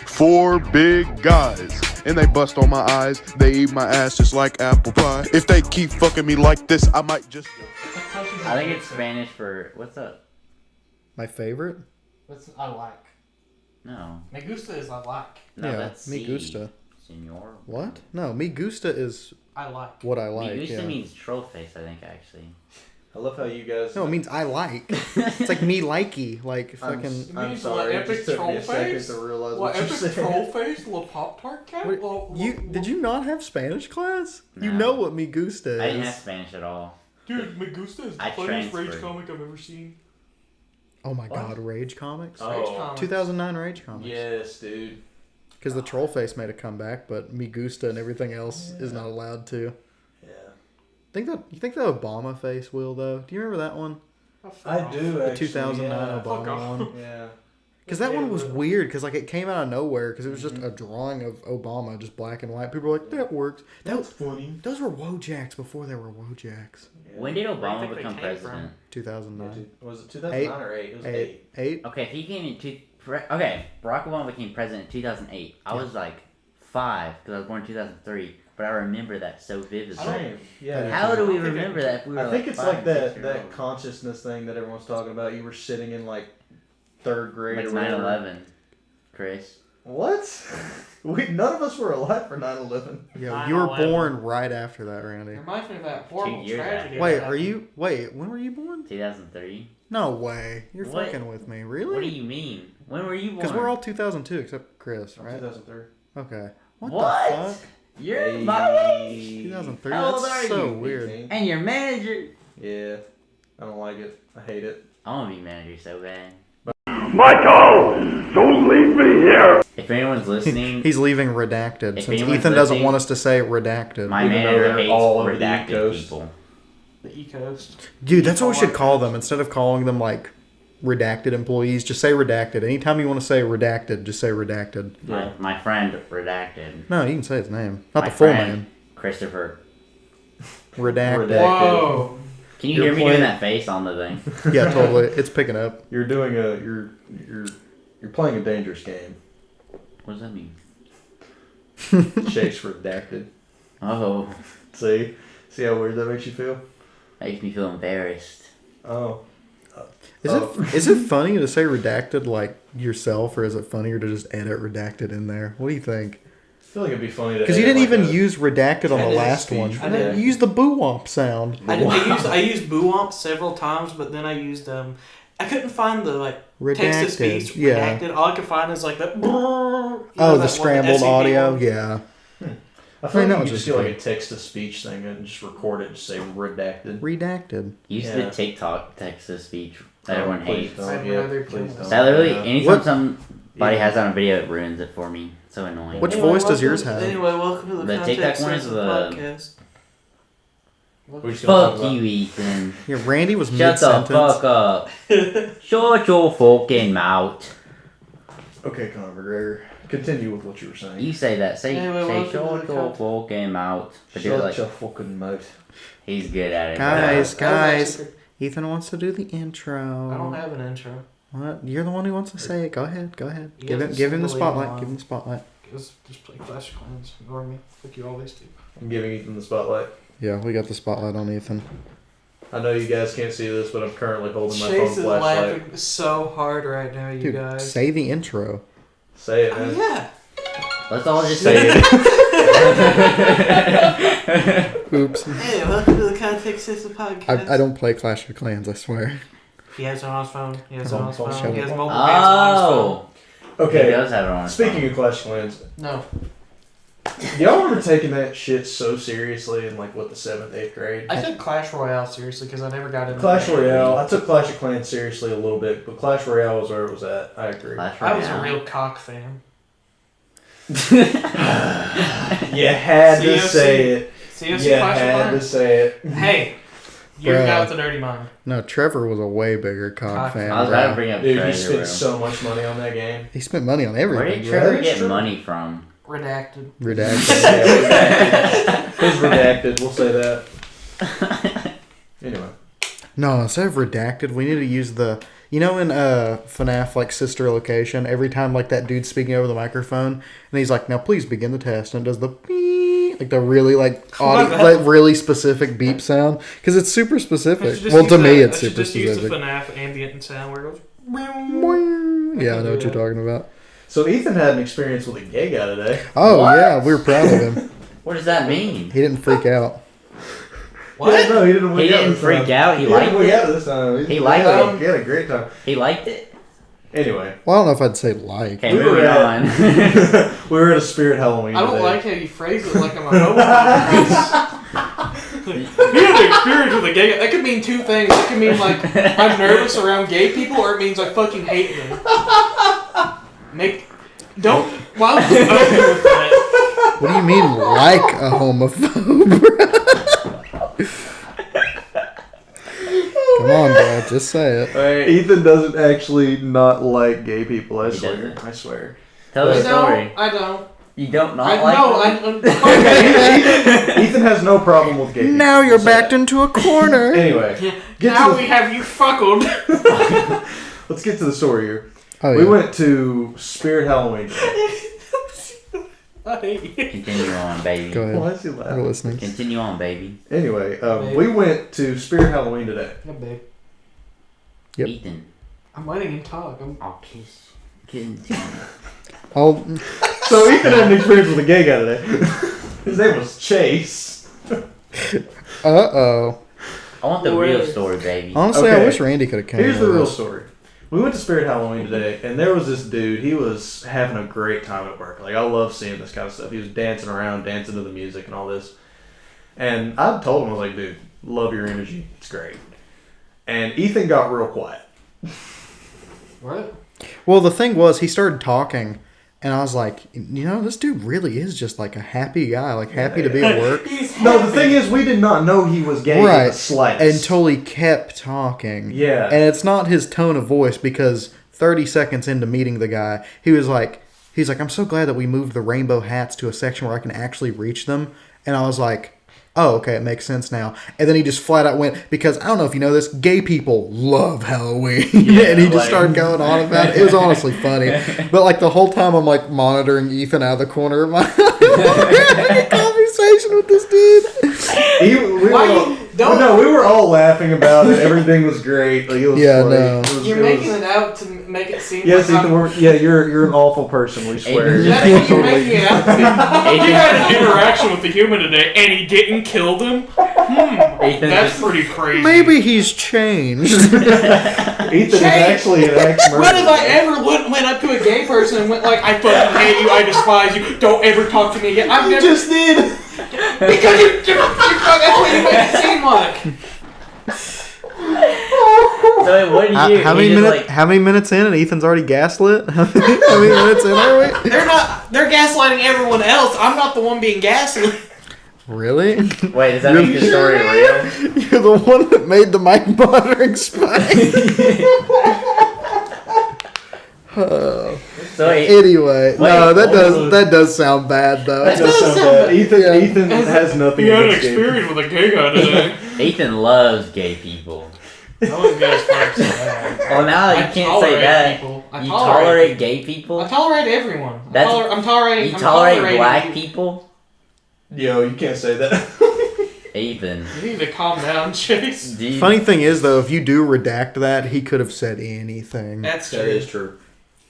Four big guys, and they bust on my eyes. They eat my ass just like apple pie. If they keep fucking me like this, I might just... I think it's Spanish for... What's up? My favorite? What's I like? No. Me gusta is I like. No, Yeah, that's me si, gusta. Senor. What? No, me gusta is I like. what I like. Me gusta yeah. means troll face, I think, actually. I love how you guys... No, it means I like. It's like me likey. Like fucking... I'm means sorry, what, it just epic took me a troll second face? to realize What, what you epic said. troll face? La Pop Tart cat? Wait, did you not have Spanish class? You No. know what me gusta is. I didn't have Spanish at all. Dude, Me Gusta is the I funniest rage transferred. comic I've ever seen. Oh my god, Rage Comics? Oh. Rage comics. 2009 Rage Comics. Yes, dude. Because the troll face made a comeback, but me gusta and everything else is not allowed to. Yeah. You think that Obama face will though? Do you remember that one? Oh, fuck I off. do, The actually. 2009 yeah. Fuck Obama off. one. Yeah. Because that one was Yeah. weird. Because like it came out of nowhere. Because it was just a drawing of Obama, just black and white. People were like, "That works." That's funny. Those were Wojaks before there were Wojaks. Yeah. When did Where do you Obama think they become came president? 2009. Was it 2009 or 8? It was 8. 8. Okay, if he came in... Okay, Barack Obama became president in 2008. I was like 5, because I was born in 2003. But I remember that so vividly. Same. Yeah. How do we I think remember that if we were I think like it's 5 like and that 6 years that old? consciousness thing that everyone's talking about. You were sitting in like 3rd grade Like or whatever. 9/11, Chris. What? None of us were alive for 9/11. Yeah, you were 9/11. born right after that, Randy. It reminds me of that horrible 2 years tragedy. Wait, that are you? happened. Wait, when were you born? 2003. No way. You're What? fucking with me. What do Really? you mean? When were you born? Because we're all 2002 except Chris, I'm right? 2003. Okay. What, What? the fuck? You're my age. 2003. How old That's are so you? weird. 18. And your manager. Yeah. I don't like it. I hate it. I want to be manager so bad. Michael, don't leave me here. If anyone's listening, He's leaving redacted If since anyone's Ethan doesn't listening, want us to say redacted. my Even though manager they're hates all over the redacted coast. people. The E Coast. Dude, that's what we should call them instead of calling them like redacted employees. Just say redacted. Anytime you want to say redacted, just say redacted. My friend redacted. No, you can say his name, not My the full friend, name. Christopher. Redacted. Redacted. Whoa. Can you You're hear me playing- doing that face on the thing? Yeah, totally. It's picking up. You're doing a you're playing a dangerous game. What does that mean? Chase redacted. Oh, See how weird that makes you feel? that makes me feel embarrassed. Oh. Is it funny to say redacted like yourself, or is it funnier to just edit redacted in there? What do you think? I feel like it'd be funny to. Because you edit didn't like even a- use redacted on the edit last speech one. for You that. used the boo womp sound. I used boo-womp several times, but then I used I couldn't find the text to Redacted. speech Yeah. redacted. All I could find is like that. Oh, the scrambled audio. Yeah. I feel I know, like it's you just just do like like- a text to speech thing and just record it and just say redacted. Redacted. Use Yeah. the TikTok text to speech that everyone Please hates. don't. I'd Yeah, rather please kill don't. That literally, Yeah. anytime What- somebody has on a video, it ruins it for me. It's so annoying. Which voice does yours have? Anyway, welcome to the The Context TikTok one is Sensitive the- podcast. We're just gonna Fuck talk you, Ethan. Yeah, Randy was Shut mid the sentence. fuck up. Shut your fucking mouth. about- Okay, Conor McGregor. Continue with what you were saying. You say that. Say Anyway, welcome to shut the your fucking mouth. But Shut you're like, your fucking mouth. he's good at it. Guys, That was guys. actually- Ethan wants to do the intro. I don't have an intro. What? You're the one who wants to say it. Go ahead. Go ahead. You Give guys him. are Give him the still spotlight. leading Give him the spotlight. Just play Clash of Clans. Ignore me. Like you always do. I'm giving Ethan the spotlight. Yeah, we got the spotlight on Ethan. I know you guys can't see this, but I'm currently holding my phone Chase is flashlight. laughing so hard right now, you Dude, guys. say the intro. Say it, Oh, man. yeah. Let's all just Say say it. Oops. Hey, welcome to the Context System podcast. I don't play Clash of Clans. I swear. He has it on his phone. He has it on his Oh, phone. He has shut multiple games on Oh, he Okay. does have it on. his Speaking phone. of Clash of Clans, his phone. No. y'all remember taking that shit so seriously in like what the 7th, 8th grade? I took Clash Royale seriously because I never got into Clash it. Royale. I took Clash of Clans seriously a little bit, but Clash Royale was where it was at. I agree. Clash I was a Royale. real cock fan. You had to COC. say it. COC You Clash had of to Clans? say it. Hey, you're the Bruh. guy with the dirty mind. No, Trevor was a way bigger COD Cock. fan. I was about to bro. bring up Dude, you Treasure spent Room. so much money on that game. He spent money on Where everything. did Trevor Right? get true. money from? Redacted. Redacted. It's redacted. We'll say that. Anyway. No, instead of redacted, we need to use the. You know, in FNAF, like Sister Location, every time like that dude's speaking over the microphone, and he's like, "Now please begin the test," and it does the beep, like the really like audio, like really specific beep sound because it's super specific. Well, to me, it's super specific. Use the specific. FNAF ambient sound where it goes. Yeah, I know what you're talking about. So Ethan had an experience with a gay guy today. Oh What? yeah, we were proud of him. What does that mean? He didn't freak out. What? Yeah, no, he didn't. He didn't freak out. He liked didn't freak out it. this time. He liked it. it. He had a great time. He liked it. Anyway, Well, I don't know if I'd say like. Okay, We were moving at- on. we were at a Spirit Halloween. I don't today. like how you phrase it like I'm a homo. You had an experience with a gay guy. That could mean two things. It could mean like I'm nervous around gay people, or it means I fucking hate them. Why would you open with that? What do you mean, like a homophobe? Come on, Dad, just say it. Wait, Ethan doesn't actually not like gay people. I He swear. doesn't? I swear. tell the No, story. I don't. You don't not I like no. them? Ethan has no problem with gay people. Now you're Say backed that. into a corner. Anyway, get Now to we have you fuckled. let's get to the story here. Oh, We yeah. went to Spirit Halloween. I hate you. Continue on, baby. Go Why ahead. is he We're laughing? listening. Continue on, baby. Anyway, Babe. we went to Spirit Halloween today. Yeah, babe. Yep. Ethan, I'm letting him talk. I'll kiss. Continue. Oh, So Ethan had an experience with a gay guy today. His name was Chase. uh-oh. I want the real story, baby. Honestly, I Okay. wish Randy could have come. Here's the with real us. story. We went to Spirit Halloween today, and there was this dude. He was having a great time at work. Like, I love seeing this kind of stuff. He was dancing around, dancing to the music and all this. And I told him, I was like, dude, love your energy. It's great. And Ethan got real quiet. What? Well, the thing was, he started talking, and I was like, you know, this dude really is just like a happy guy, like happy to be at work. He's No, the happy. thing is, we did not know he was gay in the Right. slightest. Until he kept talking. Yeah. And it's not his tone of voice because 30 seconds into meeting the guy, he's like, I'm so glad that we moved the rainbow hats to a section where I can actually reach them. And I was like, oh, okay, it makes sense now. And then he just flat out went, because I don't know if you know this, gay people love Halloween. and he just like- started going on about it. It was honestly funny. But like the whole time I'm like monitoring Ethan out of the corner of my having a conversation with this dude. We were all laughing about it. Everything was great. Like, it was Yeah, funny. no. You're making it out to make it seem Yes, like Ethan. You're an awful person. We swear. Ethan- That's what you're making it out to be. Ethan- You had an interaction with the human today, and he didn't kill them? Ethan That's just, pretty crazy. Maybe he's changed. Ethan is actually an ex-murderer. When have I ever went up to a gay person and went like, I fucking hate you, I despise you, don't ever talk to me again? I've never. just did. Because that's what you make it seem like. so wait, what do you? How he many just, minutes? like- How many minutes in, and Ethan's already gaslit? How many minutes in are we? They're gaslighting everyone else. I'm not the one being gaslit. Really? Wait, does that make the story real? You're the one that made the mic monitoring spike. So wait, Anyway, no, Wait, that does sound bad though. That does sound bad. Ethan, Yeah. Ethan has nothing against gay people. with a gay guy today. Ethan loves gay people. I wouldn't go as far as that. Well, now you can't say that. I You tolerate gay I people. tolerate everyone. That's- I'm tolerating. You I'm tolerate tolerating black people. Yo, you can't say that. Ethan, You need to calm down, Chase. do you, Funny thing is though, if you do redact that, he could have said anything. That's That true. is true.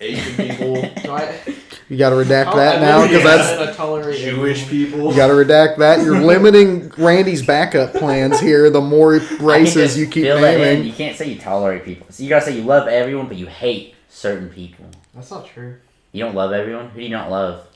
Asian people, Do I, You got to redact I that now literally because that's said I tolerate Jewish everyone. people. you got to redact that. You're limiting Randy's backup plans here. The more I can races just you keep fill that in. naming. You can't say you tolerate people. So you gotta say you love everyone, but you hate certain people. That's not true. You don't love everyone. Who do you not love?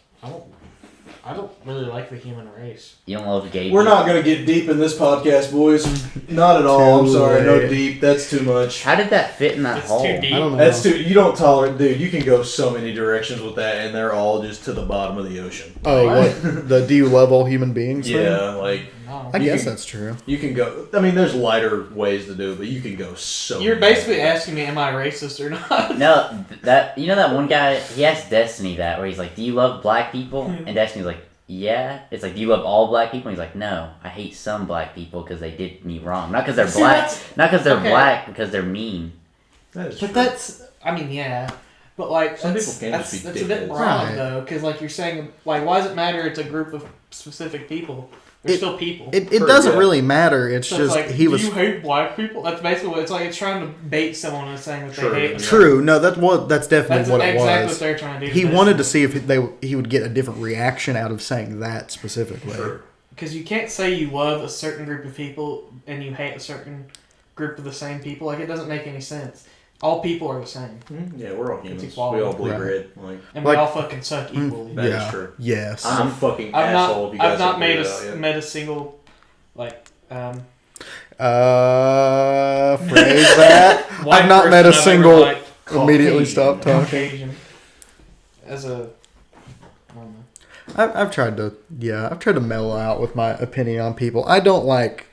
I don't really like the human race. You don't love gay. We're people. not gonna get deep in this podcast, boys. Not at all. I'm Too sorry. No late. deep. That's too much. How did that fit in that It's hole? too deep. I don't know. That's too. You don't tolerate, dude. You can go so many directions with that, and they're all just to the bottom of the ocean. Oh, what? The do you love all human beings? thing? Yeah, like No. I You guess can- that's true. you can go. I mean, there's lighter ways to do it, but you can go so. You're many basically ways. asking me, am I racist or not? No, that you know that one guy. He asked Destiny that where he's like, "Do you love black people?" And Destiny's like, "Yeah." It's like, "Do you love all black people?" And he's like, "No, I hate some black people because they did me wrong. Not because they're See, black. that's- Not because they're okay. black. Because they're mean." That is But true. that's, I mean, yeah. But, like, Some that's, people can just that's be a bit dickheads. broad, Right. though. Because, like, you're saying, like, why does it matter it's a group of specific people? They're still people. It True, doesn't yeah. really matter. It's So just it's like, he do was you hate black people? That's basically what it's like. It's trying to bait someone into saying that True, they hate yeah. them. true. No, that's definitely That's what it exactly was. what they're trying to do. He wanted to see if he would get a different reaction out of saying that specifically. Sure. Because you can't say you love a certain group of people and you hate a certain group of the same people. Like, it doesn't make any sense. All people are the same. Yeah, we're all humans. We equality. all bleed Right. red. Like, And Like- we all fucking suck equally. That is yeah. true. Yes. I'm a fucking I've asshole not, if you guys I've not don't made figure it out yet. met a single, like, Phrase that. white I've not met a person I've ever single. liked Immediately Caucasian. stop talking. Caucasian as a, I don't know. I've tried to mellow out with my opinion on people. I don't like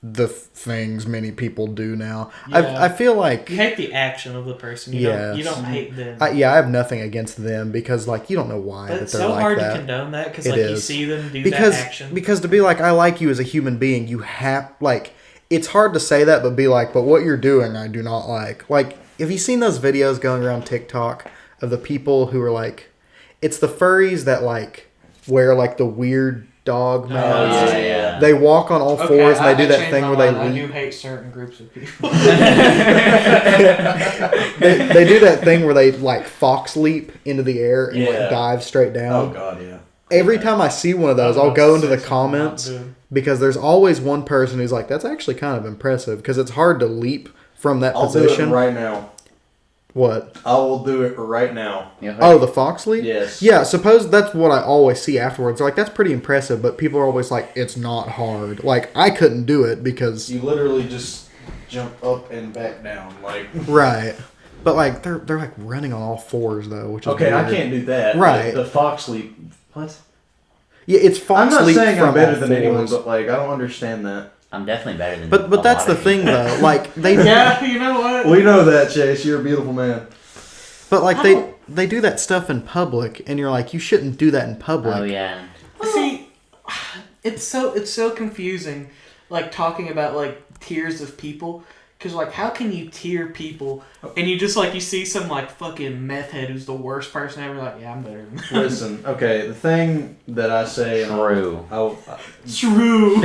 the things many people do now. Yeah. I feel like You hate the action of the person. You don't Yes. hate them. I have nothing against them because like you don't know why but that it's they're so like hard that. to condone that because It like you is. see them do because that action. because to be like I like you as a human being, you have like it's hard to say that, but be like, but what you're doing, I do not like. Like, have you seen those videos going around TikTok of the people who are like, it's the furries that like wear like the weird dog masks. yeah. They walk on all fours and they do that thing where they I do leap. hate certain groups of people. They do that thing where they like fox leap into the air and Yeah. like dive straight Oh down. god, yeah. Every time I see one of those, I'll go into the comments Dude. because there's always one person who's like, "That's actually kind of impressive," because it's hard to leap from that I'll position. do it right now. What? I will do it right now. Oh, the fox leap? Yes. Yeah, suppose that's what I always see afterwards. They're like, that's pretty impressive, but people are always like, it's not hard. Like, I couldn't do it because... You literally just jump up and back down, like. Right. But, like, they're like running on all fours, though, which is Okay, I weird. can't do that. Right. The fox leap. What? Yeah, it's fox I'm not leap saying from I'm better all than anyone, fours. but like I don't understand that. I'm definitely better than. But a that's lot the of thing, people. though. Like, they... Yeah, you know what? We know that, Chase. You're a beautiful man. But, like, they do that stuff in public, and you're like, you shouldn't do that in public. Oh yeah. See, it's so confusing, like talking about like tiers of people, because like how can you tier people and you just like you see some like fucking meth head who's the worst person ever, like yeah I'm better than that. Listen, okay. The thing that I say, and True. True.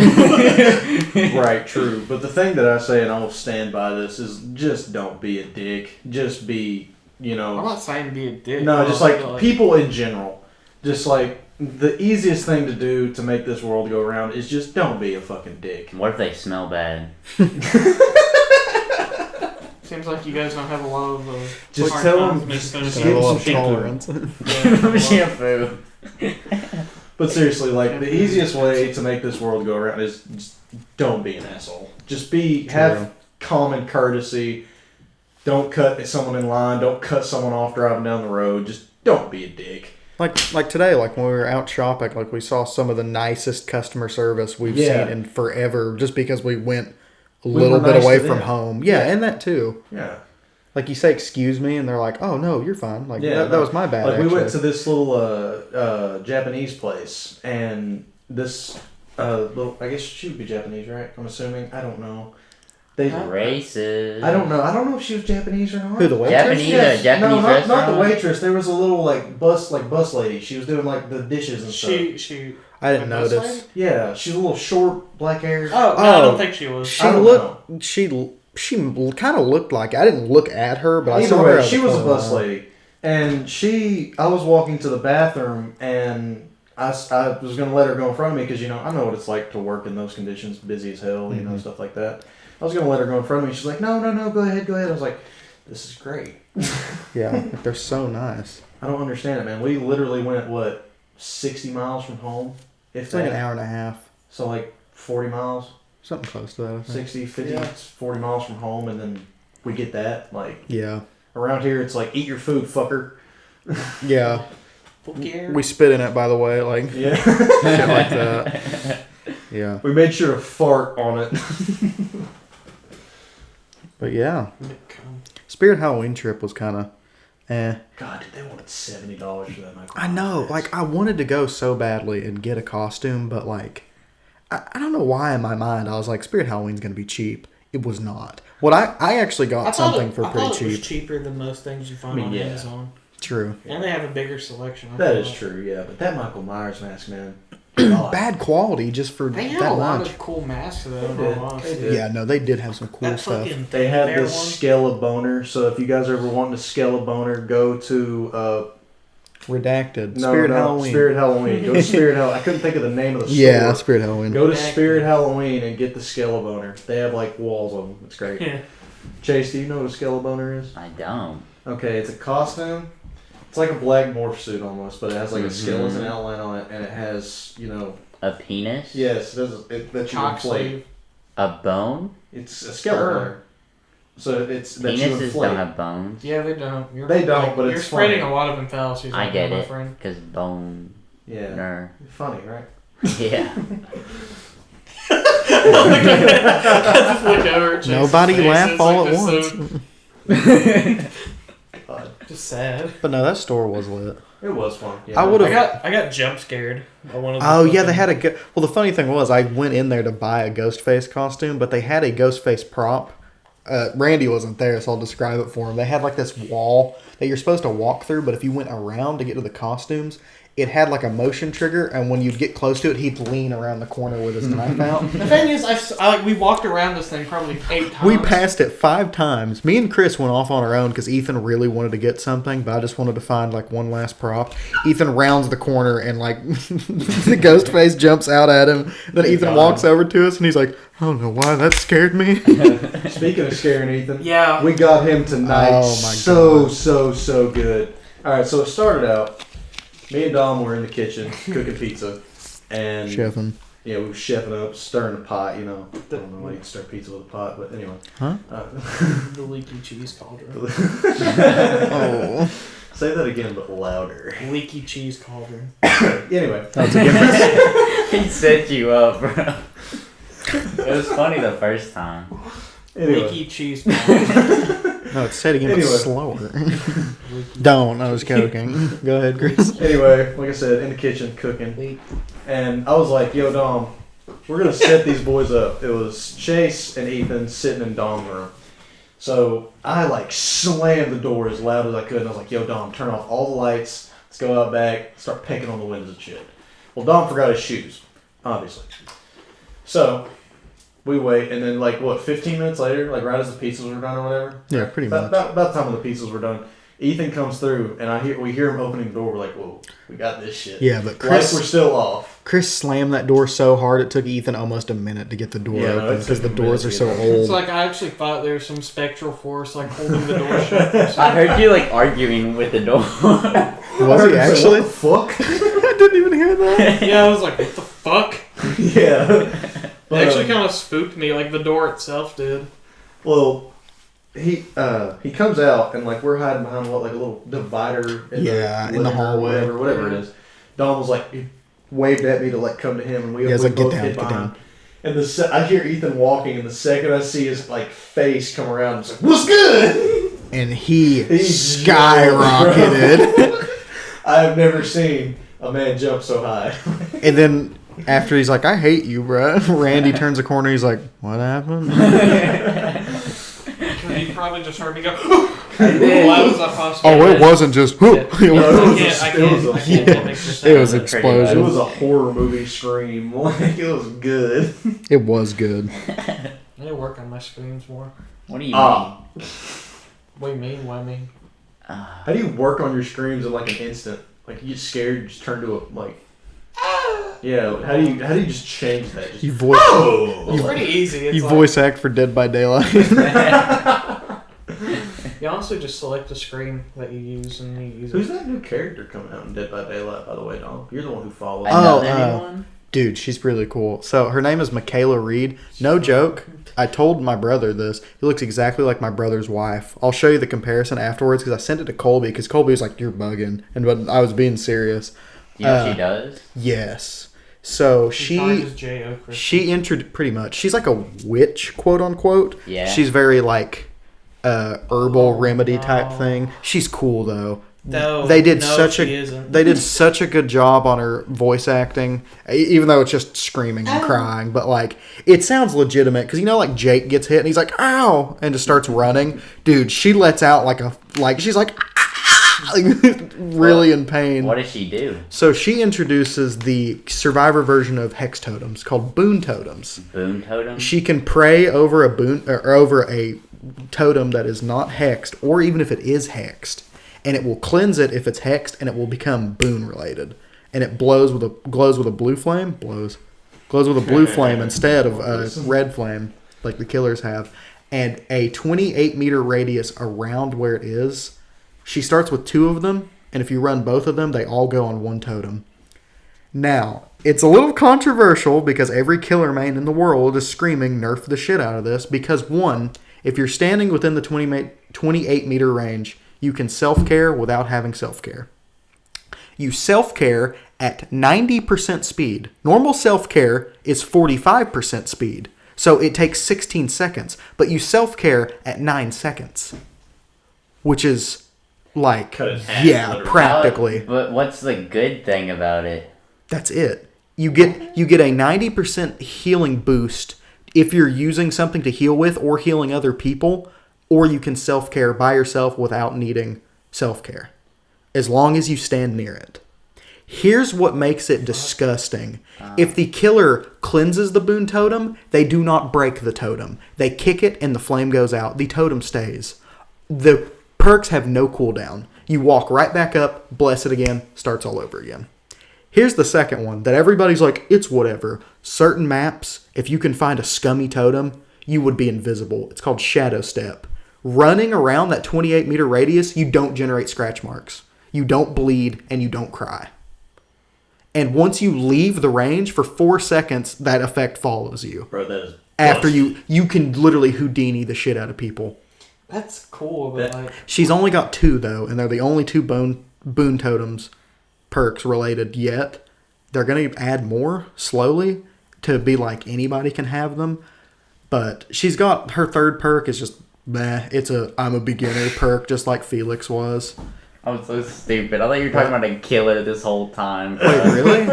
right, true. But the thing that I say, and I will stand by this, is just don't be a dick. Just be, you know. I'm not saying to be a dick. No, but just also, like people in general. Just like the easiest thing to do to make this world go around is just don't be a fucking dick. What if they smell bad? Seems like you guys don't have a lot of. Just hard tell times them. making Just fun of give Have a them lot some of shampoo. tolerance. Shampoo. But seriously, like the easiest way to make this world go around is just don't be an asshole. Just be have common courtesy. Don't cut someone in line. Don't cut someone off driving down the road. Just don't be a dick. Like today, like when we were out shopping, like we saw some of the nicest customer service we've Yeah. seen in forever, just because we went a We little were bit nice away to from them. home. Yeah, and that too. Yeah. Like you say, excuse me, and they're like, "Oh no, you're fine." Like Yeah, that was my bad. Like we went to actually. this little Japanese place, and this little, I guess she would be Japanese, right? I'm assuming. I don't know. They. Racist. I don't know. I don't know if she was Japanese or not. Who, the waitress? Japanese, Yes. Japanese no, not restaurant. the waitress. There was a little bus lady. She was doing like the dishes and stuff. She. I didn't Like this notice. lady? Yeah, she's a little short, black hair. Oh, no, I don't think she was. She I don't looked. She kind of looked like. I didn't look at her, but I Either saw her. way, at she the was a corner bus line. lady, and I was walking to the bathroom, and I was gonna let her go in front of me because I know what it's like to work in those conditions, busy as hell, stuff like that. I was gonna let her go in front of me. She's like, no, go ahead. I was like, this is great. Yeah, like, they're so nice. I don't understand it, man. We literally went 60 miles from home, if It's like that. an hour and a half, So like 40 miles, something close to that. I think. 60, 50, Yeah. 40 miles from home, and then we get that. Like Yeah, around here, it's like eat your food, fucker. yeah. Yeah. We spit in it, by the way, like Yeah. shit like that. Yeah, We made sure to fart on it. but yeah, Spirit Halloween trip was kind of, God, dude, they wanted $70 for that microphone. I know, like I wanted to go so badly and get a costume, but like I don't know why in my mind I was like Spirit Halloween's gonna be cheap. It was not. What I actually I got thought something it, for I pretty thought it was cheap. cheaper than most things you find I mean, on yeah. Amazon. True. And they have a bigger selection. I That feel is like. true, yeah. But that Michael Myers mask, man. God. Bad quality just for They have that a lot much. of cool masks though. They In did. all honesty. They did. Yeah, no, they did have some cool That stuff. fucking They have bear this one. Skelebaner. So if you guys are ever wanting to Skelebaner, go to Redacted. no, Spirit no, Halloween. Spirit Halloween. Go to Spirit Halloween. I couldn't think of the name of the store. Yeah, Spirit Halloween. Go to Spirit Halloween and get the Skelebaner. They have like walls of them. It's great. Yeah. Chase, do you know what a Skelebaner is? I don't. Okay, it's a costume. It's like a black morph suit almost, but it has like a skeleton outline on it, and it has, you know. A penis? Yes, it that you Cock inflate. sleeve. A bone? It's a Skelebaner. So it's that you Penises inflate. don't have bones. Yeah, they don't. You're, They don't, but you're it's spreading funny. a lot of them fallacies. I right get now, my it. friend. Because bone. Yeah. Ner. Funny, right? Yeah. I just look over at Chase's Nobody face, laugh it's all like at this once. just sad. But no, that store was lit. It was fun. Yeah. I would've- I got jump scared by one of the Oh yeah, they fucking- had a. Well, the funny thing was, I went in there to buy a Ghostface costume, but they had a Ghostface prop. Randy wasn't there, so I'll describe it for him. They had like this wall that you're supposed to walk through, but if you went around to get to the costumes, it had like a motion trigger, and when you'd get close to it, he'd lean around the corner with his knife out. The thing is, we walked around this thing probably 8 times. We passed it 5 times. Me and Chris went off on our own because Ethan really wanted to get something, but I just wanted to find like one last prop. Ethan rounds the corner and like the ghost face jumps out at him. Then Ethan walks over to us and he's like, "I don't know why that scared me." Speaking of scaring Ethan, Yeah. we got him tonight. Oh, my So good. All right, so it started out. Me and Dom were in the kitchen cooking pizza, and Chefing. yeah, we were chefing up, stirring the pot. You know, I don't know why you can stir pizza with a pot, but anyway. Huh? The leaky cheese cauldron. Oh. Say that again, but louder. Leaky cheese cauldron. Anyway, That's a good He set you up, bro. It was funny the first time. anyway. Leaky cheese cauldron. No, say it again, but Anyway. slower. Don't. I was joking. Go ahead, Chris. Anyway, like I said, in the kitchen cooking, and I was like, "Yo, Dom, we're gonna set these boys up." It was Chase and Ethan sitting in Dom's room, so I like slammed the door as loud as I could, and I was like, "Yo, Dom, turn off all the lights. Let's go out back, start pecking on the windows and shit." Well, Dom forgot his shoes, obviously, so we wait, and then like what, 15 minutes later, like right as the pizzas were done or whatever. Yeah, pretty About, much. about the time when the pizzas were done, Ethan comes through, and we hear him opening the door. We're like, "Whoa, we got this shit." Yeah, but Lights were Chris still off. slammed that door so hard it took Ethan almost a minute to get the door Yeah, no, open it because took the a minute doors to are get so it open. old. It's like I actually thought there was some spectral force like holding the door shut. or something. I heard you like arguing with the door. Was he I heard actually? him say, "What the fuck?" I didn't even hear that. Yeah, I was like, what the fuck? Yeah. It actually kind of spooked me, like the door itself did. Well, he comes out and like we're hiding behind what, like a little divider in Yeah, the in the living room, hallway. whatever it is. Dom was like, he waved at me to like come to him, and we, Yeah, it's we like, "Get both down, hid get behind. down." And I hear Ethan walking, and the second I see his like face come around, it's like, "What's good?" And he He's skyrocketed. I have never seen a man jump so high. And then after he's like, "I hate you, bro," Randy turns the corner. He's like, "What happened?" You probably just heard me go, why was I possible? Oh, it wasn't just. It No, was, it I was can't a- make this it was sound. It explosion. was a horror movie scream. Like, it was good. It was good. I need to work on my screams more. What do you Ah. What do you mean? What I mean? How do you work on your screams in like an instant? Like you get scared, you just turn to a like. Yeah. How do you just change that? Just, You voice oh! It's pretty easy. It's you like, voice act for Dead by Daylight. You honestly just select the scream that you use and you use Who's it. that new character coming out in Dead by Daylight? By the way, Dom, you're the one who follows. Oh, Another new one? Dude, she's really cool. So her name is Michaela Reed. No joke. I told my brother this. He looks exactly like my brother's wife. I'll show you the comparison afterwards because I sent it to Colby because Colby was like, "You're bugging," and but I was being serious. Do you know what she does? Yes. So Charges J.O. Crystal. she entered pretty much. She's like a witch, quote unquote. Yeah. She's very like herbal remedy type wow. thing. She's cool though. No, they did no, such she a isn't. they did such a good job on her voice acting, even though it's just screaming and crying. But like, it sounds legitimate because like Jake gets hit and he's like, "Ow!" and just starts running. Dude, she lets out she's like, really in pain. What does she do? So she introduces the survivor version of hex totems called boon totems. Boon totem? She can pray over a boon or over a totem that is not hexed, or even if it is hexed, and it will cleanse it if it's hexed, and it will become boon related. And it glows with a blue flame. Glows with a blue flame instead of a red flame like the killers have, and a 28-meter radius around where it is. She starts with 2 of them, and if you run both of them, they all go on 1 totem. Now, it's a little controversial because every killer main in the world is screaming nerf the shit out of this because, one, if you're standing within the 28-meter range, you can self-care without having self-care. You self-care at 90% speed. Normal self-care is 45% speed, so it takes 16 seconds, but you self-care at 9 seconds, which is like, Cut it in half, yeah, literally. practically. But what's the good thing about it? That's it. You get a 90% healing boost if you're using something to heal with or healing other people, or you can self-care by yourself without needing self-care, as long as you stand near it. Here's what makes it disgusting. If the killer cleanses the boon totem, they do not break the totem. They kick it and the flame goes out. The totem stays. The perks have no cooldown. You walk right back up, bless it again, starts all over again. Here's the second one that everybody's like, it's whatever. Certain maps, if you can find a scummy totem, you would be invisible. It's called Shadow Step. Running around that 28-meter radius, you don't generate scratch marks. You don't bleed, and you don't cry. And once you leave the range for 4 seconds, that effect follows you. Bro, that is... After you can literally Houdini the shit out of people. That's cool, but like, She's only got 2, though, and they're the only 2 boon totems perks related yet. They're going to add more slowly to be like anybody can have them. But she's got her 3rd perk is just, it's I'm a beginner perk, just like Felix was. I'm so stupid. I thought you were talking about a killer this whole time. Wait, really?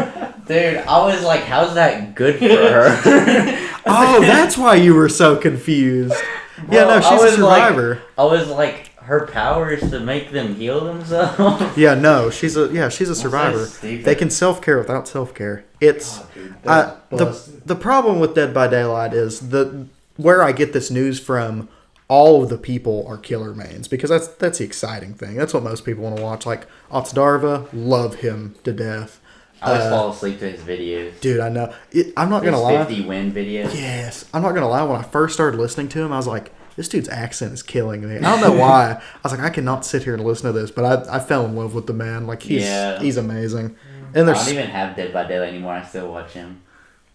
Dude, I was like, how's that good for her? Oh, that's why you were so confused. Yeah, no, Well, she's a survivor. I was like, her power is to make them heal themselves. Yeah, no, she's a survivor. stupid. They can self-care without self-care. It's the problem with Dead by Daylight is where I get this news from. All of the people are killer mains because that's the exciting thing. That's what most people want to watch. Like Otsdarva, love him to death. I always fall asleep to his videos. Dude, I know. I'm not gonna His lie. 50 win videos. Yes, I'm not gonna lie. When I first started listening to him, I was like, this dude's accent is killing me. I don't know why. I was like, I cannot sit here and listen to this, but I fell in love with the man. Like he's amazing. And I there's don't even have Dead by Daylight anymore. I still watch him.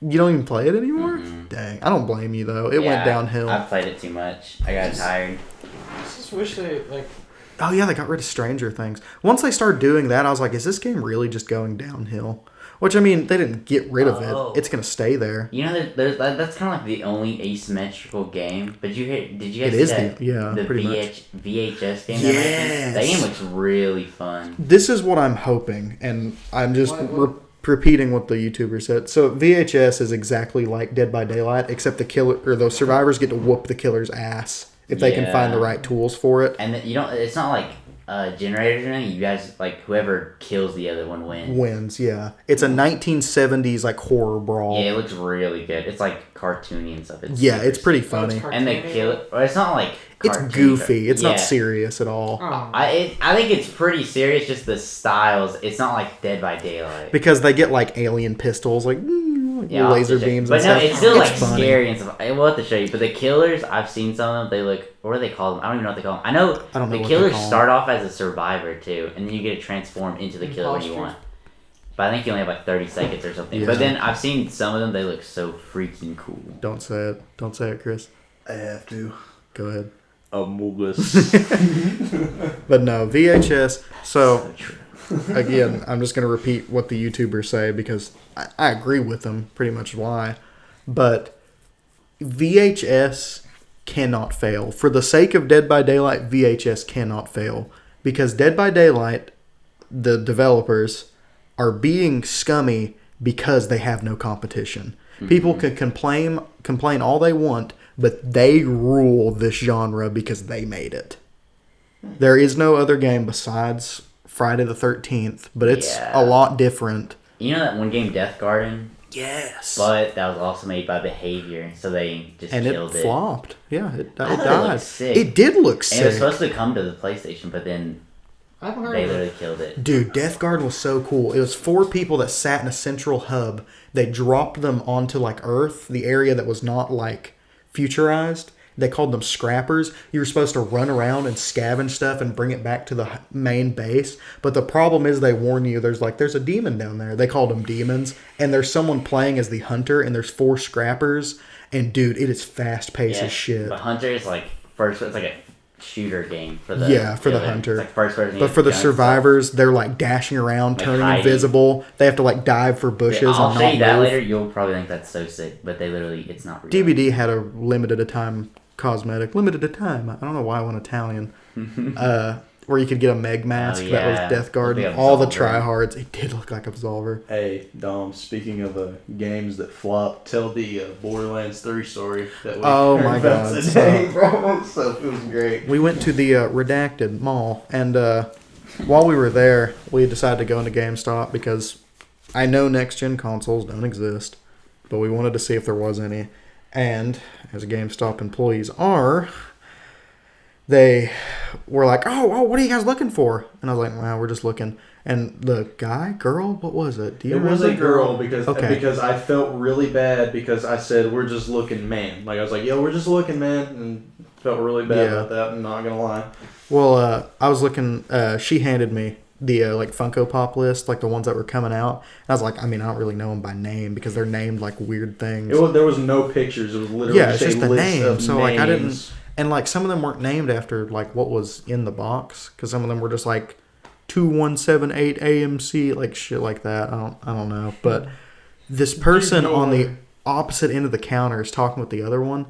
you don't even play it anymore. Mm-mm. Dang, I don't blame you though. It went Yeah, downhill. I played it too much. I got tired. I just wish they like. Oh yeah, they got rid of Stranger Things. Once they started doing that, I was like, is this game really just going downhill? Which, I mean, they didn't get rid of Oh. it. It's going to stay there. You know, that's kind of like the only asymmetrical game. But did you guys It is see that, the the pretty much. VHS game? Yes. That game looks really fun. This is what I'm hoping, and I'm just What? repeating what the YouTuber said. So VHS is exactly like Dead by Daylight, except the killer or the survivors get to whoop the killer's ass if they can find the right tools for it. And you don't. It's not like generators or anything. You guys like whoever kills the other one wins. Wins, yeah. It's a 1970s like horror brawl. Yeah, it looks really good. It's like cartoony and stuff. Yeah, it's pretty funny. And they kill it. Or it's not like. It's cartoony, goofy. It's yeah. not serious at all. Oh. I think it's pretty serious. Just the styles. It's not like Dead by Daylight. Because they get like alien pistols, like, Yeah, I'll have laser to show you. beams But and no, stuff. it's still like funny. scary and stuff. We'll have to show you. But the killers, I've seen some of them. They look. What do they call them? I don't even know what they call them. I know I don't know the what they killers call 'em. start off as a survivor too, and then you get to transform into the killer when you Imposter. want. But I think you only have like 30 seconds or something. Yeah. But then I've seen some of them. They look so freaking cool. Don't say it. Don't say it, Chris. I have to. Go ahead. Amogus. But no, VHS. So, So true. again, I'm just going to repeat what the YouTubers say because I agree with them pretty much why. But VHS cannot fail. For the sake of Dead by Daylight, VHS cannot fail. because Dead by Daylight, the developers, are being scummy because they have no competition. People can complain all they want, but they rule this genre because they made it. There is no other game besides Friday the 13th, but it's a lot different. You know that one game, Death Garden? Yes. But that was also made by Behavior, so they just killed it. And it flopped. Yeah, it I thought died. it looked sick. It did look And it was sick. supposed to come to the PlayStation, but then I haven't heard they of literally it. killed it. Dude, Death Garden was so cool. It was 4 people that sat in a central hub. They dropped them onto like Earth, the area that was not like futurized. They called them scrappers. You were supposed to run around and scavenge stuff and bring it back to the main base. But the problem is they warn you there's a demon down there. They called them demons. And there's someone playing as the hunter and there's 4 scrappers. And dude, it is fast paced as shit. But Hunter is like it's like a shooter game for the hunter. It's like first person. But for the survivors, they're like dashing around, Like turning hiding. invisible. They have to like dive for bushes I'll and show not you that move. later. You'll probably think that's so sick, but it's not real. DVD had a limited time cosmetic. Limited time. I don't know why I went Italian. Where you could get a Meg mask that yeah. was Death Garden. Looked like All the Absolver. tryhards. It did look like Absolver. Hey, Dom, speaking of games that flop, tell the Borderlands 3 story that we Oh heard my about God, today, bro. So it was great. We went to the Redacted Mall, and while we were there, we decided to go into GameStop because I know next-gen consoles don't exist, but we wanted to see if there was any. And, as GameStop employees are, they were like, oh, what are you guys looking for? And I was like, well, we're just looking. And the girl, what was it? Do you It was remember? a girl because Okay. because I felt really bad because I said we're just looking, man. Like I was like, yo, we're just looking, man, and felt really bad about that. I'm not gonna lie. Well, I was looking. She handed me the like Funko Pop list, like the ones that were coming out. And I was like, I don't really know them by name because they're named like weird things. There was no pictures. It was literally Yeah, it's just just a the list name. of So like I didn't, names. and like some of them weren't named after like what was in the box because some of them were just like 2178 AMC, like shit like that. I don't know, but this person on the opposite end of the counter is talking with the other one.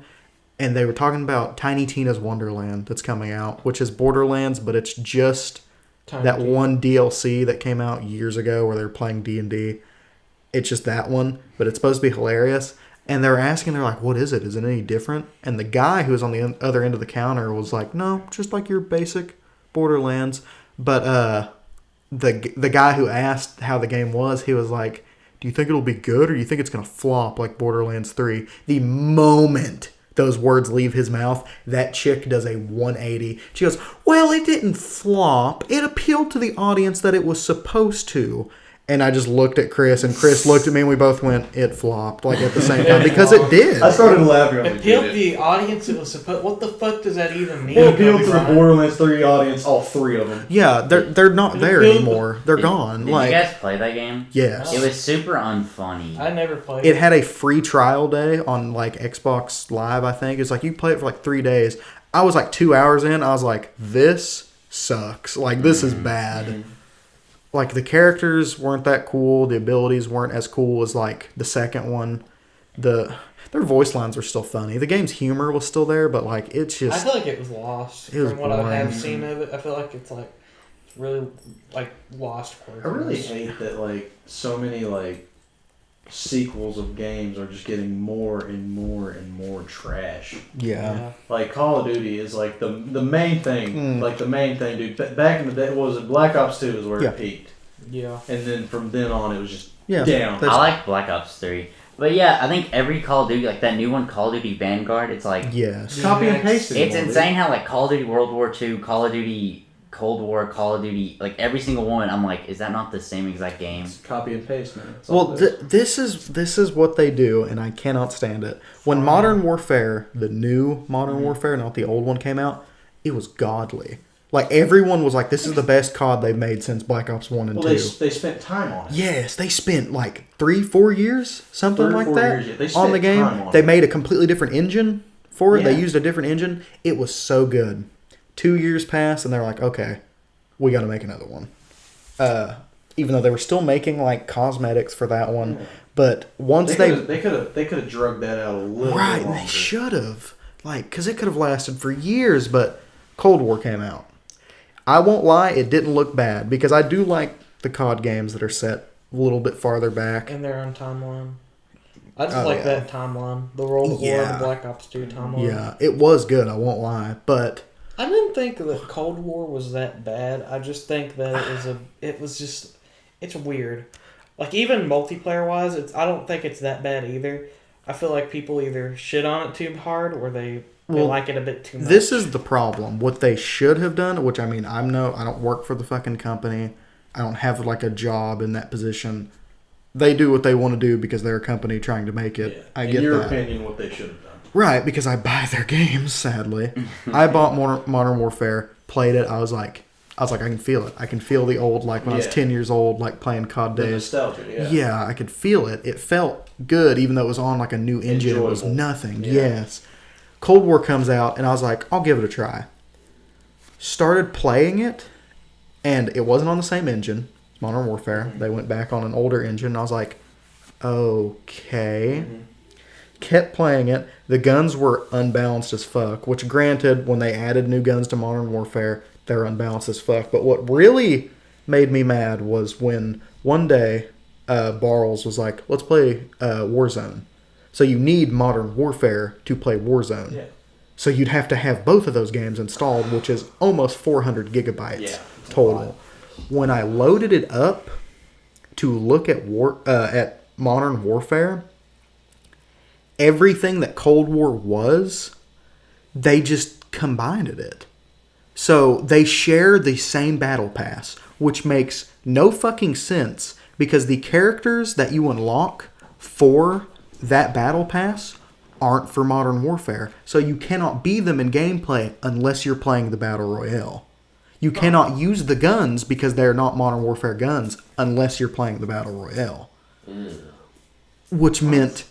And they were talking about Tiny Tina's Wonderland that's coming out, which is Borderlands, but it's just that one DLC that came out years ago where they were playing D&D. It's just that one, but it's supposed to be hilarious. And they're asking, they're like, what is it? Is it any different? And the guy who was on the other end of the counter was like, no, just like your basic Borderlands. But the guy who asked how the game was, he was like, do you think it'll be good or do you think it's going to flop like Borderlands 3? The moment those words leave his mouth, that chick does a 180. She goes, well, it didn't flop. It appealed to the audience that it was supposed to. And I just looked at Chris, and Chris looked at me, and we both went, it flopped, like at the same time, because it did. I started laughing. I was like, Appealed dude, to the audience. It was supposed. What the fuck does that even mean? it appealed to the Brian? Borderlands 3 audience, all 3 of them. Yeah, they're not there appealed- anymore. They're gone. Did Like, you guys play that game? yes. It was super unfunny. I never played. It had a free trial day on like Xbox Live, I think. It's like you play it for like 3 days. I was like 2 hours in. I was like, this sucks. Like, this is bad. Like, the characters weren't that cool. The abilities weren't as cool as like the second one. Their voice lines were still funny. The game's humor was still there, but like it's I just feel like it was lost It was from what I have boring. seen of it. I feel like it's really like lost. I really hate that like so many like sequels of games are just getting more and more and more trash. yeah. Like Call of Duty is like the main thing, Mm. like the main thing, dude. Back in the day, what was it? Black Ops 2 is where Yeah. it peaked, Yeah. and then from then on, it was just Yeah. down. That's- I like Black Ops 3. But yeah, I think every Call of Duty, like that new one, Call of Duty Vanguard, it's like... Yes. Copy and paste it. It's insane how like Call of Duty World War II, Call of Duty Cold War, Call of Duty, like every single one, I'm like, is that not the same exact game? It's copy and paste, man. That's all Well, it is. this is what they do, and I cannot stand it. When Modern Warfare, the new Modern Warfare, not the old one, came out, it was godly. Like, everyone was like, this is the best COD they've made since Black Ops 1 and Well, 2. they spent time on it. Yes, they spent like 3-4 years, something 3 or like 4 that, years, yeah. They on the spent game. time on They it. made a completely different engine for it. They Yeah. used a different engine. It was so good. 2 years passed, and they're like, okay, we got to make another one. Even though they were still making like cosmetics for that one, but once They could have drugged that out a little right, bit longer. they should have, like, because it could have lasted for years. But Cold War came out. I won't lie, it didn't look bad because I do like the COD games that are set a little bit farther back. And they're on timeline. I just Oh, like yeah. that timeline. The World at War Yeah. and the Black Ops 2 timeline. Yeah, it was good, I won't lie. But I didn't think that Cold War was that bad. I just think that it's weird. Like, even multiplayer wise, I don't think it's that bad either. I feel like people either shit on it too hard or they like it a bit too much. this is the problem. What they should have done, which I mean, I don't work for the fucking company. I don't have like a job in that position. They do what they want to do because they're a company trying to make it. Yeah. I In get your that. opinion, what they should have done. Right, because I buy their games, sadly. I bought Modern Warfare, played it, I was like, I can feel it. I can feel the old, like when I was Yeah. 10 years old, like playing COD The days. nostalgia, yeah. Yeah, I could feel it. It felt good, even though it was on like a new engine. It was Enjoyable. nothing. Yeah. Yes. Cold War comes out, and I was like, I'll give it a try. Started playing it, and it wasn't on the same engine, Modern Warfare. They went back on an older engine, and I was like, okay. Kept playing it. The guns were unbalanced as fuck, which granted, when they added new guns to Modern Warfare, they're unbalanced as fuck. But what really made me mad was when one day Barles was like, let's play Warzone. So you need Modern Warfare to play Warzone. Yeah. So you'd have to have both of those games installed, which is almost 400 gigabytes Yeah, it's a total. lot. When I loaded it up to look at Modern Warfare, everything that Cold War was, they just combined it. So they share the same battle pass, which makes no fucking sense because the characters that you unlock for that battle pass aren't for Modern Warfare. So you cannot be them in gameplay unless you're playing the Battle Royale. You cannot use the guns because they're not Modern Warfare guns unless you're playing the Battle Royale. Which meant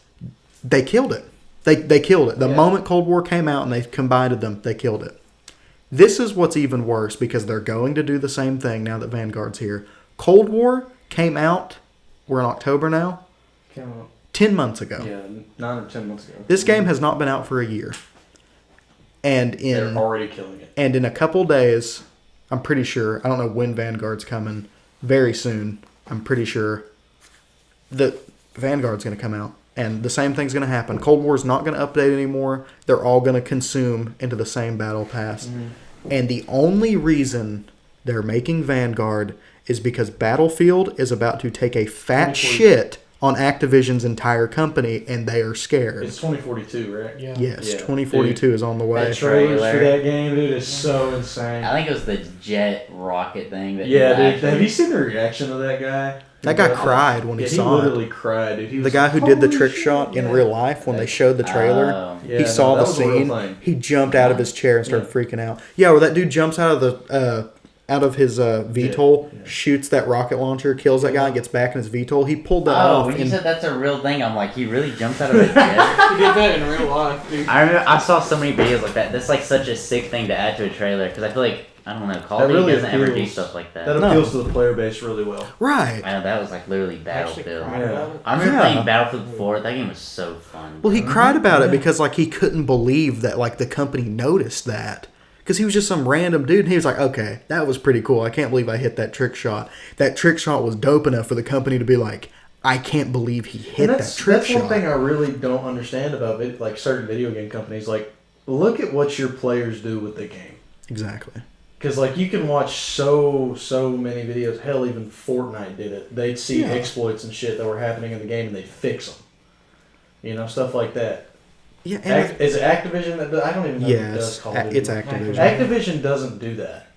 they killed it. They killed it. The moment Cold War came out and they combined them, they killed it. This is what's even worse because they're going to do the same thing now that Vanguard's here. Cold War came out, we're in October now, 10 months ago. Yeah, 9 or 10 months ago. This game has not been out for a year. And They're already killing it. And in a couple days, I'm pretty sure, I don't know when Vanguard's coming, very soon, I'm pretty sure that Vanguard's going to come out. And the same thing's going to happen. Cold War's not going to update anymore. They're all going to consume into the same battle pass. And the only reason they're making Vanguard is because Battlefield is about to take a fat shit on Activision's entire company, and they are scared. It's 2042, right? Yeah. Yes, Yeah. 2042 is on the way. The trailers for Trailer. that game, dude, is so insane. I think it was the jet rocket thing that. Yeah, people dude. actually- Have you seen the reaction of that guy? That guy cried when he Yeah, saw he literally it. cried, dude. He The was guy like, who did the "Holy trick shit." shot in Yeah. real life when they showed the trailer, Oh. Yeah, he saw no, the that was a real scene. thing. He jumped out of his chair and started freaking out. Yeah, where that dude jumps out of the his VTOL, Yeah. shoots that rocket launcher, kills that guy, gets back in his VTOL. He pulled that Oh, off. when you in- said that's a real thing, I'm like, he really jumped out of a jet. He did that in real life, dude. I remember I saw so many videos like that. That's like such a sick thing to add to a trailer because I feel like I don't know, Call of That Duty really doesn't ever do appeals- stuff like that. That No. appeals to the player base really well. right. I know that was like literally Actually Battlefield. cried about it. I remember Yeah. playing Battlefield 4. That game was so fun. Well, he cried about it because like he couldn't believe that like the company noticed that. Because he was just some random dude, and he was like, okay, that was pretty cool. I can't believe I hit that trick shot. That trick shot was dope enough for the company to be like, I can't believe he hit And that trick that's shot. one thing I really don't understand about it, like certain video game companies. Like, look at what your players do with the game. Exactly. Because like you can watch so many videos. Hell, even Fortnite did it. They'd see Yeah. exploits and shit that were happening in the game, and they'd fix them. You know, stuff like that. Yeah, and Is it Activision that does? I don't even know if it does yes, Call of Duty. it's Activision. Activision doesn't do that.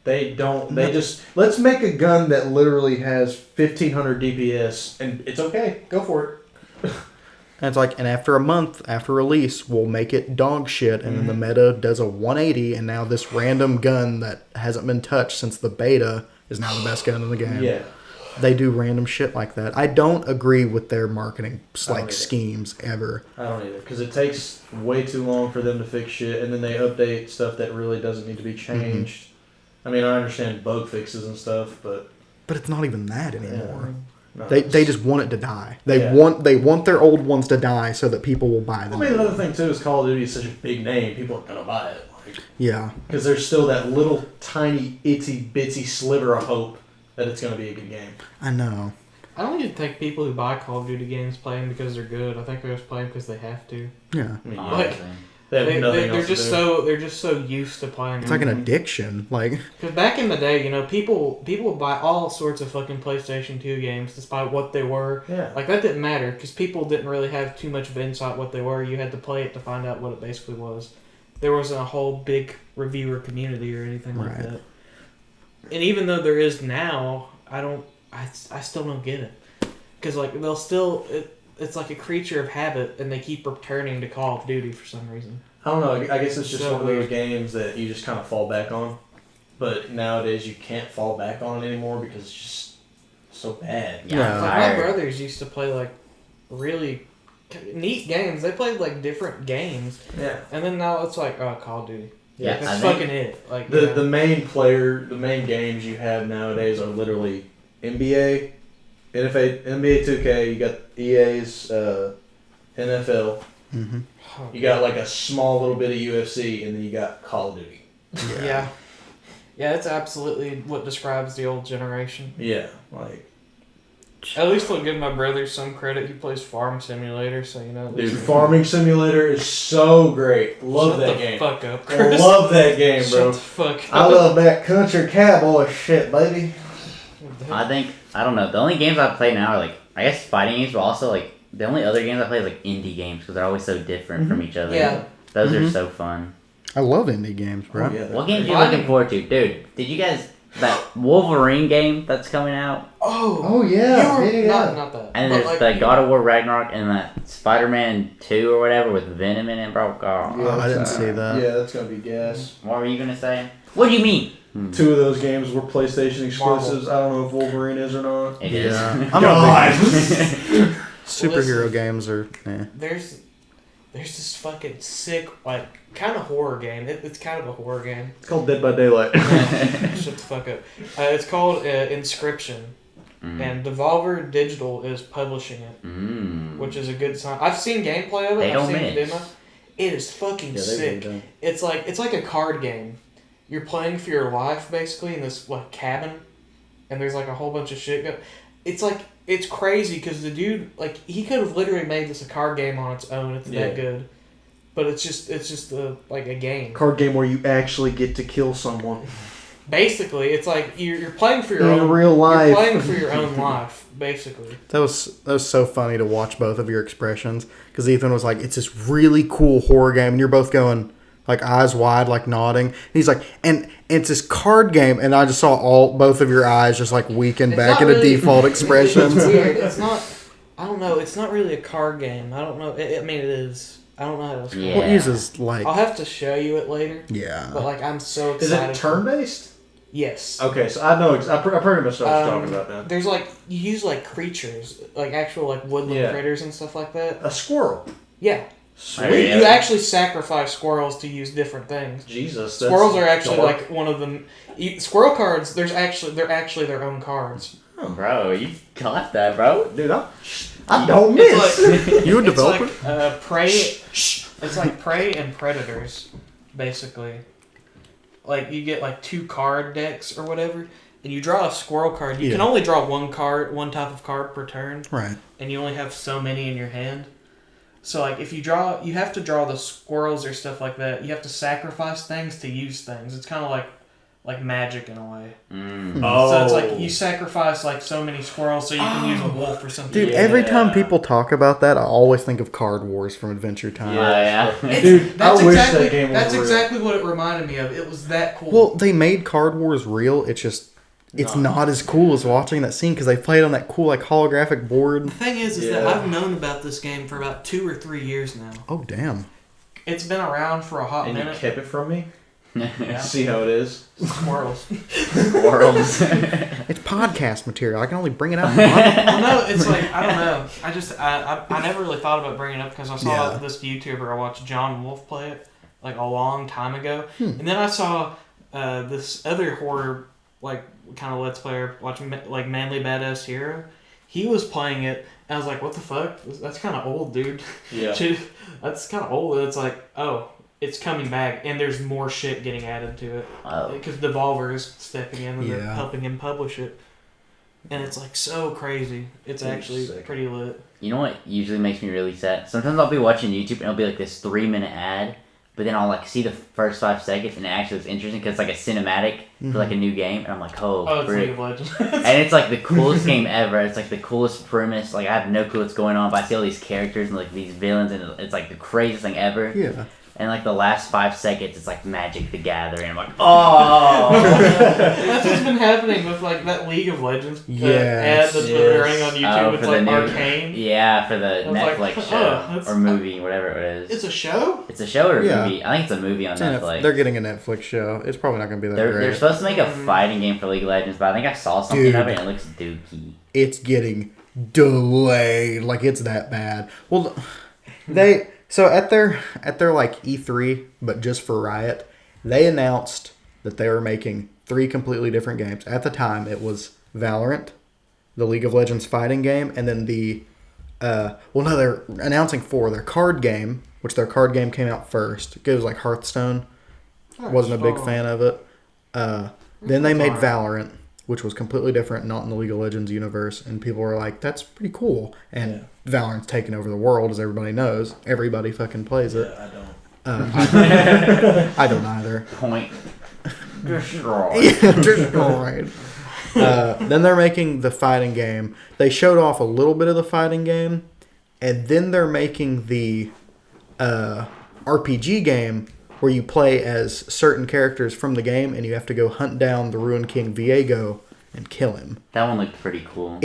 They don't. They just let's make a gun that literally has 1500 DPS, and it's okay. Go for it. And it's like, and after a month after release, we'll make it dog shit, and then the meta does a 180, and now this random gun that hasn't been touched since the beta is now the best gun in the game. Yeah. They do random shit like that. I don't agree with their marketing either. schemes ever. I don't either, because it takes way too long for them to fix shit, and then they update stuff that really doesn't need to be changed. I mean, I understand bug fixes and stuff, but But it's not even that anymore. no, They just want it to die. They Yeah. want their old ones to die so that people will buy I them. mean, another thing too is Call of Duty is such a big name, people are gonna buy it. Yeah. Because there's still that little tiny itsy bitsy sliver of hope that it's going to be a good game. I know. I don't even think people who buy Call of Duty games play them because they're good. I think they just play them because they have to. Yeah. I mean, Honestly. they have nothing They're else just to do. they're just so used to playing. It's like an addiction. Like, Because back in the day, people would buy all sorts of fucking PlayStation 2 games despite what they were. Yeah. Like, that didn't matter because people didn't really have too much of insight what they were. You had to play it to find out what it basically was. There wasn't a whole big reviewer community or anything like Right. that. And even though there is now, I still don't get it. Because, like, they'll still... It's like a creature of habit, and they keep returning to Call of Duty for some reason. I don't know. I guess it's just So one of those weird. games that you just kind of fall back on. But nowadays you can't fall back on it anymore because it's just so bad. Yeah, Yeah. I'm Like, tired. my brothers used to play, like, really neat games. They played, like, different games. Yeah. And then now it's like, oh, Call of Duty. Yeah, That's I think- fucking it. Like, The main games you have nowadays are literally NBA, NBA 2K. You got EA's NFL. mm-hmm. You got like a small little bit of UFC, and then you got Call of Duty. Yeah. Yeah, that's absolutely what describes the old generation. Yeah, like At least I'll give my brother some credit. He plays Farm Simulator, so you know. At dude, least Farming Simulator is so great. Love Shut that the game. fuck up, I Chris. love that game, bro. Shut the fuck up. I love that country cowboy shit, baby. I think, I don't know, the only games I play now are like, I guess fighting games, but also like, the only other games I play is like indie games because they're always so different from each other. Yeah. Those are Mhm. so fun. I love indie games, bro. Oh, yeah, What games are you Fighting- looking forward to? Dude, did you guys, that Wolverine game that's coming out? Oh yeah, You were, yeah. not that. And but there's like, the you- God of War Ragnarok and that Spider-Man 2 or whatever with Venom in it, bro. God. Oh, I didn't see that. Yeah, that's gonna be gas. What were you going to say? What do you mean? Two of those games were PlayStation exclusives. I don't know if Wolverine is or not. It is. Yeah. I'm God. Superhero games are. There's this fucking sick, like, kind of horror game. It's kind of a horror game. It's called Dead by Daylight. Shut the fuck up. It's called Inscription. And Devolver Digital is publishing it, which is a good sign. I've seen gameplay of it. They I've don't seen the miss. demo. It is fucking Yeah, they sick. really don't. It's like a card game. You're playing for your life basically in this like cabin, and there's like a whole bunch of shit. It's crazy because the dude like he could have literally made this a card game on its own. It's Yeah. that good, but it's just like a game. Card game where you actually get to kill someone Basically, it's like you're playing for your in own real life. You're playing for your own life, basically. That was so funny to watch both of your expressions because Ethan was like, "It's this really cool horror game," and you're both going like eyes wide, like nodding. And he's like, and it's this card game, and I just saw both of your eyes just like weaken It's back not into really- default It's expressions. weird. It's not. I don't know. It's not really a card game. I don't know. I mean, it is. I don't know how to describe Yeah. it. What uses like I'll have to show you it later. yeah. But like, I'm so Is excited. it turn based? Yes. Okay, so I know. I pretty much know what you're talking about now. There's like you use like creatures, like actual like woodland Yeah. critters and stuff like that. A squirrel. Yeah. Sweet. You actually sacrifice squirrels to use different things. Jesus. Squirrels are actually dark. like one of them. Squirrel cards. They're actually their own cards. Bro, you got that, bro. Dude, I don't miss. It's like You a it's developer? like prey. It's like prey and predators, basically. Like you get like 2 card decks or whatever, and you draw a squirrel card. You can Yeah. only draw one type of card per turn, Right. and you only have so many in your hand. So like if you have to draw the squirrels or stuff like that. You have to sacrifice things to use things. It's kind of like magic in a way. Oh. So it's like you sacrifice like so many squirrels so you can use a wolf or something. Dude, every time people talk about that, I always think of Card Wars from Adventure Time. Yeah. Dude, That's I wish exactly, that game was That's real. exactly what it reminded me of. It was that cool. Well, they made Card Wars real. It's not as cool as watching that scene because they played on that cool like holographic board. The thing is that I've known about this game for about 2 or 3 years now. Oh damn! It's been around for a hot And you minute. kept it from me? Yeah. See how it is? Squirrels. Squirrels. It's podcast material. I can only bring it out. Well, no, it's like I don't know. I never really thought about bringing it up because I saw Yeah. this YouTuber. I watched John Wolf play it like a long time ago, and then I saw this other horror like kind of let's player watching like Manly Badass Hero. He was playing it, and I was like, "What the fuck? That's kind of old, dude." Yeah. That's kind of old. And it's like, oh, it's coming back, and there's more shit getting added to it Oh. because Devolver is stepping in and they're Yeah. helping him publish it, and it's like so crazy. It's actually sick. pretty lit. You know what usually makes me really sad? Sometimes I'll be watching YouTube and it'll be like this 3-minute ad, but then I'll like see the first 5 seconds and it actually looks interesting because it's like a cinematic for like a new game, and I'm like, Oh, it's frick. League of Legends. And it's like the coolest game ever. It's like the coolest premise. Like I have no clue what's going on, but I see all these characters and like these villains, and it's like the craziest thing ever. Yeah. And like the last 5 seconds, it's like Magic the Gathering. I'm like, oh. That's what's been happening with like that League of Legends Yes. ad that's been running on YouTube. Oh, It's for like the new- Arcane. Yeah, for the I was like, Netflix oh, show that's- or movie, whatever it is. It's a show. It's a show or a Yeah. movie? I think it's a movie on Netflix. They're getting a Netflix show. It's probably not going to be that They're great. supposed to make a fighting game for League of Legends, but I think I saw something Dude. of it and it looks dookie. It's getting delayed. Like, it's that bad. Well, they... So at their like E3, but just for Riot, they announced that they were making 3 completely different games. At the time, it was Valorant, the League of Legends fighting game, and then they're announcing 4. Their card game, which their card game came out first. It was like Hearthstone. Wasn't a big fan of it. Then they made Valorant, which was completely different, not in the League of Legends universe, and people were like, "That's pretty cool." And Valorant's taken over the world, as everybody knows. Everybody fucking plays it. I don't. I don't either. Point. Destroy. Destroyed. Then they're making the fighting game. They showed off a little bit of the fighting game, and then they're making the RPG game where you play as certain characters from the game, and you have to go hunt down the Ruined King Viego and kill him. That one looked pretty cool.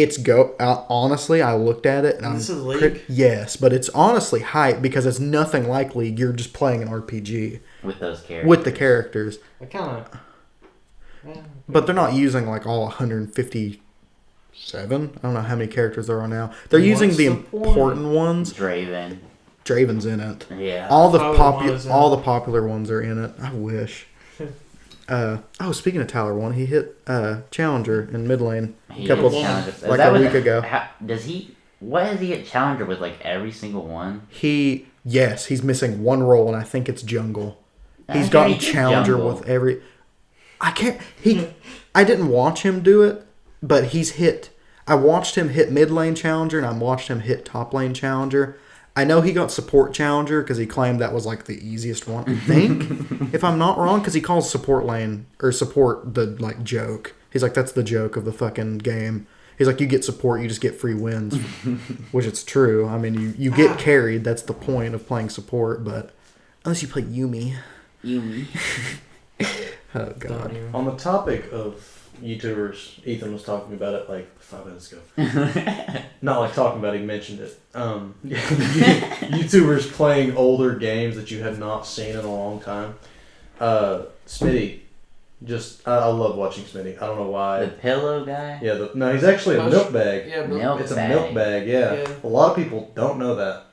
Honestly, I looked at it, and This is League? yes, but it's honestly hype because it's nothing like League. You're just playing an RPG With those characters. with the characters. I kind of. But they're not using like all 157. I don't know how many characters there are now. They're using What's the the point? important ones. Draven. Draven's in it. Yeah. All the Tyler was in all it. the popular ones are in it. I wish. Speaking of Tyler one, he hit Challenger in mid lane He a couple hit Challenger. Is like that a with- week ago. Does he? What has he hit Challenger with? Like every single one? He's missing one role, and I think it's jungle. He's How gotten can he hit Challenger jungle? with every. I didn't watch him do it, but he's hit. I watched him hit mid lane Challenger, and I watched him hit top lane Challenger. I know he got support Challenger because he claimed that was like the easiest one. I think, if I'm not wrong, because he calls support lane or support the like joke. He's like, that's the joke of the fucking game. He's like, you get support, you just get free wins, which it's true. I mean, you get carried. That's the point of playing support, but unless you play Yumi. Yumi. Oh god. On the topic of YouTubers, Ethan was talking about it like 5 minutes ago. Not like talking about it, he mentioned it. YouTubers playing older games that you have not seen in a long time. Smitty, I love watching Smitty. I don't know why. The pillow guy. Yeah, no, he's actually a milk bag. Yeah, but Milk It's a bag. milk bag, yeah. Yeah. A lot of people don't know that.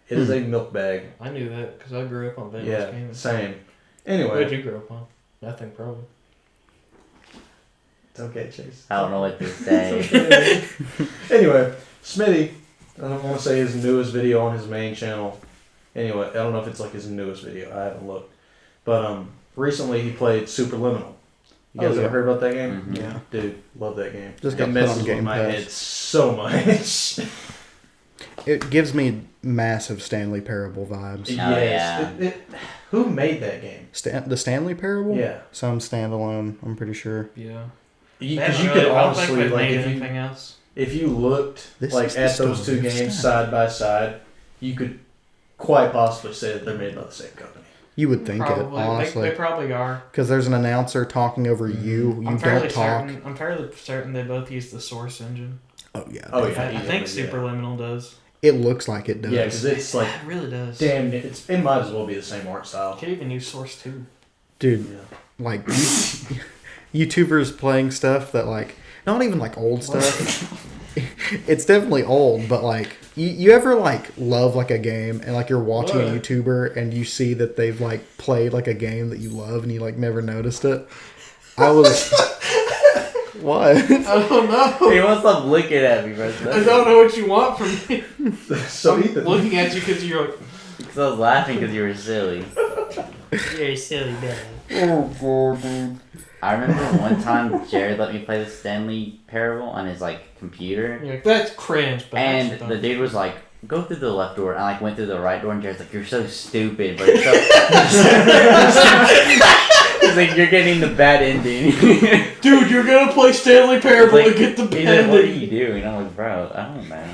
It is a milk bag. I knew that because I grew up on Vegas Yeah, gaming. same. What Anyway, did you grow up on? Nothing, probably. it's okay, Chase. I don't know what to say. Anyway, Smitty, I don't want to say his newest video on his main channel. Anyway, I don't know if it's like his newest video. I haven't looked. But recently he played Superliminal. You guys Oh, yeah. ever heard about that game? Mhm. Yeah. Dude, love that game. Just It got put messes on with Game my Pass. head so much. It gives me massive Stanley Parable vibes. yeah. Who made that game? The Stanley Parable? Yeah. Some standalone, I'm pretty sure. Yeah. Because you could I don't think honestly, they've like, made if you, anything else. if you looked This like is the at those story two of games Stan. side by side, you could quite possibly say that they're made by the same company. You would think Probably. it, They honestly. probably are. Because there's an announcer talking over you. You I'm fairly don't talk. certain. I'm fairly certain they both use the Source engine. Oh, yeah. Oh, I, yeah. I think yeah. Superliminal does. It looks like it does. Yeah, because it's like, It really does. damn, it might as well be the same art style. Could even use Source 2. Dude, Yeah. like, YouTubers playing stuff that, like, not even, like, old stuff. It's definitely old, but, like, you ever, like, love, like, a game and, like, you're watching a What? YouTuber and you see that they've, like, played, like, a game that you love and you, like, never noticed it? I was... What? I don't know. He won't stop looking at me, bro. I don't know what you want from me. So I'm Ethan, looking at you because you're like, Because I was laughing because you were silly. You're a silly man. Oh god, dude. I remember one time Jared let me play the Stanley Parable on his like computer, You're like, that's cringe, but and that's the dude was like, "Go through the left door." And I like went through the right door, and Jared's like, "You're so stupid," but it's so. He's like, "You're getting the bad ending." Dude, you're gonna play Stanley Parable Like, to get the he's bad like, "What are ending. you doing?" I'm like, "Bro, I don't know."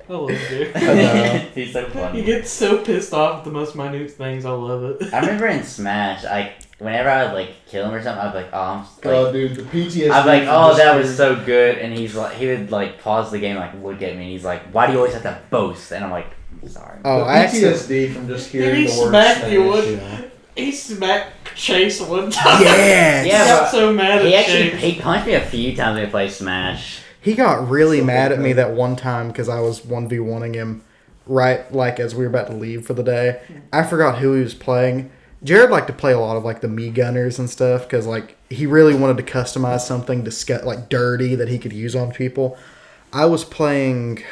I love dude. He's so He funny. gets so pissed off at the most minute things. I love it. I remember in Smash, like whenever I would like kill him or something, I'd be like, "Oh, I'm Oh, like." dude, the PTSD. I'm like, from oh, just that was hearing- so good, and he's like, he would like pause the game, like look at me, and he's like, why do you always have to boast? And I'm like, I'm sorry. Oh, the I actually. PTSD from just hearing he the word smacked you Smash. with- Yeah. He smacked Chase one time. Yes. He Yeah, got but so mad He at actually Chase. he punched me a few times when we played Smash. He got really So mad at me bad. that one time because I was 1v1ing him right like as we were about to leave for the day. I forgot who he was playing. Jared liked to play a lot of like the me gunners and stuff because like he really wanted to customize something like dirty that he could use on people. I was playing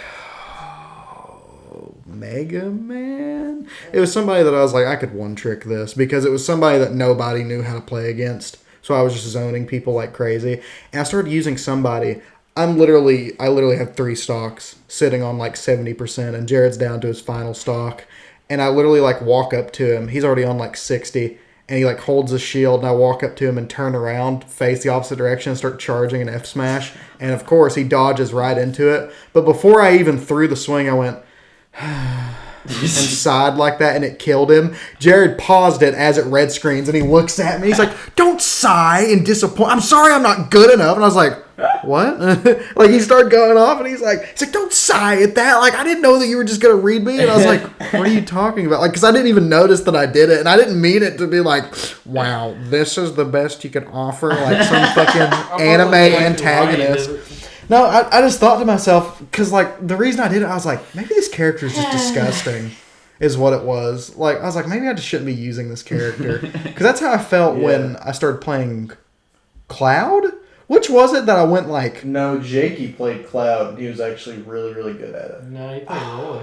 Mega Man. It was somebody that I was like, I could one trick this because it was somebody that nobody knew how to play against. So I was just zoning people like crazy. And I started using somebody. I literally have 3 stocks sitting on like 70%, and Jared's down to his final stock. And I literally like walk up to him. He's already on like 60, and he like holds his shield. And I walk up to him and turn around, face the opposite direction, and start charging an F smash. And of course, he dodges right into it. But before I even threw the swing, I went and sighed like that, and it killed him. Jared paused it as it red screens, and he looks at me. He's like, "Don't sigh in disappointment. I'm sorry, I'm not good enough." And I was like, "What?" Like he started going off, and he's like, "Don't sigh at that. Like I didn't know that you were just gonna read me." And I was like, "What are you talking about?" Like because I didn't even notice that I did it, and I didn't mean it to be like, "Wow, this is the best you can offer," like some fucking anime antagonist. No, I just thought to myself, because, like, the reason I did it, I was like, maybe this character is just disgusting, is what it was. Like, I was like, maybe I just shouldn't be using this character. Because that's how I felt when I started playing Cloud. Which was it that I went, like... No, Jakey played Cloud, and he was actually really, really good at it. No, he played Roy.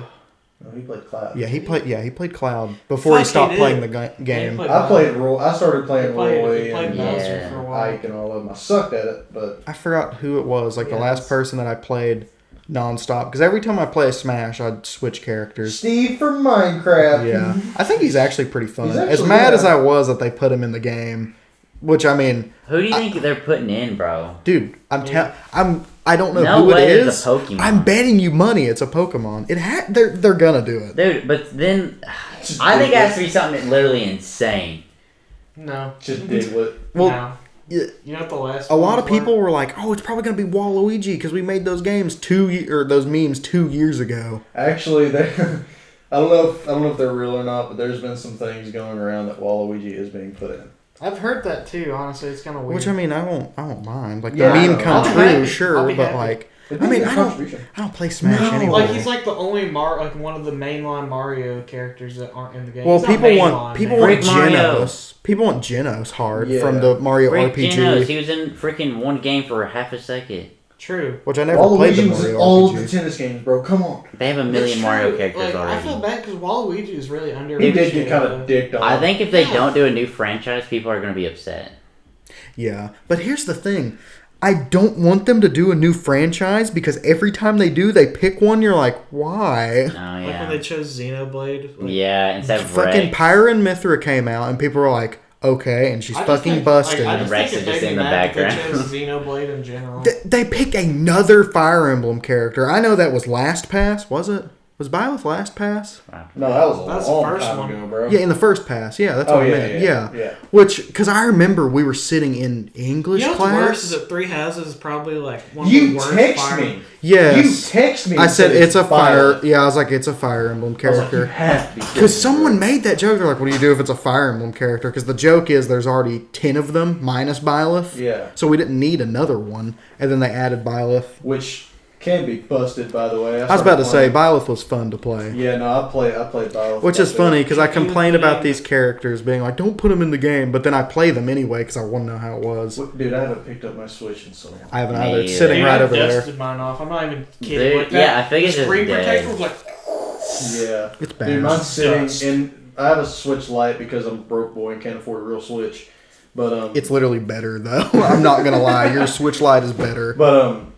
No, he played Cloud. Yeah, he played Cloud before he Fuck, stopped he playing did. the He game. played I played Roy. I started playing He played Roy and Bowser for a while. Ike and all of them. I sucked at it, but I forgot who it was, like, the last Yes. person that I played nonstop. Because every time I play a Smash, I'd switch characters. Steve from Minecraft. Yeah, I think he's actually pretty fun. He's As actually mad good. as I was that they put him in the game, which I mean, Who do you think they're putting in, bro? dude, I don't know No who it way it's is. a Pokemon. I'm betting you money it's a Pokemon. They're gonna do it. Dude, but then I think it has to be something literally insane. No. Just Diglett. Well, no. yeah, You know what the last a lot of ones were? people were like, "Oh, it's probably gonna be Waluigi because we made those games those memes 2 years ago." Actually, they. I don't know if they're real or not, but there's been some things going around that Waluigi is being put in. I've heard that too, honestly. It's kind of weird. Which I mean, I won't mind. Like Yeah, the I meme know. come I'll be true, happy. I'll sure, be but happy. like, It'd I be mean, a I don't contribution. play Smash No. anyway. Like he's like the only like one of the mainline Mario characters that aren't in the game. Well, He's not people want mainline, people man. want Freak Mario. Genos. People want Genos hard Yeah. from the Mario Freak RPG, Genos, he was in freaking one game for half a second. True. which I never played the Waluigi was in Mario all the RPG. tennis games, bro. Come on. They have a million It's Mario true. characters Like, already. I feel bad because Waluigi is really He underrated. did get kind of dicked on. I think if they Yeah. don't do a new franchise, people are going to be upset. Yeah, but here's the thing. I don't want them to do a new franchise because every time they do, they pick one. You're like, why? Oh, Like yeah. when they chose Xenoblade. Like, Yeah, instead of Fucking Rex. Pyra and Mithra came out, and people were like, okay, and she's I just fucking think, busted. Like, I just Rex think is it just made in me the mad that background. They chose Xenoblade in general. They pick another Fire Emblem character. I know that was Last Pass, was it? Was Byleth Last Pass? No, that was a That's the long first time one. ago, bro. Yeah, in the first pass. Yeah, that's Oh, what I yeah, meant. yeah, Yeah. yeah. Which, because I remember we were sitting in English You know what's worse class. is that Three Houses is probably like one of You the worst text fire. me. Yes. You text me. I and said it's a fire. Violet. Yeah, I was like, it's a Fire Emblem I was like, you character. have to be kidding Because me, someone bro. made that joke. They're like, what do you do if it's a Fire Emblem character? Because the joke is there's already 10 of them, minus Byleth. Yeah. So we didn't need another one. And then they added Byleth. Which can be busted, by the way. I was about to say, playing- Byleth was fun to play. Yeah, no, I played Byleth. Which is funny because I Should you complain put about in- these characters being like, don't put them in the game. But then I play them anyway because I want to know how it was. Dude, I haven't picked up my Switch in so long. I haven't Me either. It's either. sitting Dude, right I over there. dusted mine off. I'm not even kidding. Dude, Like that, yeah, I feel like it's the just screen dead. protector was like, Yeah. It's bad. Dude, mine's sitting Dust. in. I have a Switch Lite because I'm a broke boy and can't afford a real Switch. But It's literally better though. I'm not gonna lie. Your Switch Lite is better.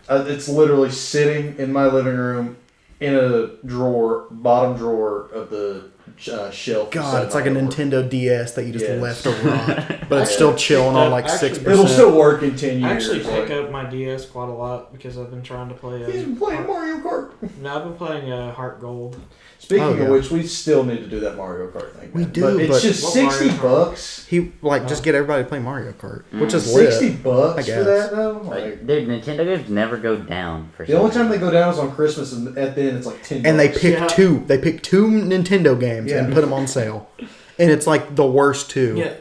It's literally sitting in my living room in a drawer, bottom drawer of the shelf. God, it's like a Nintendo DS that you just Yes. left to rot, but it's still chilling on like Actually, 6%. It'll still work in 10 years. I actually pick like, up my DS quite a lot because I've been trying to play. He's been playing Mario Kart. No, I've been playing Heart Gold. Speaking Oh, yeah. of which, we still need to do that Mario Kart thing. We man. do, but it's but- just What 60 Mario Kart? bucks. He just get everybody to play Mario Kart, which is lit. 60 bucks I for guess. that though. Like, Dude, Nintendo games never go down for the only some time they go down is on Christmas, and at the end it's like 10. And they bucks. pick Yeah. two. They pick two Nintendo games and Yeah. put them on sale, and it's like the worst two. Yeah.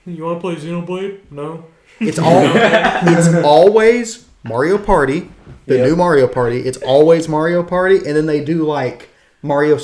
You want to play Xenoblade? No. It's always Mario Party, the Yep. new Mario Party. It's always Mario Party, and then they do like Mario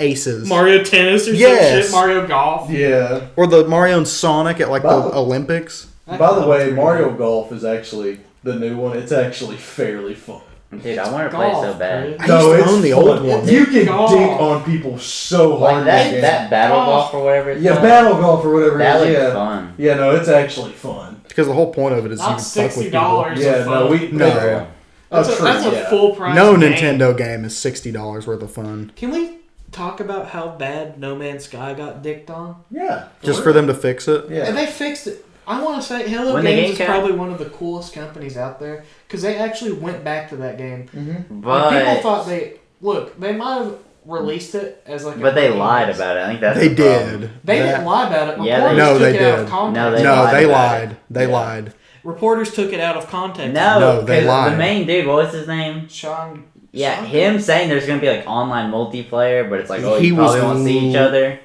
Aces Mario Tennis or some Yes. shit. Mario Golf. Yeah. or the Mario and Sonic at like the By the- Olympics. By the way, Mario Golf is actually the new one. It's actually fairly fun. Dude, I want to play so Golf, bad. Chris. I used to own the old fun. one. You can Golf. dink on people so hard. Like in that, game. that battle Golf. golf or whatever it's Yeah, called. battle golf or whatever That it looks is. Yeah. fun. Yeah, no, it's actually fun. Because the whole point of it is you Not can fuck with people. $60. Yeah, fun. no, we No. That's, true, that's a yeah. full price. No game. Nintendo game is $60 worth of fun. Can we talk about how bad No Man's Sky got dicked on? Yeah, Just for them to fix it. Yeah, And they fixed it. I want to say Hello When the Games game is came- probably one of the coolest companies out there because they actually went back to that game. Like, But people thought they might have released it as like. but they lied about it. I think that's They the problem. did. They That- didn't lie about it. Yeah, Reporters No, took they it out did. of context. No, they No, lied they about lied. it. They Yeah. lied. Reporters took it out of context. No, No, they 'cause lied. the main dude, what was his name? Sean. Yeah, Sean? him saying there's gonna be like online multiplayer, but it's like, oh, He you was probably won't see each other.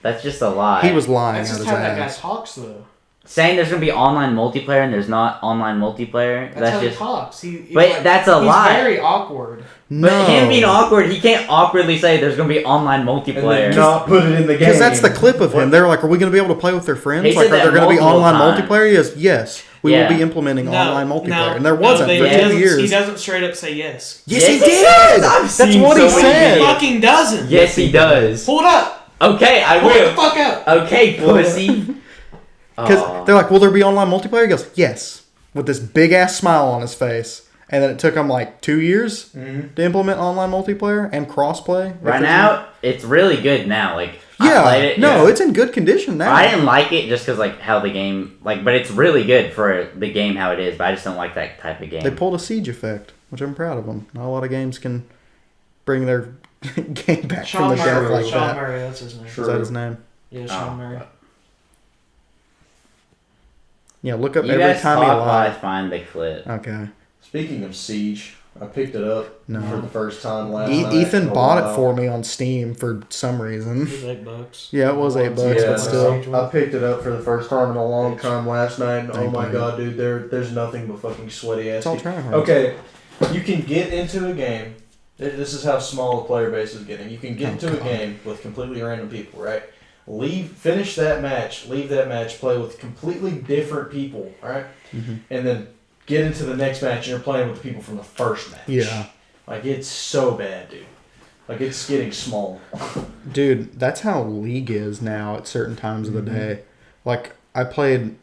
That's just a lie. He was lying That's out just his how that guy ass. talks, though. saying there's gonna be online multiplayer and there's not online multiplayer. That's how just. he talks. He's But like, that's a he's lie. very awkward. But him being awkward, he can't awkwardly say there's gonna be online and then multiplayer. not put it in the game. Because that's the clip of him. They were like, "Are we going to be able to play with their friends? He Like, said are there that going to be multiple online times. multiplayer?" Yes. We Yeah. will be implementing online multiplayer, and there no, wasn't for he 2 doesn't- He years. doesn't straight up say yes. Yes, he Yes, he did. does. I've That's seen what he so many He said. videos. fucking doesn't. Yes, he does. Hold up. Okay, I Hold the will. fuck up. Okay, pussy. Because they're like, "Will there be online multiplayer?" He goes, "Yes," with this big ass smile on his face. And then it took him like 2 years to implement online multiplayer and crossplay. Right now, it's really good now. Like, Yeah, I played it. no, yeah. it's in good condition now. I didn't like it just because like how the game like, but it's really good for the game how it is. But I just don't like that type of game. They pulled a siege effect, which I'm proud of them. Not a lot of games can bring their game back Sean from the dead Murray. like Sean that. Murray, that's his name. Sure. Is that his name? Yeah, Sean Oh. Murray. Yeah, look up you every guys time he talk while I lied. find the clip. Okay. Speaking of Siege, I picked it up No. for the first time last night. Ethan in a bought it while. for me on Steam for some reason. It was $8. Yeah, it was $8, Yeah, but still. I picked it up for the first time in a long time last night, and oh Thank my you. god, dude, there's nothing but fucking sweaty ass. It's all people. tryhard. Okay, you can get into a game. This is how small the player base is getting. You can get Oh, into a God. game with completely random people, right? Finish that match, leave that match, play with completely different people, right? Mhm. And then get into the next match, and you're playing with the people from the first match. Yeah. Like, it's so bad, dude. Like, it's getting small. Dude, that's how League is now at certain times of the Mm-hmm. day. Like I played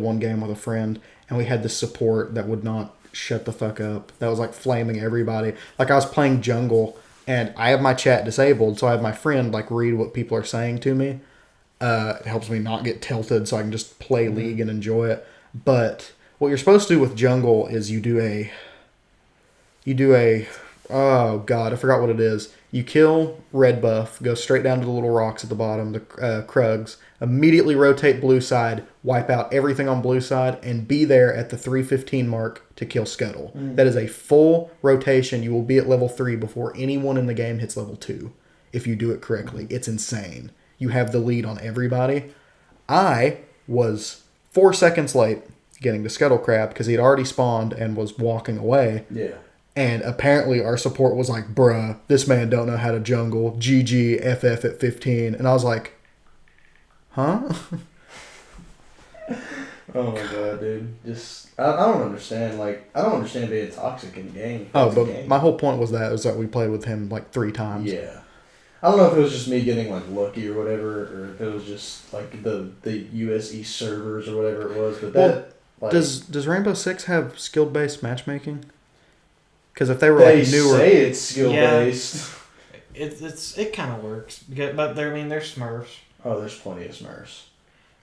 one game with a friend and we had this support that would not shut the fuck up. That was like flaming everybody. Like I was playing jungle and I have my chat disabled, so I have my friend like read what people are saying to me. It helps me not get tilted so I can just play Mm-hmm. League and enjoy it. But what you're supposed to do with jungle is you do a oh god, I forgot what it is. You kill red buff, go straight down to the little rocks at the bottom, the Krugs, immediately rotate blue side, wipe out everything on blue side, and be there at the 315 mark to kill Scuttle. That is a full rotation. You will be at level 3 before anyone in the game hits level 2 if you do it correctly. It's insane. You have the lead on everybody. I was 4 seconds late getting to Scuttle Crab because he had already spawned and was walking away. Yeah. And apparently our support was like, bruh, this man don't know how to jungle. GG, FF at 15. And I was like, huh? Oh my god, dude. I don't understand. Like, I don't understand being toxic in the game. Oh, It's a but game. my whole point was that we played with him like 3 times. Yeah. I don't know if it was just me getting like lucky or whatever, or if it was just like the US East servers or whatever it was. But that does Rainbow Six have skill based matchmaking? Because if they were they like newer, say it's skill based. It kind of works, but they're Smurfs. Oh, there's plenty of Smurfs.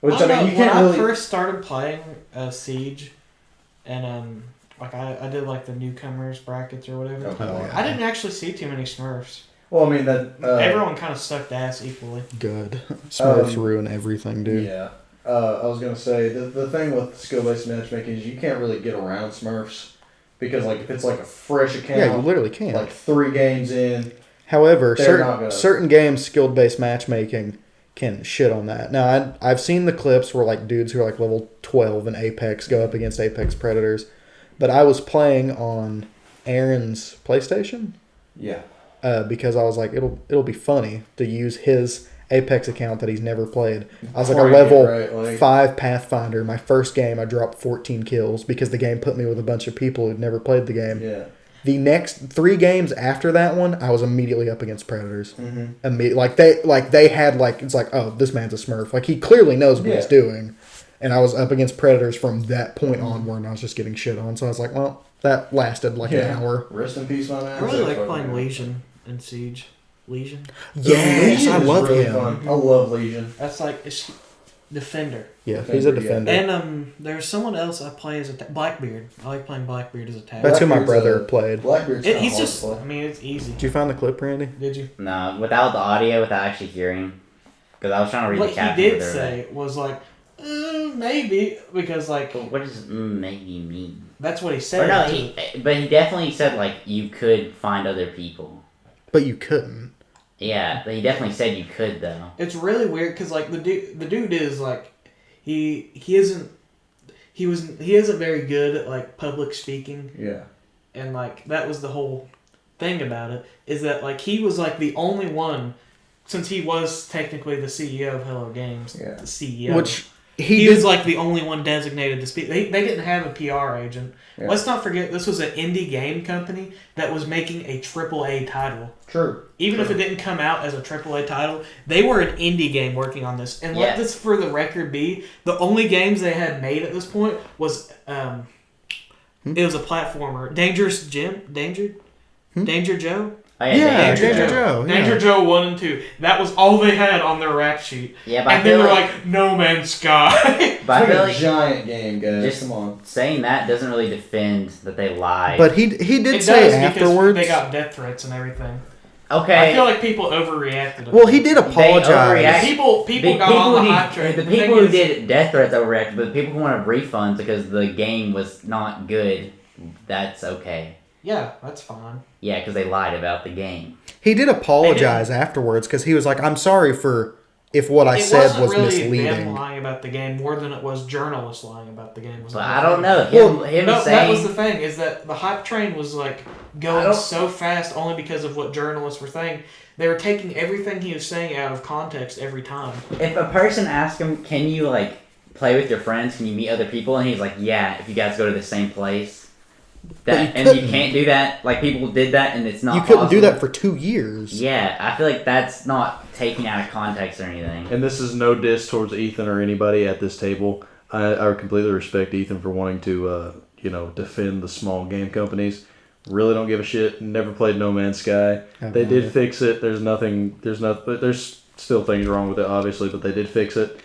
Which I you can't when really. I first started playing Siege, and like I did like the newcomers brackets or whatever. Oh, yeah. I didn't actually see too many Smurfs. Well, I mean that everyone kind of sucked ass equally. good. Smurfs ruin everything, dude. Yeah. I was gonna say the thing with skill based matchmaking is you can't really get around Smurfs because like if it's like a fresh account, Yeah, you literally can't. like 3 games in. However, They're not gonna- certain games, skill based matchmaking can shit on that. Now, I've seen the clips where like dudes who are like level 12 in Apex go up against Apex Predators, but I was playing on Aaron's PlayStation Yeah. because I was like, it'll be funny to use his Apex account that he's never played. I was like a Crank level it, right? Like- 5 Pathfinder. My first game, I dropped 14 kills because the game put me with a bunch of people who'd never played the game. Yeah. The next 3 games after that one, I was immediately up against Predators. Mm-hmm. Like they had like, it's like, oh, this man's a Smurf. Like he clearly knows what he's doing. And I was up against Predators from that point onward, and I was just getting shit on. So I was like, well, that lasted like an hour. Rest in peace, my man. I really like playing Legion in Siege. Legion. Yes, Legion I is love really him. fun. I love Legion. That's like it's Defender. Yeah, he's a defender. And there's someone else I play as a Blackbeard. I like playing Blackbeard as a tag. That's who my Blackbeard's brother played. Blackbeard's kinda He's hard just. to play. I mean, it's easy. Did you find the clip, Randy? Did you? No, without the audio, without actually hearing. Because I was trying to read What the caption. he did but say was like, maybe because like But what does maybe mean? that's what he Or said. no, he definitely said like you could find other people. But you couldn't. Yeah, but he definitely said you could though. It's really weird because like the dude is like he isn't very good at like public speaking. Yeah. And like that was the whole thing about it is that like he was like the only one, since he was technically the CEO of Hello Games, Yeah. the CEO. Which he was like the only one designated to speak. They didn't have a PR agent. Yeah. Let's not forget this was an indie game company that was making a AAA title. True. Even if it didn't come out as a AAA title, they were an indie game working on this. And let this for the record be, the only games they had made at this point was it was a platformer. Dangerous Jim? Danger Joe? Oh, Yeah, Danger Joe. Danger Joe 1 and 2. That was all they had on their rap sheet. Yeah, but and then they're like, No Man's Sky. But I It's feel like a like giant game, guys. just Come on. saying that doesn't really defend that they lied. But he did It say does afterwards. because they got death threats and everything. okay. I feel like people overreacted. Well, he did apologize. overreact- People got on the hype train. The The people thing who is- did death threats overreacted, but the people who wanted refunds because the game was not good, that's okay. Yeah, that's fine. Yeah, because they lied about the game. He did apologize afterwards because he was like, "I'm sorry for if what I It said wasn't was really them misleading." lying about the game more than it was journalists lying about the game. Was But the I whole don't thing. know. Him No, saying that was the thing, is that the hype train was like I going don't- so fast only because of what journalists were saying. They were taking everything he was saying out of context every time. if a person asks him, "Can you like play with your friends? Can you meet other people?" and he's like, "Yeah, if you guys go to the same place." That you and you couldn't. can't do that. Like people did that, and it's not. You couldn't do possible. that for 2 years. Yeah, I feel like that's not taken out of context or anything. And this is no diss towards Ethan or anybody at this table. I completely respect Ethan for wanting to, defend the small game companies. Really don't give a shit. Never played No Man's Sky. They did fix it. There's still things wrong with it, obviously, but they did fix it.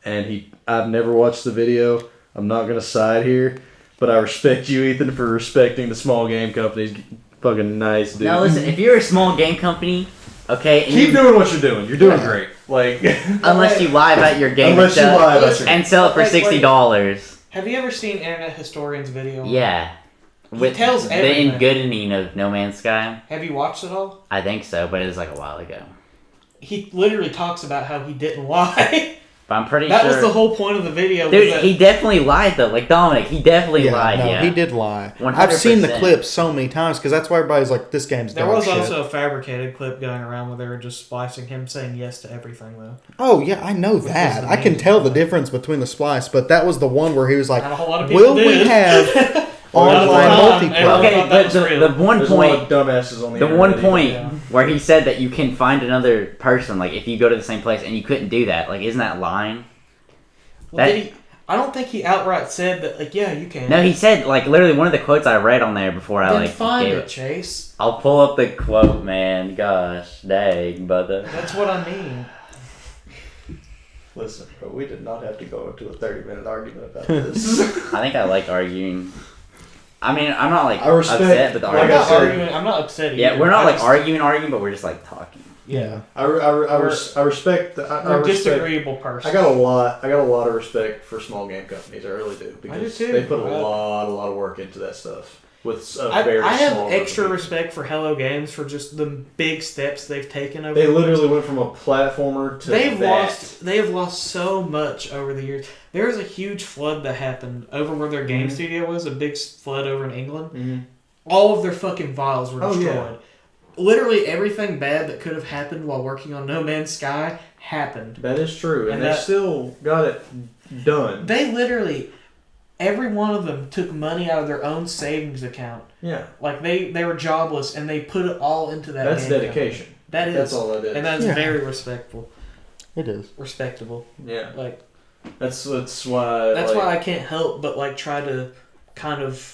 And I've never watched the video. I'm not gonna side here, but I respect you, Ethan, for respecting the small game companies. Fucking nice, dude. Now listen, if you're a small game company, okay, and Keep you, doing what you're doing. You're doing great. Like, unless you lie about your game unless you and, lie about your and sell it for Wait, wait. $60. Have you ever seen Internet Historian's video? Yeah. With tells the everything. ingoodening of No Man's Sky. Have you watched it all? I think so, but it was like a while ago. He literally talks about how he didn't lie. But I'm pretty That sure. was the whole point of the video. Dude, was that he definitely lied though. Like Dominic, he definitely lied. Yeah, he did lie. 100%. I've seen the clips so many times because that's why everybody's like, "This game's there dog was shit." also a fabricated clip going around where they were just splicing him saying yes to everything, though. Oh yeah, I know that. I can tell the difference between the splice, but that was the one where he was like, Not a whole lot of people "Will we did." have online multiplayer. Okay, thought that but was the real. one There's a lot of point, dumbasses on the the internet. one point Yeah. where he said that you can find another person, like if you go to the same place, and you couldn't do that. Like, isn't that lying? Well, That- I don't think he outright said that. Like, yeah, you can. No, he said like literally one of the quotes I read on there before I Then like find gave it, Chase. I'll pull up the quote, man. Gosh, dang, brother. That's what I mean. Listen, bro, we did not have to go into a 30-minute argument about this. I think I like arguing. I mean, I'm not like I respect- upset, but the like I'm I argument. not said- arguing. I'm not upset. Yeah, either. we're not I like just- arguing, but we're just like talking. Yeah, I respect the. I I'm a respect. disagreeable person. I got a lot of respect for small game companies. I really do because I do too. they put a lot of work into that stuff with a I very have small. extra group of respect for Hello Games for just the big steps they've taken over. people. They literally went from a platformer to They that. have lost so much over the years. There was a huge flood that happened over where their game studio was. A big flood over in England. Mhm. All of their fucking files were Oh, destroyed. yeah. Literally everything bad that could have happened while working on No Man's Sky happened. That is true, and And they that- still got it done. They literally, every one of them took money out of their own savings account. Yeah, Like they were jobless and they put it all into that. that's game dedication. company. That is. That's all that is. And that's Yeah. very respectful. It is. Respectable. Yeah, Like that's why. that's like, why I can't help but like try to kind of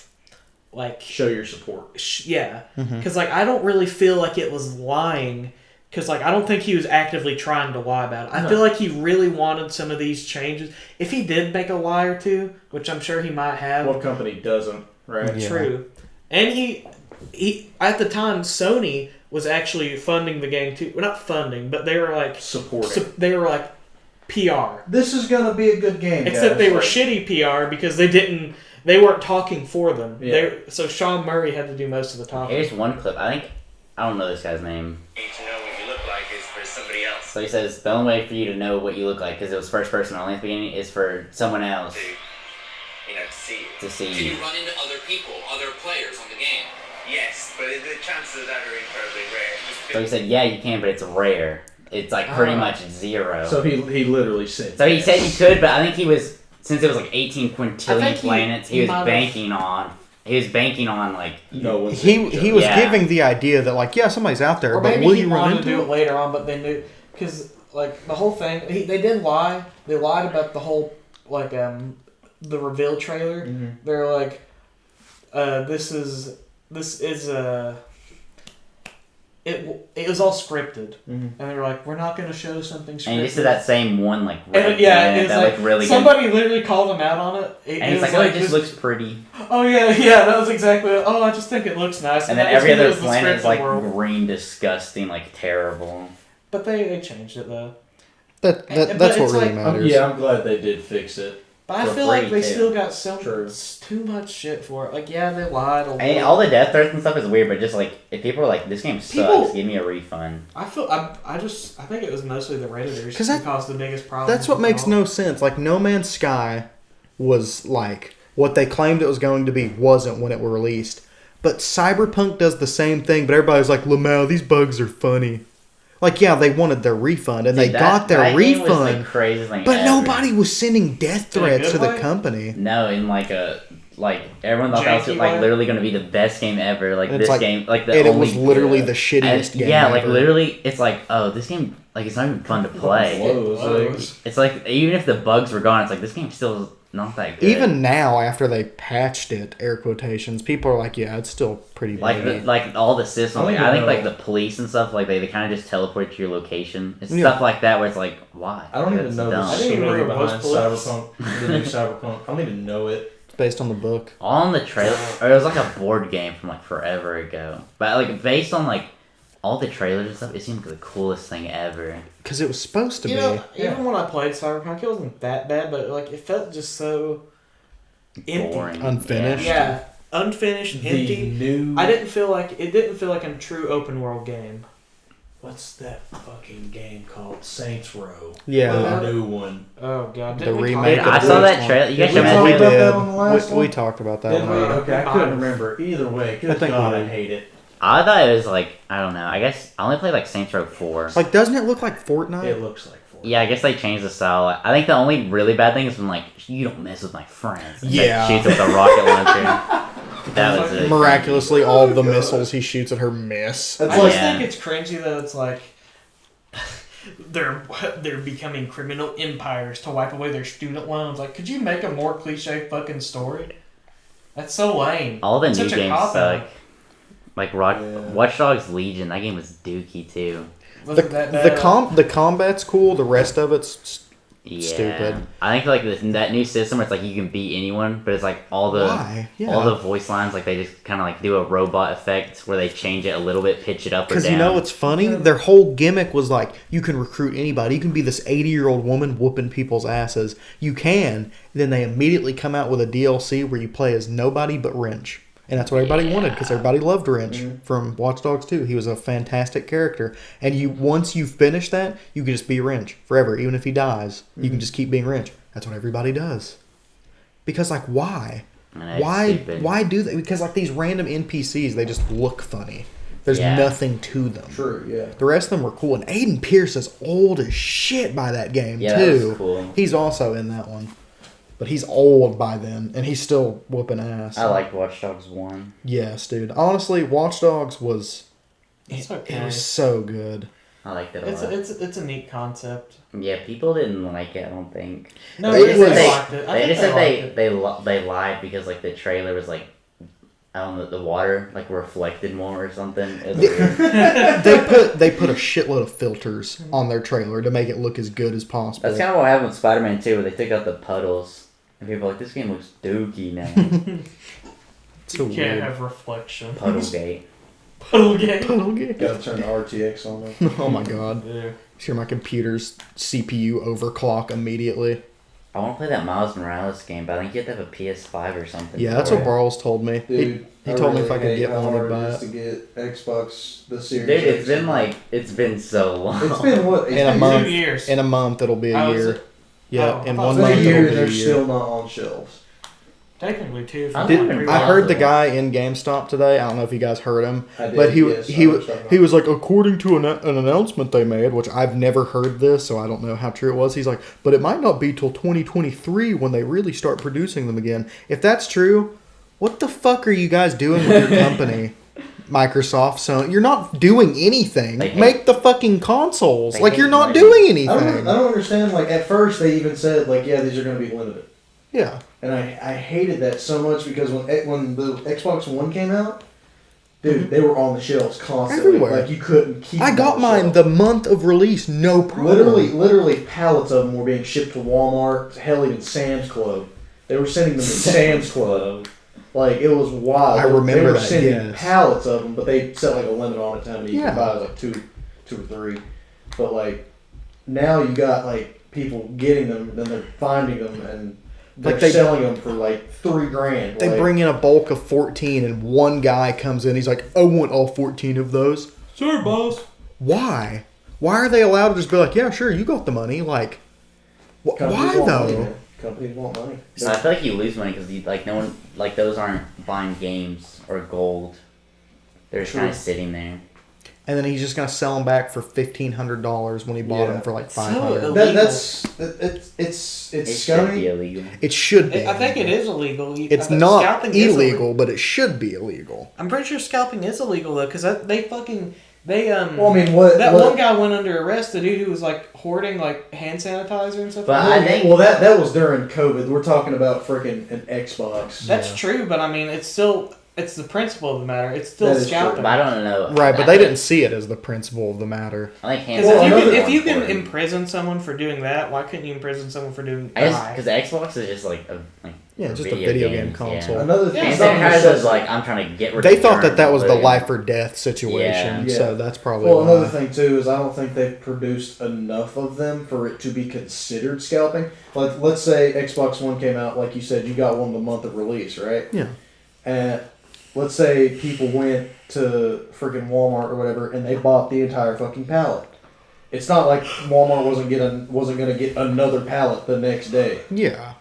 like show your support. yeah, Mhm. because like I don't really feel like it was lying. Because like I don't think he was actively trying to lie about it. I No. feel like he really wanted some of these changes. If he did make a lie or two, which I'm sure he might have, What company doesn't, right? Yeah. true. And he at the time Sony was actually funding the game too. Well, not funding, but they were like Supporting. they were like PR. This is gonna be a good game. Except guys. they were Like, shitty PR because they weren't talking for them. Yeah. So Sean Murray had to do most of the talking. Here's one clip. I don't know this guy's name. Need to know what you look like is for somebody else So he says the only way for you to know what you look like, because it was first person only at the beginning, is for someone else to, to see you. to see Can you. you run into other people, other players on the game? Yes, but the chances of that are incredibly rare. Just So he said, yeah, you can, but it's rare. It's like pretty much zero. So he literally said. So he said he could, but I think he was, since it was like 18 I quintillion think planets, he he was might have- banking on like, No one's He was Yeah. giving the idea that like yeah somebody's out there, Or but maybe will he you run wanted to do into it it? later on, but they knew because like the whole thing. They did lie. They lied about the whole like the reveal trailer. They're like, this is it was all scripted, and they were like, we're not going to show something scripted. and he just did that same one like And red yeah, planet it was that like looked really somebody literally called him out on it. good. And he's like, oh, it just looks pretty. Oh yeah, that was exactly. Oh, I just think it looks nice. And then that was every because it other was the planet is scripted like world. green, disgusting, like terrible. But they changed it though. That But that's what it's really like- matters. Yeah, I'm glad they did fix it. But I For feel like free, they too. still got so True. too much shit for it. Like yeah, they lied a And little. all the death threats and stuff is weird, but just like if people are like, this game sucks, People- give me a refund. I think it was mostly the Redditors 'Cause who that- caused the biggest problem. That's what with makes all. no sense. Like No Man's Sky was like what they claimed it was going to be wasn't when it was released. But Cyberpunk does the same thing, but everybody's like, Lamau, these bugs are funny. Like, yeah, they wanted their refund, and they Dude, got their that game was the refund, craziest thing but ever. nobody was sending death In a threats good to the way? company. No, in like everyone thought that was Janky like way? literally going to be the best game ever. Like And this it's like- game, like the And it only was literally good. the shittiest And- game yeah, like ever. literally, it's like, oh, this game, like it's not even fun to play. Blows, It's like even if the bugs were gone, it's like this game's still not that good. Even now, after they patched it, air quotations, people are like, yeah, it's still pretty like bad. like all the systems, I don't like, even I think know. like the police and stuff, like they kind of just teleport to your location. It's Yeah. stuff like that where it's like, why? I don't even That's know dumb. the I didn't even know story there was behind police. Cyberpunk, the new Cyberpunk. I don't even know it. Based on the book. All in the trailer, or it was like a board game from like forever ago. But like based on like all the trailers and stuff, it seemed like the coolest thing ever. Because it was supposed to You be. know, even when I played Cyberpunk, it wasn't that bad, but like it felt just so empty. Boring, Unfinished. Yeah, unfinished, empty. new. I didn't feel like it didn't feel like a true open world game. What's that fucking game called? Saints Row. Yeah. The new one. Oh god, The didn't we talk remake Dude, of I the saw first that one. trailer. You guys Did we should talk imagine about it. that on the last we one? talked about that Did we? one. Okay, I couldn't remember. Either way, good think God, we I did. hate it. I thought it was like, I don't know. I guess I only played like Saints Row 4. Like, doesn't it look like Fortnite? It looks like Fortnite. Yeah, I guess they changed the style. I think the only really bad thing is when like you don't mess with my friends. And Yeah. Shoots with a rocket launcher. That was it. Miraculously, all of the missiles he shoots at her miss. That's I like just think it's cringy that it's like they're becoming criminal empires to wipe away their student loans. Like, could you make a more cliche fucking story? That's so lame. All the It's new such a games cop-out. suck. Like Watch Dogs Legion, that game was dookie too. Wasn't that bad? The combat's cool. The rest of it's Yeah. stupid. I think like that new system where it's like you can beat anyone, but it's like all the Why? Yeah. all the voice lines like they just kind of like do a robot effect where they change it a little bit, pitch it up or Because down. you know what's funny? Their whole gimmick was like, you can recruit anybody. You can be this 80-year-old woman whooping people's asses. You can. Then they immediately come out with a DLC where you play as nobody but Wrench. And that's what everybody wanted because everybody loved Wrench from Watch Dogs 2. He was a fantastic character. And once you finish that, you can just be Wrench forever. Even if he dies, you can just keep being Wrench. That's what everybody does. Because, like, why? And it's stupid. Why do they? Because, like, these random NPCs, they just look funny. There's Yeah. nothing to them. true, yeah. The rest of them were cool. And Aiden Pierce is old as shit by that game, Yeah, that too. was cool. He's also in that one. But he's old by then, and he's still whooping ass. I liked Watch Dogs 1. Yes, dude. Honestly, Watch Dogs was... It's okay. It was so good. I liked it a It's lot. it's a neat concept. Yeah, people didn't like it, I don't think. No, They just was- said liked it. I they think just said liked it. they lied because like the trailer was like, I don't know, the water like reflected more or something. It was weird. They put a shitload of filters on their trailer to make it look as good as possible. That's kind of what happened with Spider-Man 2 where they took out the puddles. And people are like, this game looks dookie now. so You can't weird. have reflection. Puddlegate. Puddle game. Gotta turn the RTX on there. Oh my god. Yeah. Sure, my computer's CPU overclock immediately. I want to play that Miles Morales game, but I think you have to have a PS5 or something. Yeah, that's for what it. Barles told me. Dude, He told me if I really could get hate how one, I'd hard buy it it. is to get Xbox, the Series Dude, X. it's been so long. It's been what? It's In a been month. 2 years. In a month, it'll be a How is year. it? Yeah, Oh, in I one thought It's month been a it'll year be and a they're year. still not on shelves. Technically, too. I'm Did- pretty I heard the possible. guy in GameStop today. I don't know if you guys heard him, I did, but yes, I know what you're talking he about. was like, according to an announcement they made, which I've never heard this, so I don't know how true it was. He's like, but it might not be till 2023 when they really start producing them again. If that's true, what the fuck are you guys doing with your company? Microsoft, Sony, you're not doing anything. They hate- Make the fucking consoles. They Like hate you're not money. doing I anything. don't understand. Like at first, they even said like, yeah, these are going to be limited, Yeah. and I hated that so much because when the Xbox One came out, dude, they were on the shelves constantly. Everywhere. Like you couldn't keep. I them got on the mine shelf. the month of release, no problem. Literally, pallets of them were being shipped to Walmart. Hell, even Sam's Club. They were sending them to Sam's Club. Like it was wild. I remember they were that, sending yes. pallets of them, but they set like a limit on it. How many you Yeah. could buy? It was like two or three. But like now you got like people getting them, then they're finding them, and they're Like they- selling them for like $3,000. They like, bring in a bulk of 14 and one guy comes in. He's like, I want all 14 of those. Sure, boss. Why? Why are they allowed to just be like, yeah, sure, you got the money? Like, companies why want though? money, man. Companies want money. So I feel like you lose money because like no one like those aren't buying games or gold. They're just True. kind of sitting there. And then he's just going to sell them back for $1,500 when he bought Yeah. them for like So $500. It's It should scummy. be illegal. It should be. I think it is illegal. It's I think not scalping is illegal, but it should be illegal. I'm pretty sure scalping is illegal though, because they Well, I mean, what? that what, one guy went under arrest. The dude who was like hoarding like hand sanitizer and stuff. But like I that. think- Well, that was during COVID. We're talking about freaking an Xbox. That's true, but I mean, it's the principle of the matter. It's still That is scalping. But I don't know. Right, but they didn't see it as the principle of the matter. I think hands Because Well, down if is you more can important. imprison someone for doing that, why couldn't you imprison someone for doing I guess that? because the Xbox is just like Yeah, for just a video game games, console. Yeah. Another Yeah, thing. Hand something sanitizer is like I'm trying to get rid They of thought that germs, was the but- life or death situation, Yeah. so that's probably Well, why. another thing too is I don't think they've produced enough of them for it to be considered scalping. Like, let's say Xbox One came out, like you said, you got one the month of release, right? Yeah. And let's say people went to freaking Walmart or whatever, and they bought the entire fucking pallet. It's not like Walmart wasn't gonna get another pallet the next day. Yeah.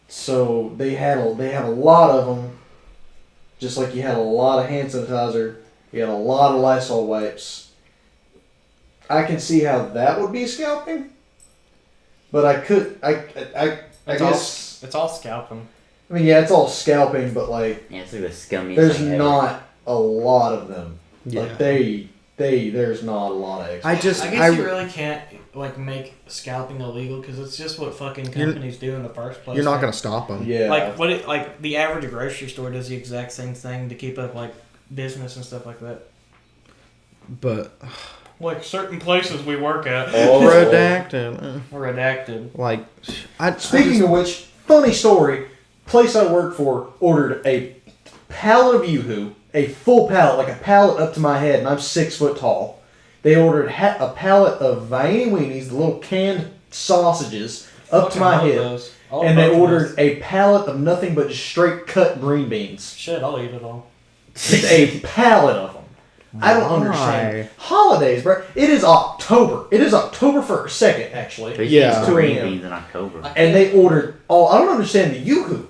So they have a lot of them, just like you had a lot of hand sanitizer, you had a lot of Lysol wipes. I can see how that would be scalping, but I guess It's all scalping. I mean, yeah, it's all scalping, but like, Yeah, it's like the scummiest there's thing ever. not a lot of them. Yeah. Like there's not a lot of. I guess you really can't like make scalping illegal because it's just what fucking companies do in the first place. you're not going to stop them. Yeah. Like the average grocery store does the exact same thing to keep up like business and stuff like that. But Like certain places we work at. redacted. Redacted. Like, Speaking of which, funny story. Place I work for ordered a pallet of Yoo-Hoo, a full pallet, like a pallet up to my head, and I'm 6 foot tall. They ordered a pallet of Viennese weenies, the little canned sausages, up to my head. And they ordered a pallet of nothing but just straight cut green beans. Shit, I'll eat it all. Just a pallet of them. I don't understand. Holidays, bro. It is October. It is October 1st, 2nd, actually. They Yeah. use 2 green a.m. beans in October. And they ordered all. I don't understand the Yoo-Hoo.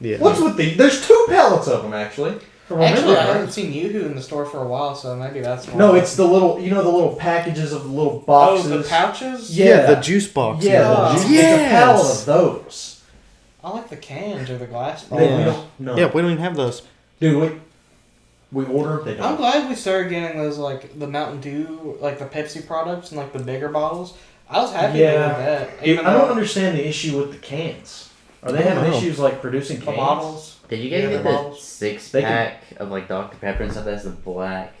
yeah. What's with the? There's 2 pallets of them actually. Actually, I haven't seen Yoo-Hoo in the store for a while, so maybe that's why. No, it's the little. You know the little packages of the little Oh, boxes. the pouches? Yeah, the juice box. Yeah, the Oh. juice. It's a pallet of those. I like the cans or the glass They- bottles. we don't. No. Yeah, we don't even have those. Dude, we order them. They I'm don't. glad we started getting those, like, the Mountain Dew, like, the Pepsi products and, like, the bigger bottles. I was happy with that. Dude, Even I don't though understand the issue with the cans. Are they I don't having know. issues like producing the cans? bottles. Did you guys Yeah, get the the bottles. 6-pack of like Dr. Pepper and stuff that's the black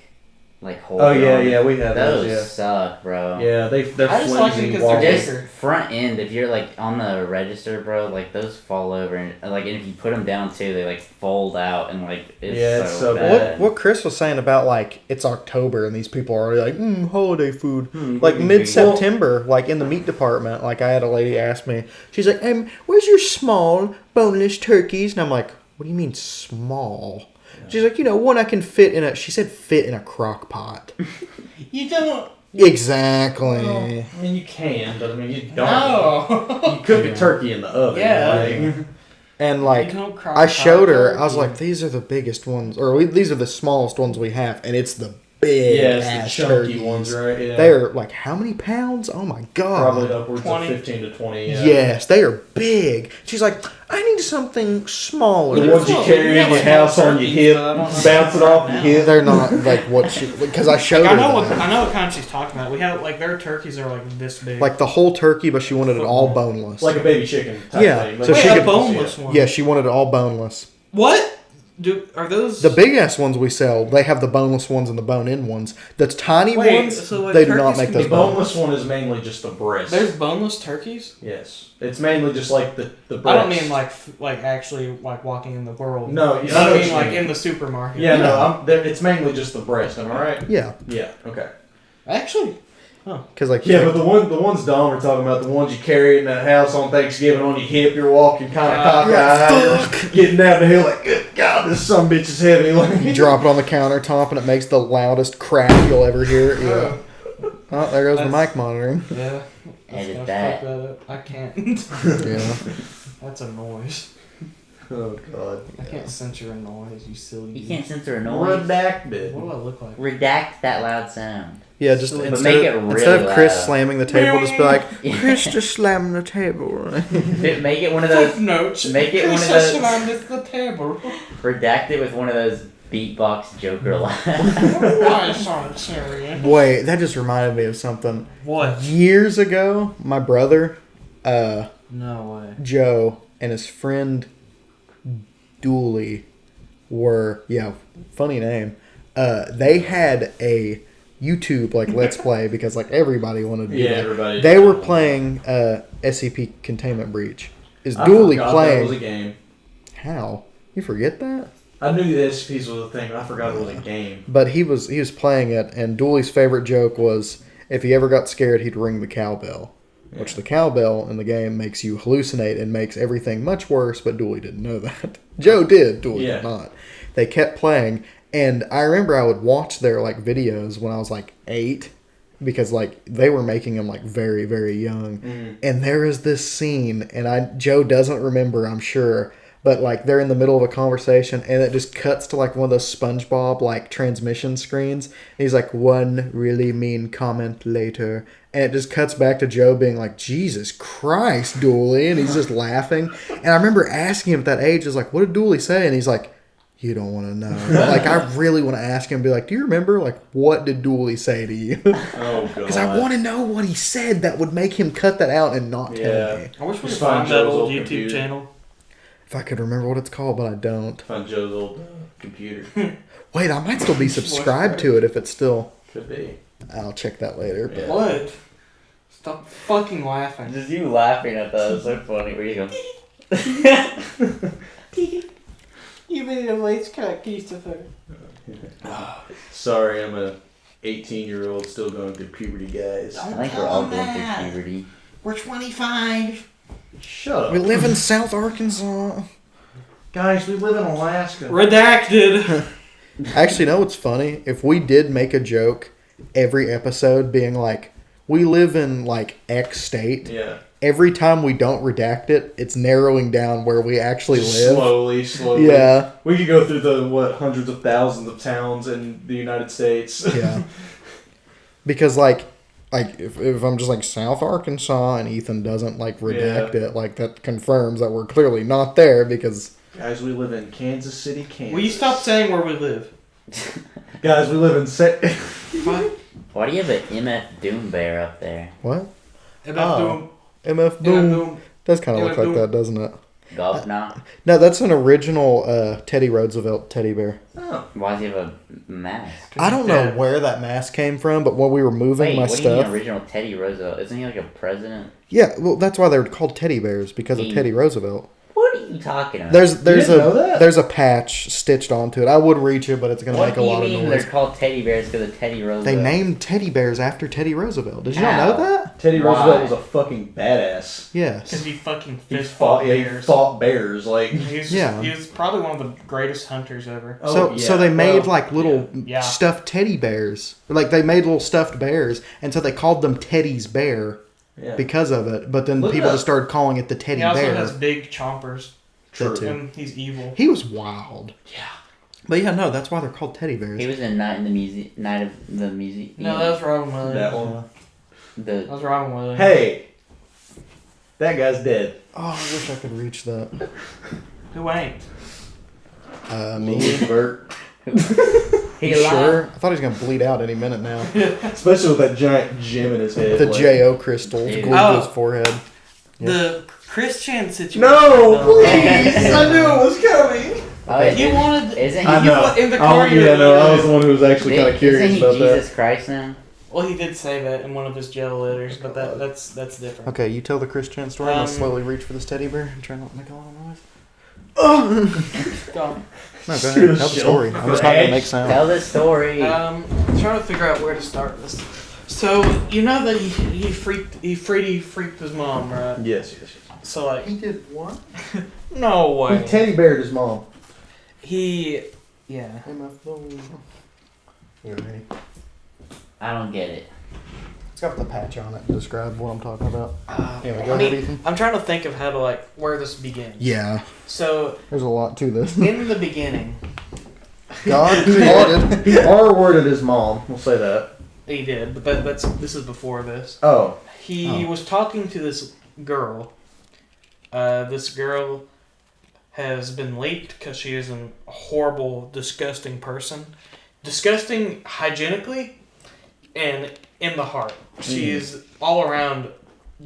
like hole? Oh yeah, on it? yeah, we have Those those. suck, bro. Yeah, yeah, they're I just like flimsy. them 'cause they're walls. Just bigger. front end, if you're like on the register, bro, like those fall over and like and if you put them down too, they like fold out and like it's Yeah, it's so bad. What Chris was saying about like it's October and these people are already like holiday food like green mid September like in the meat department like I had a lady ask me she's like where's your small boneless turkeys and I'm like what do you mean small she's like one I can fit in a she said fit in a crock pot You don't. exactly I mean, you can, but I mean, you don't. No. You cook a turkey in the oven. Yeah. like- and like You don't crock I showed her pot I was like these are the biggest ones or these are the smallest ones we have and it's the big yeah, it's ass the chunky turkeys. ones, right? Yeah. They're like how many pounds? Oh my god! probably upwards 20. of 15 to 20. Yeah. Yes, they are big. She's like, I need something smaller. The ones you carry in your house on your hip, bounce it off your hip. They're not like what she because I showed I her know that. I know what kind she's talking about. We have like their turkeys are like this big. Like the whole turkey, but she wanted it all boneless. Like a baby chicken type Yeah, thing. so Like she Wait, a could- boneless one. yeah, she wanted it all boneless. What? Are those The big ass ones we sell, they have the boneless ones and the bone-in ones. The tiny Wait, ones, so, like, they do not turkeys make can those The be boneless. boneless one is mainly just the breast. There's boneless turkeys. Yes, it's mainly just like the breast. I don't mean like actually like walking in the world. No, I you know mean what like you in the supermarket. Yeah, no, it's mainly just the breast. Am I right? Yeah, Yeah. Okay. Actually, because like Yeah, but the ones Don were talking about, the ones you carry in the house on Thanksgiving on your hip, you're walking kind of cockeyed, you're getting down the hill like, good God, this some bitch is heavy. you drop it on the countertop and it makes the loudest crack you'll ever hear. Yeah. Oh, there goes the mic monitoring. yeah. Edit Fuck that. that up. I can't. Yeah. That's a noise. Oh God. I can't censor a noise. You silly. You can't censor a noise. Redacted. What do I look like? Redact that loud sound. Yeah, just But instead, make it of, really instead of Chris loud. slamming the table, just be like, Yeah. Chris just slamming the table. Make it one of those. Footnotes. Make it one of Chris those. slammed the table. Redact it with one of those beatbox Joker laughs. Why so serious? Wait, that just reminded me of something. What? Years ago, my brother, No way. Joe, and his friend Dooley were, funny name. They had a YouTube like Let's Play because like everybody wanted to do Yeah, that. everybody. They were playing SCP Containment Breach. Is I Dooley forgot playing? That was a game. How? You forget that? I knew the SCPs was a thing. But I forgot it was a game. But he was playing it, and Dooley's favorite joke was if he ever got scared, he'd ring the cowbell. Which the cowbell in the game makes you hallucinate and makes everything much worse, but Dooley didn't know that. Joe did, Dooley Yeah. did not. They kept playing, and I remember I would watch their like videos when I was like 8, because like they were making them like very, very young. And there is this scene, and Joe doesn't remember, I'm sure, but like they're in the middle of a conversation and it just cuts to like one of those SpongeBob like transmission screens. And he's like, one really mean comment later. And it just cuts back to Joe being like, Jesus Christ, Dooley. And he's just laughing. And I remember asking him at that age, I was like, what did Dooley say? And he's like, you don't want to know. Like, I really want to ask him, be like, do you remember, like, what did Dooley say to you? Oh, God. Because I want to know what he said that would make him cut that out and not tell me. I wish we could Just find find that Joe's old old YouTube computer. channel. If I could remember what it's called, but I don't. Find Joe's old computer. Wait, I might still be subscribed to it if it's still... Could be. I'll check that later. Yeah. What? Stop fucking laughing. Just you laughing at that is so funny. Where you go? You made a voice crack, Christopher. Sorry, I'm a 18-year-old still going through puberty, guys. I think we're all going through puberty. We're 25. Shut up. We live in South Arkansas. Guys, we live in Alaska. Redacted. Actually, know what's funny? If we did make a joke every episode being like, we live in like X state, Yeah. every time we don't redact it, it's narrowing down where we actually live. Slowly. Yeah. We could go through the, hundreds of thousands of towns in the United States. Yeah. Because like if I'm just like South Arkansas and Ethan doesn't like redact it, like that confirms that we're clearly not there because... Guys, we live in Kansas City, Kansas. Will you stop saying where we live? Guys, we live in... What? Why do you have an MF Doom Bear up there? What? MF Oh. Doom. MF Boom. Doom. Does kind of MF look like Doom. that, doesn't it? Governor? No, that's an original Teddy Roosevelt teddy bear. Oh. Why does he have a mask? I don't know where that mask came from, but when we were moving Wait, my what do you mean stuff... original Teddy Roosevelt? Isn't he like a president? Yeah, well, that's why they're called teddy bears, because of Teddy Roosevelt. What are you talking about? There's didn't know that? there's a patch stitched onto it. I would reach it, but it's going to What make do a you lot of mean noise. they're called teddy bears because of Teddy Roosevelt? They named teddy bears after Teddy Roosevelt. Did you not How? know that? Teddy Why? Roosevelt was a fucking badass. Yes. Because he fucking He fist fought, fought yeah, he bears. fought bears. Like, He was, Yeah. he was probably one of the greatest hunters ever. Oh, So yeah. they made Well, like little yeah. stuffed teddy bears. Like they made little stuffed bears, and so they called them Teddy's Bear yeah. because of it. But then Look people it up. just started calling it the Teddy He also Bear. has big chompers. That too. And he's evil. He was wild. Yeah. But yeah, no, that's why they're called teddy bears. He was in Night of the Museum. No, that was Robin Williams. That one. That The was Robin Williams. Hey, that guy's dead. Oh, I wish I could reach that. Who ain't? Me. Bert. he You alive? sure? I thought he was gonna bleed out any minute now. Especially with that giant gem in his head. The like- JO crystals Dude. glued to his Oh. forehead. Yeah. The Christian situation. No, though. please! I knew it was coming. Oh, wait, He wanted. Isn't he? I know. in the car you yeah, no, I was were- the one who was actually kind of curious Isn't he about Jesus that. Christ now? Well, he did say that in one of his jail letters, but that's different. Okay, you tell the Christian story. I'm gonna Um, slowly reach for this teddy bear and try not to make a lot of noise. Go. No, go Screw ahead. the Tell the show. story. I'm just not gonna make sound. Tell the story. I'm trying to figure out where to start this. So you know that he freaked his mom, right? Yes. So like, did what? no way. He teddy beared his mom. Yeah. You ready? I don't get it. It's got the patch on it to describe what I'm talking about. Anyway, go I ahead, mean, Ethan. I'm trying to think of how to like where this begins. Yeah, So there's a lot to this. in the beginning, God created. He R-worded his mom. We'll say that. he did, but this is before this. Oh. He was talking to this girl. This girl has been leaked because she is a horrible, disgusting person. Disgusting hygienically and in the heart. She is all around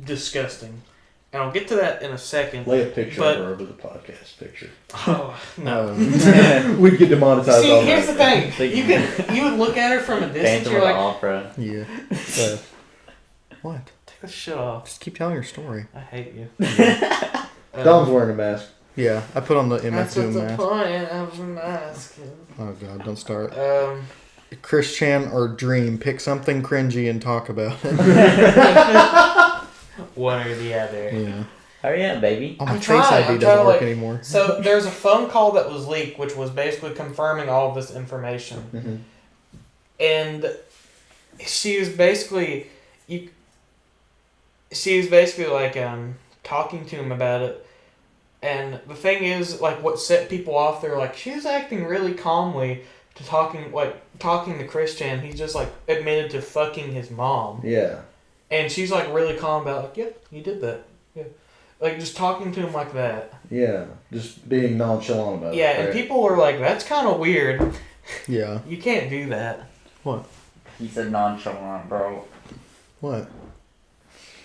disgusting. And I'll get to that in a second. Lay a picture But- of her over the podcast picture. Oh, no. We'd get demonetized See, all here's the night. thing. You would look at her from a distance, Phantom you're of the like, Opera. Yeah. What? take this shit off. Just keep telling your story. I hate you. Dom's wearing a mask. Yeah, I put on the MF That's what Doom the mask. point of the mask is. Oh God, don't start. Christian or Dream, pick something cringy and talk about it. One or the other. Yeah. Hurry up, baby. Oh, my I'm Face trying, ID I'm trying doesn't to, work like- anymore. So there's a phone call that was leaked, which was basically confirming all of this information, Mhm. and she was basically like talking to him about it, And the thing is, like, what set people off, they're like, she's acting really calmly to talking to Christian. He's just, like, admitted to fucking his mom. Yeah. And she's, like, really calm about, like, yeah, you did that. Yeah. Like, just talking to him like that. Yeah. Just being nonchalant about it. Yeah, and right? people are like, that's kind of weird. Yeah. You can't do that. What? He said nonchalant, bro. What?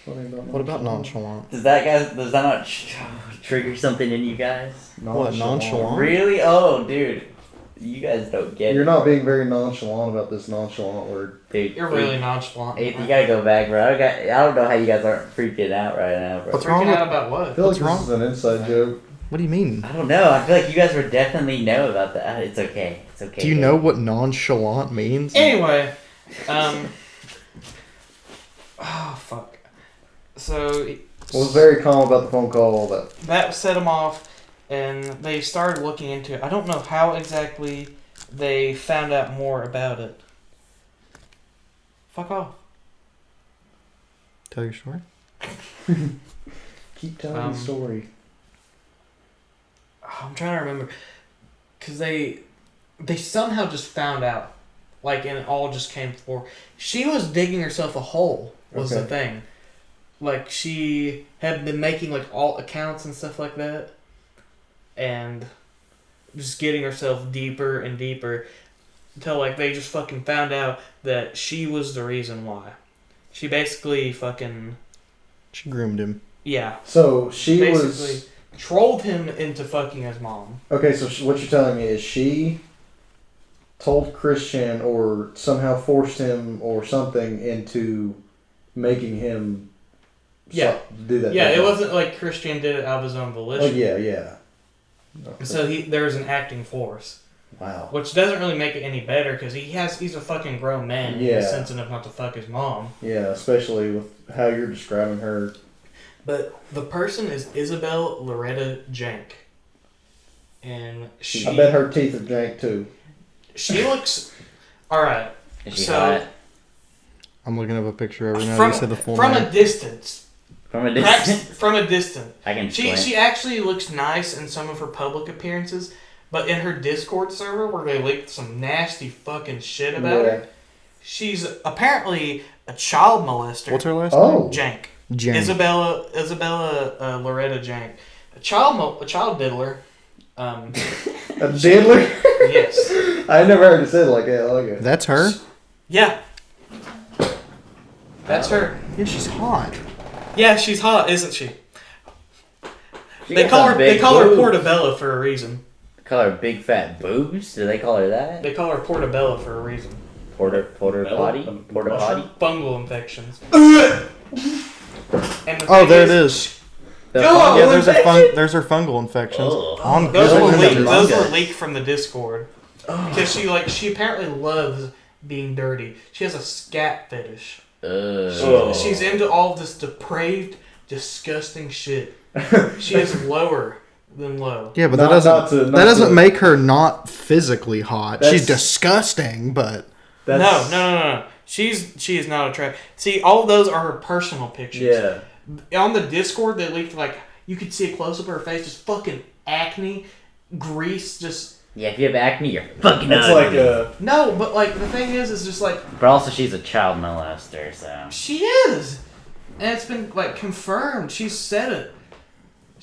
What What about nonchalant? Does that not trigger something in you guys? What, nonchalant? Really? Oh, dude. You guys don't get You're it. not being very nonchalant about this nonchalant word. Dude, You're really nonchalant. You gotta go back, bro. I don't know how you guys aren't freaking out right now, bro. What's wrong Freaking with- out about I what? feel What's like wrong? this is an inside joke. What do you mean? I don't know. I feel like you guys would definitely know about that. It's okay. It's okay. Do you know what nonchalant means? Anyway, oh, fuck. So, Was very calm about the phone call, all that. that set them off, and they started looking into it. I don't know how exactly they found out more about it. Fuck off. Tell your story. Keep telling the story. I'm trying to remember, because they somehow just found out, like, and it all just came forward. She was digging herself a hole, was the Okay. thing. Like, she had been making, like, alt accounts and stuff like that, and just getting herself deeper and deeper, until, like, they just fucking found out that she was the reason why. She basically fucking, She groomed him. yeah, So she basically was... trolled him into fucking his mom. Okay, so what you're telling me is she told Christian or somehow forced him or something into making him Yeah. do that. Yeah, thing. it wasn't like Christian did it out of his own Oh, volition. yeah. So there's an acting force, Wow. which doesn't really make it any better because he's a fucking grown man. Yeah. He's sensitive not to fuck his mom. Yeah, especially with how you're describing her. But the person is Isabel Loretta Jank, and I bet her teeth are jank too. she looks all right. Is she So- hot? I'm looking up a picture of her now. From, You said the full from name. a distance, From a distance. from a distance, I can she squint. she actually looks nice in some of her public appearances. But in her Discord server, where they leaked some nasty fucking shit about her, she's apparently a child molester. What's her last Oh. Jank. name? Isabella Loretta Jank. A child diddler. A diddler? Yes. I never heard it said like that. I like it. That's her? Yeah. That's her. Yeah, she's hot. Yeah, she's hot, isn't she? She They got call some her big boobs. Portabella for a reason. Call her big fat boobs? Do they call her that? They call her Portabella for a reason. Porter potty? Porter potty? Fungal infections. And the Oh, thing there it is. The Go fungal Yeah, there's her infection? there's her fungal infections. Ugh. On Those Google were leaked. Images. Those Fungus. were leaked from the Discord because she apparently loves being dirty. She has a scat fetish. Ugh. She's into all this depraved, disgusting shit. She is lower than low. Yeah, but Not- that not to- doesn't not that doesn't to- make her not physically hot. She's That's- disgusting, but No. She is not attractive. See, all of those are her personal pictures. Yeah. On the Discord, they leaked like you could see a close up of her face, just fucking acne, grease, just Yeah, if you have acne, you're fucking It's ugly. like a... no. But like the thing is just like But also, she's a child molester, so. she is, and it's been like confirmed. She's said it.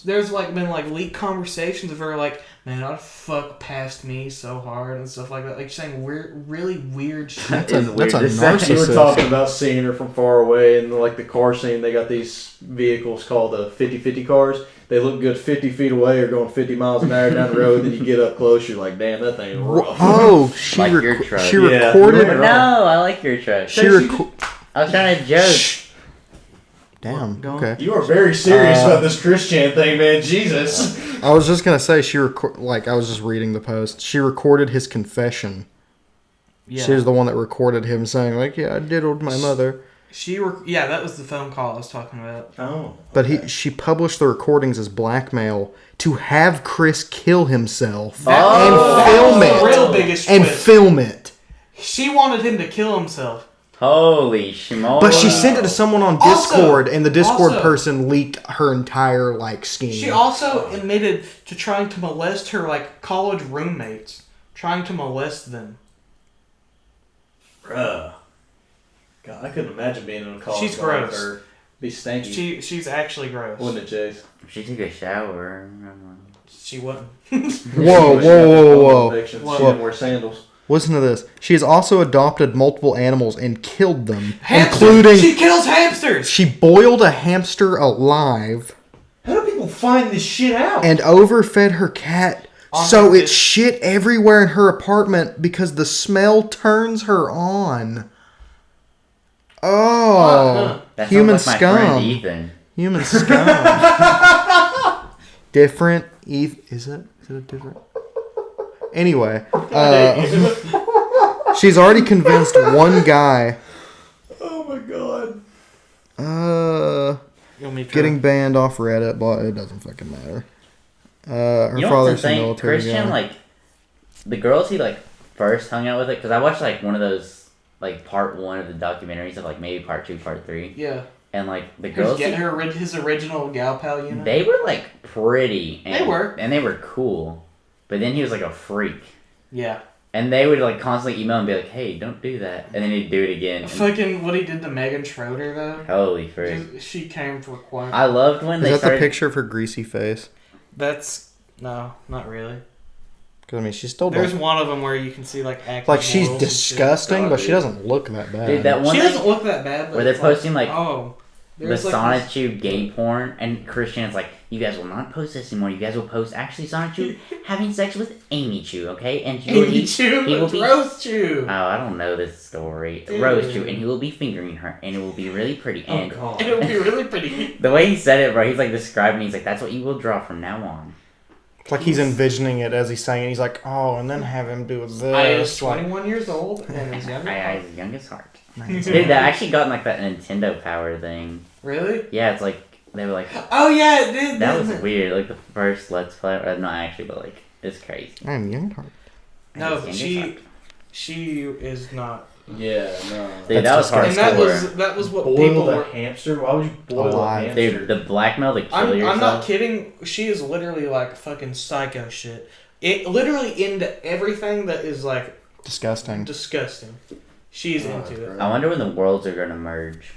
There's like been like leaked conversations of her like, man, I'd fuck past me so hard and stuff like that. Like saying really weird shit. that's a weird to say. narcissist. You were talking about seeing her from far away, and like the car scene, they got these vehicles called the 50-50 cars. They look good 50 feet away or going 50 miles an hour down the road. Then you get up close, you're like, damn, that thing rough. Oh, she Like your truck. she Yeah, recorded. you're No, I like your truck. She reco- I was trying to joke. Damn. Go on. Okay. You are very serious about this Christian thing, man. Jesus. I was just gonna say I was just reading the post. She recorded his confession. Yeah. She was the one that recorded him saying like, "Yeah, I diddled my mother." Yeah, that was the phone call I was talking about. Oh. But she published the recordings as blackmail to have Chris kill himself That and was film the it real biggest and twist. film it. She wanted him to kill himself. Holy schmoly. But she sent it to someone on Also- Discord, and the Discord also- person leaked her entire scheme. She also admitted to trying to molest her college roommates, trying to molest them. Bruh. God, I couldn't imagine being in a college. She's bar with gross. her. Be stanky. She's actually gross. Wouldn't it, Chase? She took a shower. She wouldn't. Whoa. She Whoa. didn't wear sandals. Listen to this. She has also adopted multiple animals and killed them, Hamsters! including She kills hamsters. she boiled a hamster alive How do people find this shit out? and overfed her cat. On So her it dish. shit everywhere in her apartment because the smell turns her on. Oh, That human sounds like my friend scum. Ethan. Human scum. Different. Is it? Is it different? Anyway, she's already convinced one guy. Oh my god. You want me to Getting banned off Reddit, but it doesn't fucking matter. Her You know what's father's a insane? military Christian, guy. the girls he first hung out with it, because I watched one of those part 1 of the documentaries of maybe part 2, part 3, Yeah. and the girls His original gal pal unit. they were pretty. And, They were. and they were cool, but then he was a freak, Yeah. and they would constantly email and be like, "Hey, don't do that," and then he'd do it again. And Fucking what he did to Megan Schroeder though. holy frick! She came for quite. I loved when Is they that started. the picture of her greasy face? That's no, not really. Because I mean, she's still There's one of them where you can see acne. she's boils and shit. disgusting, but she doesn't look that bad. Dude, that one She thing doesn't look that bad. But where they're it's posting, oh, the there's Sonichu gay porn, and Christian's you guys will not post this anymore. You guys will post actually Sonichu having sex with Amy Chu, okay? And he will Amy be, Chu, he will be Rose Chu. Oh, I don't know this story. Dude. Rose Chu, and he will be fingering her, and it will be really pretty. Oh And god. It'll be really pretty. the way he said it, bro, he's describing. He's that's what you will draw from now on. It's like he's envisioning it as he's saying it. He's like, oh, and then have him do this. I is 21 years old and is younger. I his youngest heart. Dude, that actually got that Nintendo Power thing. Really? Yeah, it's they were Oh yeah, it did. that didn't was it? weird. The first Let's Play, not actually, but it's crazy. I'm young heart. No, His youngest heart. she is not. Yeah, no. Dude, that was That's And hardcore. that was what Boil people the were. hamster? Why would you boil Alive. a hamster? Dude, the blackmail to kill I'm yourself. not kidding. She is literally fucking psycho shit. It literally into everything that is Disgusting. disgusting. She's Oh, into that's it. gross. I wonder when the worlds are gonna merge.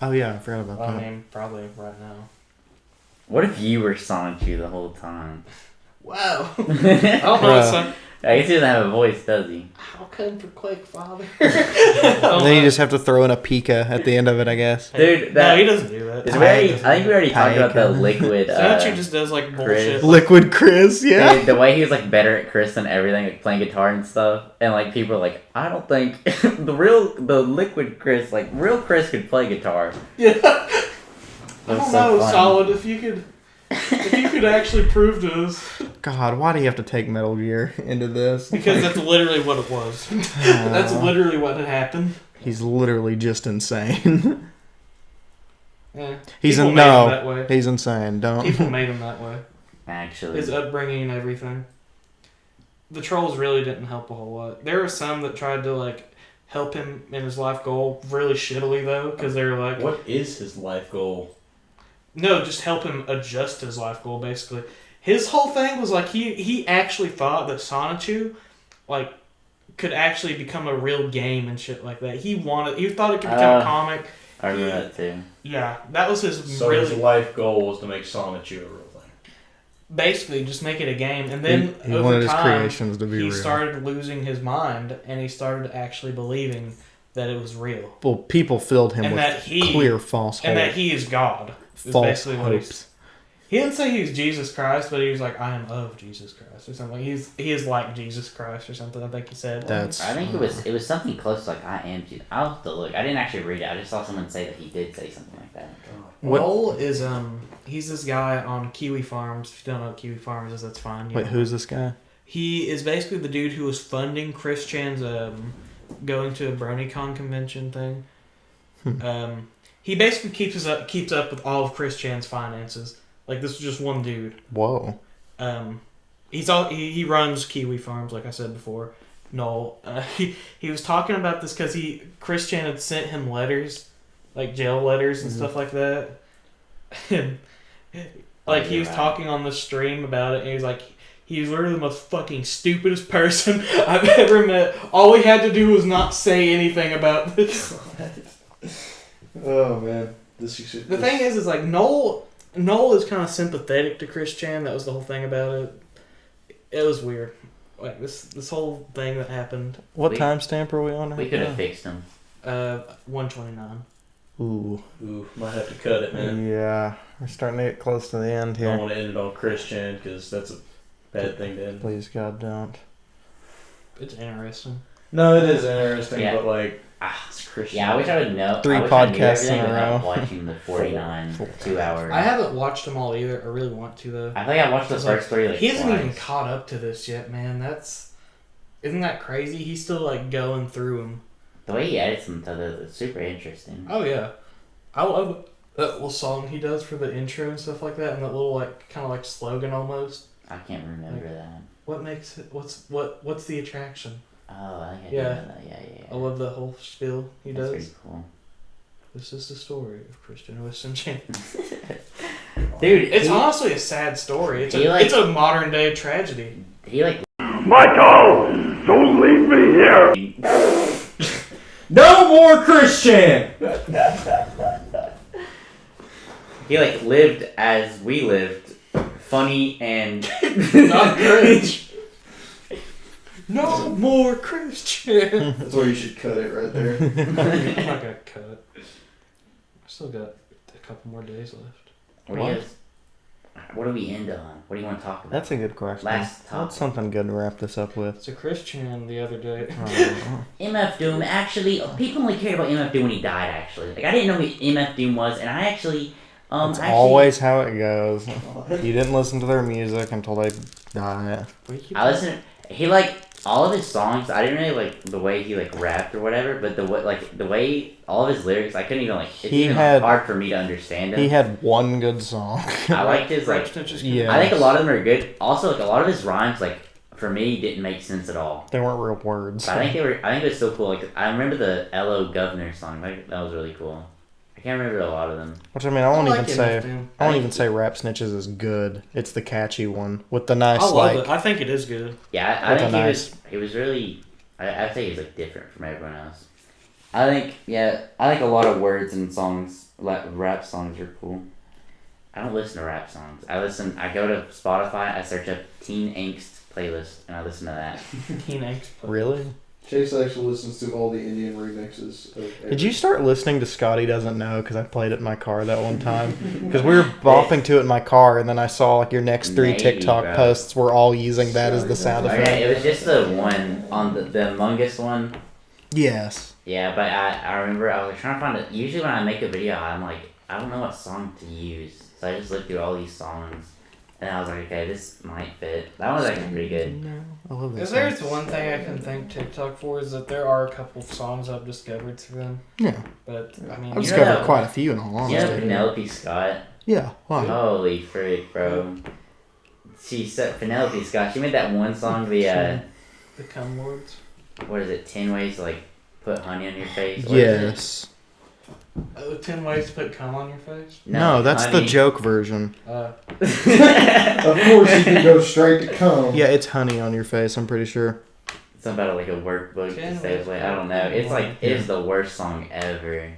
Oh yeah, I forgot about I that. mean, probably right now. What if you were Sonichu the whole time? Wow. I don't know. Son. I guess he doesn't have a voice, does he? How come for Quake Father? And then you just have to throw in a Pika at the end of it, I guess. Dude, No, he doesn't do that. It's very, I think we already talked about the Pike. liquid. Sonichu just does bullshit. Liquid Chris, yeah. Dude, the way he was better at Chris than everything, playing guitar and stuff, and people are I don't think the liquid Chris, real Chris could play guitar. Yeah. It I was don't so know, fun. Solid. If you could actually prove to us, God, why do you have to take Metal Gear into this? because that's literally what it was. That's literally what had happened. He's literally just insane. Yeah. He's People in made him no. that way. He's insane. Don't. People made him that way. Actually, His upbringing and everything. The trolls really didn't help a whole lot. There were some that tried to help him in his life goal really shittily though, because they were What is his life goal? no, just help him adjust his life goal basically. His whole thing was he actually thought that Sonichu could actually become a real game and shit like that. He thought it could become a comic. I remember that too. Yeah, that was his So really his life goal was to make Sonichu a real thing. basically just make it a game, and then He over wanted his time creations to be he real. started losing his mind, and he started actually believing that it was real, Well, people filled him and with that he clear false and hope. that he is God. Is False basically what hopes. he didn't say he was Jesus Christ, but he was I am of Jesus Christ or something. He is like Jesus Christ or something. I think he said. That's. I think it was something close to I am Jesus. I'll have to look. I didn't actually read it. I just saw someone say that he did say something like that. What- Lowell is he's this guy on Kiwi Farms. If you don't know what Kiwi Farms is, that's fine. You Wait, know. who's this guy? He is basically the dude who was funding Chris Chan's going to a BronyCon convention thing. He basically keeps up with all of Chris Chan's finances. This is just one dude. Whoa. He runs Kiwi Farms, like I said before. Noel. He was talking about this because Christian had sent him letters, like jail letters and stuff like that. And like he was talking on the stream about it, and he was like, he was literally the most fucking stupidest person I've ever met. All he had to do was not say anything about this. Oh man, The thing is like Noel is kind of sympathetic to Christian. That was the whole thing about it. It was weird. Like this whole thing that happened. What timestamp are we on? We could have fixed him. 129. Ooh, might have to cut it, man. yeah, we're starting to get close to the end I here. don't want to end it on Christian because that's a bad thing to end. Please, God, don't. It's interesting. No, it is interesting, Yeah. but like, It's Christian. Yeah, I wish I would know. Three I wish I knew podcasts in everything a without row. watching the 49 2 hours. I haven't watched them all either. I really want to though. I think I watched the first three. Like, he hasn't twice. even caught up to this yet, man. Isn't that crazy? He's still like going through them. The way he edits them, it's super interesting. Oh yeah, I love that little song he does for the intro and stuff like that, and that little like kind of like slogan almost. I can't remember that. What makes it? What's the attraction? Oh, I think I Yeah. do know that. Yeah. I love the whole spiel he That's does. pretty cool. This is the story of Christian Wilson James. Dude, It's honestly a sad story. It's he, a modern day tragedy. he like Michael, don't leave me here. no more Christian. he like lived as we lived, funny and Not cringe. No more Christian. That's where you should cut it right there. I'm not gonna cut it. I still got a couple more days left. What do we end on? What do you want to talk about? That's a good question. Last topic. What's something good to wrap this up with? It's a Christian the other day. MF Doom, actually, people only cared about MF Doom when he died, actually. Like, I didn't know who MF Doom was, and I actually, It's always how it goes. You didn't listen to their music until they die. I listened, he, like, all of his songs, I didn't really like the way he, like, rapped or whatever, but the way, all of his lyrics, I couldn't even, like, it's even hard for me to understand him. He had one good song. I liked his, like, Yeah. I think a lot of them are good. Also, like, a lot of his rhymes, like, for me, didn't make sense at all. They weren't real words. But I think it was still cool. Like, I remember the LO Governor song. That was really cool. I can't remember a lot of them. Which I mean, I won't like even it, say. man. I won't even say Rap Snitches is good. It's the catchy one with the nice I love like. it. I think it is good. Yeah, I With think a he was really. I think he was like different from everyone else. I think a lot of words and songs, like rap songs, are cool. I don't listen to rap songs. I go to Spotify. I search up Teen Angst playlist and I listen to that. Teen Angst. Really? Chase actually listens to all the Indian remixes. Did you start listening to Scotty Doesn't Know? Because I played it in my car that one time. Because we were bopping to it in my car, and then I saw like your next three Maybe, TikTok bro. posts were all using that as the sound effect. Okay, it was just the one on the Among Us one. Yes. Yeah, but I remember I was like trying to find it. Usually when I make a video, I'm like, I don't know what song to use. So I just looked through all these songs. And I was like, okay, this might fit. That one's actually pretty good. I love that If song. there's one thing I can thank TikTok for is that there are a couple of songs I've discovered through them. Yeah. But I mean, I've You discovered know- quite a few in all honesty. You know Penelope Scott? Yeah. Why? Holy frick, bro. She said Penelope Scott. She made that one song, the Cum Lords. what is it? 10 ways to like put honey on your face. What is it? Yes. 10 ways to put cum on your face. No, that's the honey. joke version. Of course, you can go straight to cum. Yeah, it's honey on your face. I'm pretty sure. It's about like a workbook to save away. I don't know. It's like it is the worst song ever.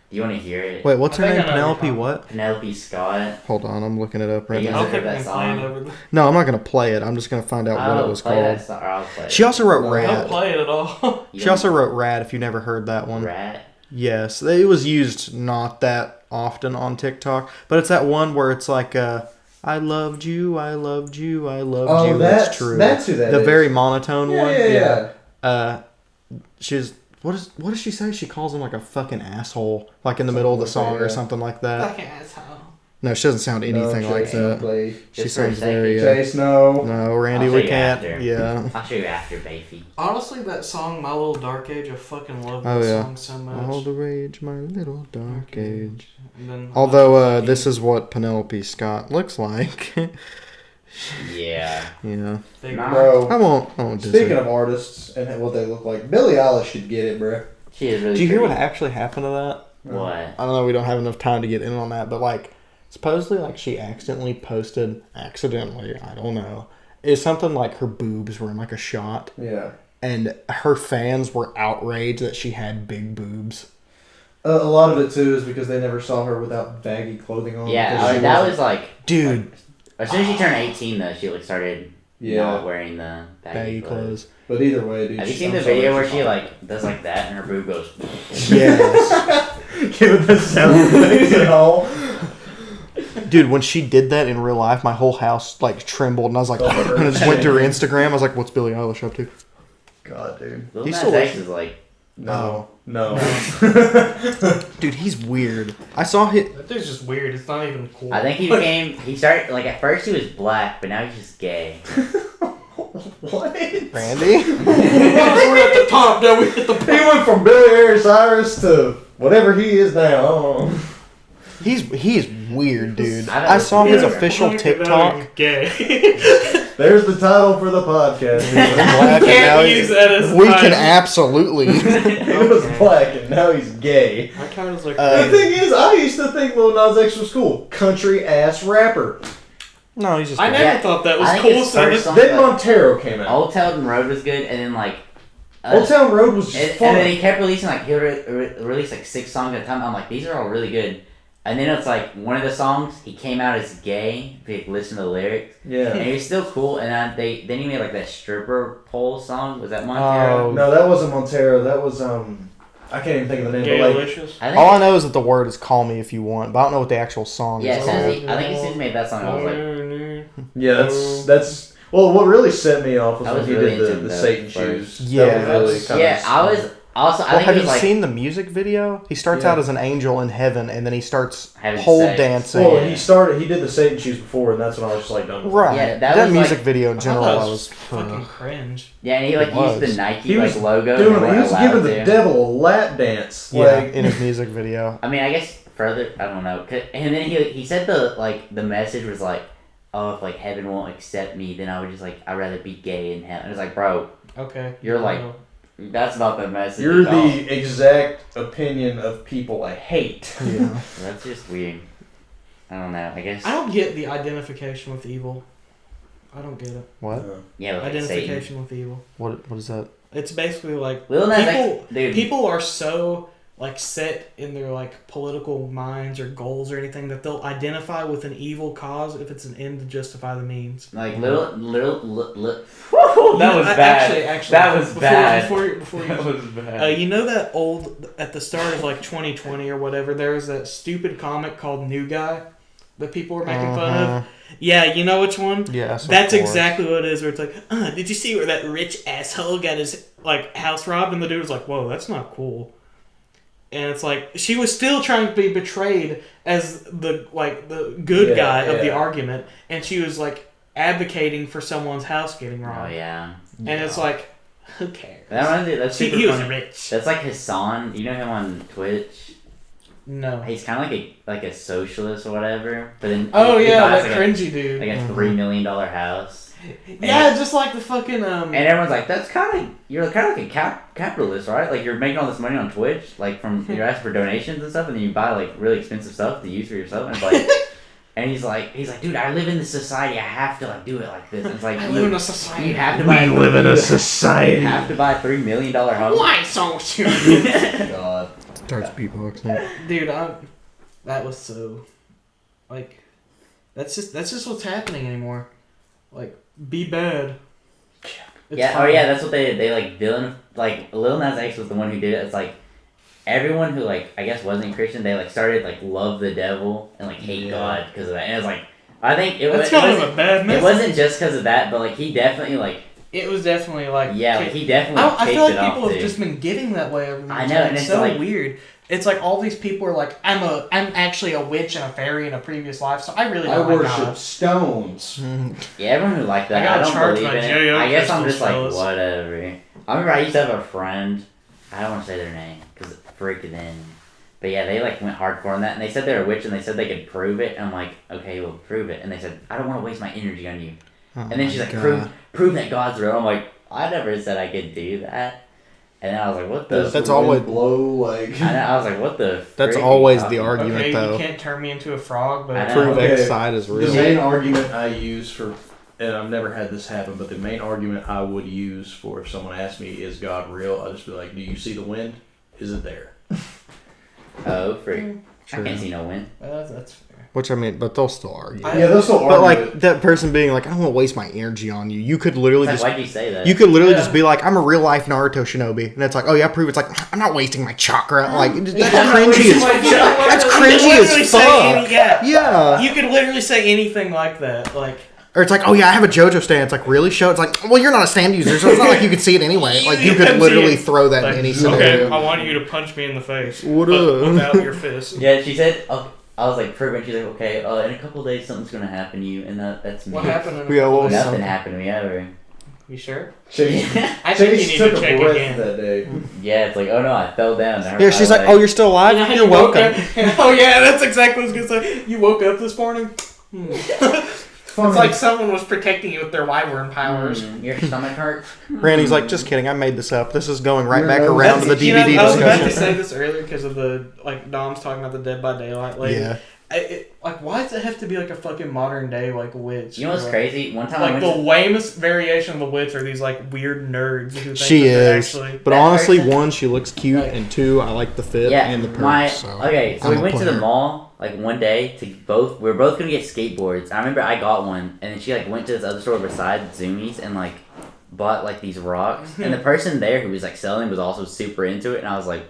Do you want to hear it? Wait, what's her I think name? I know Penelope your what? Penelope Scott. Hold on, I'm looking it up right You now. I'll guys pick heard my that plan song? over the. No, I'm not gonna play it. I'm just gonna find out what it was play called. that song, or I'll play it. She also wrote Don't Rat. play it at all. You She don't- also wrote Rat. If you never heard that one. Rat. Yes, it was used not that often on TikTok, but it's that one where it's like, I loved you, I loved you, I loved you. That's true. That's who that the is. very monotone one. Yeah. She's what does she say? She calls him like a fucking asshole, like in the middle of the song or something like that. Fucking asshole. No, she doesn't sound anything like that. She Just for a sounds second. very. Chase, no. No, Randy, I'll show we you can't. after. Yeah. I'll show you after, Beefy. Honestly, that song, My Little Dark Age, I fucking love Oh, that yeah. song so much. All the rage, my little dark age. And then Although this is what Penelope Scott looks like. Yeah. Yeah. Nah. Bro, I won't diss speaking her. of artists and what they look like, Billie Eilish should get it, bro. She is really Did you hear what pretty. actually happened to that? What? I don't know. We don't have enough time to get in on that, but like, supposedly, like she accidentally posted. I don't know. It's something like her boobs were in like a shot, Yeah. and her fans were outraged that she had big boobs. A lot of it too is because they never saw her without baggy clothing on. Yeah, because she that wasn't- was like... Dude, As soon as she turned 18, though, she like started Yeah. not wearing the baggy baggy clothes. But either way, dude. Have you I'm seen the sorry, video where she's she hot. like does like that and her boob goes? Yes. Give it the sound effects at all. Dude, when she did that in real life, my whole house like trembled, and I was like, and I just went to her Instagram. I was like, "What's Billie Eilish up to?" God, dude. Lil He's Nas still X is like No. No. Dude, he's weird. I saw him. That dude's just weird. It's not even cool. I think he started like at first he was black, but now he's just gay. What? Randy. We're at the top, now we hit the He went from Billy Cyrus to whatever he is now. I don't know. He's weird, dude. I don't I saw his know. official TikTok. Gay. There's the title for the podcast. Black, and now Can't use he's- that as we can title. absolutely. He was black and now he's gay. My title's like The thing is, I used to think Lil Nas X was cool. Country ass rapper. No, he's just. I gay. never Yeah, thought that I was think cool. his So first this- song- Then Montero came out. Old Town Road was good, and then like Old Town Road was just and fun. then he kept releasing like he would release like 6 songs at a time. I'm like, these are all really good. And then it's like one of the songs he came out as gay. If you listen to the lyrics, and Yeah. he was still cool. And then he made like that stripper pole song. Was that Montero? Oh. No, that wasn't Montero. That was I can't even think of the name. But like, Gay-licious. I think All I know is that the word is "Call Me If You Want," but I don't know what the actual song yeah, is. as soon as I think as soon as he made that song, I was like, yeah, that's. Well, what really set me off was I when was he really did the into that Satan first. shoes. Yeah, that was really that's- kind yeah. of. I was also. I Well, think have it you was like seen the music video? He starts Yeah. out as an angel in heaven, and then he starts Having pole sex. dancing. Well, he did the Satan shoes before, and that's when I was just like done. With it. Right. Yeah, that that was music like- video in I general, thought I it was. fucking cringe. yeah, and he like It used was. the Nike He like was logo. Doing, and they he weren't was allowed giving the to. devil a lap dance. Yeah, Like, in his music video. I mean, I guess further, I don't know. And then he said the message was like, oh, if like heaven won't accept me, then I would just like I'd rather be gay in hell. And it's like, bro, Okay. you're like that's not the message. you're at all. the exact opinion of people I hate. Yeah. That's just weird. I don't know. I guess I don't get the identification with evil. I don't get it. What? yeah, with, like, Satan. Identification with evil. What is that? It's basically like Lil Nas X, people. dude. People are so like set in their like political minds or goals or anything that they'll identify with an evil cause if it's an end to justify the means. Like little. You That know, was I- bad. Actually, That was bad. Before you, That was bad. you know that old at the start of like 2020 or whatever, there was that stupid comic called New Guy that people were making fun of. Yeah, you know which one? Yes. of That's course. exactly what it is. Where it's like, did you see where that rich asshole got his like house robbed? And the dude was like, "Whoa, that's not cool." And it's like she was still trying to be betrayed as the good guy of the yeah. argument, and she was like advocating for someone's house getting Oh robbed. yeah. And it's like, who cares? That reminds me. That's super He was funny. rich. That's like Hassan. You know him on Twitch. No. He's kind of like a socialist or whatever. But then Oh he yeah, buys, that like cringy dude. a $3 million house. Yeah, just like the fucking And everyone's like, "That's kind of you're kind of like a capitalist, right? Like you're making all this money on Twitch, like from you're asking for donations and stuff, and then you buy like really expensive stuff to use for yourself." And it's like, and he's like, "Dude, I live in this society. I have to like do it like this." And it's like, I live in a society. You have to buy. in a society. You have to buy a $3 million home. Why so serious? God. Starts beatboxing. Dude, that was so like that's just what's happening anymore. Like, be bad. It's Yeah. Oh fine. yeah, that's what they like. Dylan, like Lil Nas X was the one who did it. It's like everyone who like I guess wasn't Christian, they like started like love the devil and like hate God because of that. And it was like I think That's kind of a bad It message. wasn't just because of that, but like he definitely like It was definitely like yeah, like he definitely. I feel like kicked it people off, have dude. just been getting that way over the I years. know, and It's it's so like- weird. It's like all these people are like, I'm actually a witch and a fairy in a previous life, so I really I don't like worship God. stones. Yeah, everyone who liked that, I I, gotta don't charge believe my in it. J.O. I guess I'm crystals, just like fellas. whatever. I remember I used to have a friend. I don't want to say their name because it freaked them. But yeah, they like went hardcore on that, and they said they're a witch, and they said they could prove it. And I'm like, okay, well, prove it. And they said, I don't want to waste my energy on you. And then she's like, prove that God's real. I'm like, I never said I could do that. And then I was like, what the? That's always blow like. I was like, what the? That's frick always are the you talking argument, Okay, though. you can't turn me into a frog, but I know. Prove Okay. X side is The real. main argument I use for, and I've never had this happen, but the main argument I would use for if someone asked me, is God real? I'll just be like, do you see the wind? Is it there? Oh, freak! I True. can't see no wind. that's fair. Which I mean, but they'll still argue. Yeah, they'll still But argue. like that person being like, I don't want to waste my energy on you. You could literally Like, just, why'd you say that? you could literally just be like, I'm a real life Naruto shinobi, and it's like, oh yeah, prove. It's like, I'm not wasting my chakra. Like that's cringy as that's cringy as fuck. Yeah. You could literally say anything like that. Like, Or it's like, oh yeah, I have a JoJo stand. It's like, really? Show? It's like, well, you're not a stand user, so it's not like you could see it anyway. Like you could literally throw that in any okay, scenario. I want you to punch me in the face. What but up? without your fist. Yeah, she said. I was like, prove it. She's like, okay. In a couple of days, something's gonna happen to you, and that's me. What happened? Yeah, what was Nothing happened to me ever. You sure? Chase, I think you need took to a check breath again. that day. Yeah, it's like, oh no, I fell down. Yeah, she's like, oh, you're still alive? You know, You're you woke welcome. up- oh yeah, that's exactly what I was gonna say. You woke up this morning. It's like someone was protecting you with their wyvern powers. Your stomach hurts. Randy's like, just kidding, I made this up. This is going right back You're around to the You know, DVD I was about to discussion. say this earlier because of the like Dom's talking about the Dead by Daylight lady. Yeah. Like, why does it have to be like a fucking modern day like witch? You know what's Like, crazy? One time I Like went the lamest variation of the witch are these like weird nerds who think She that they're is. actually. But That honestly, person- one, she looks cute, and two, I like the fit Yeah, and the purse. So okay, so I'm we a went to the player. mall like one day to both. We were both gonna get skateboards. I remember I got one, and then she like went to this other store beside Zoomies and like bought like these rocks. And the person there who was like selling was also super into it, and I was like,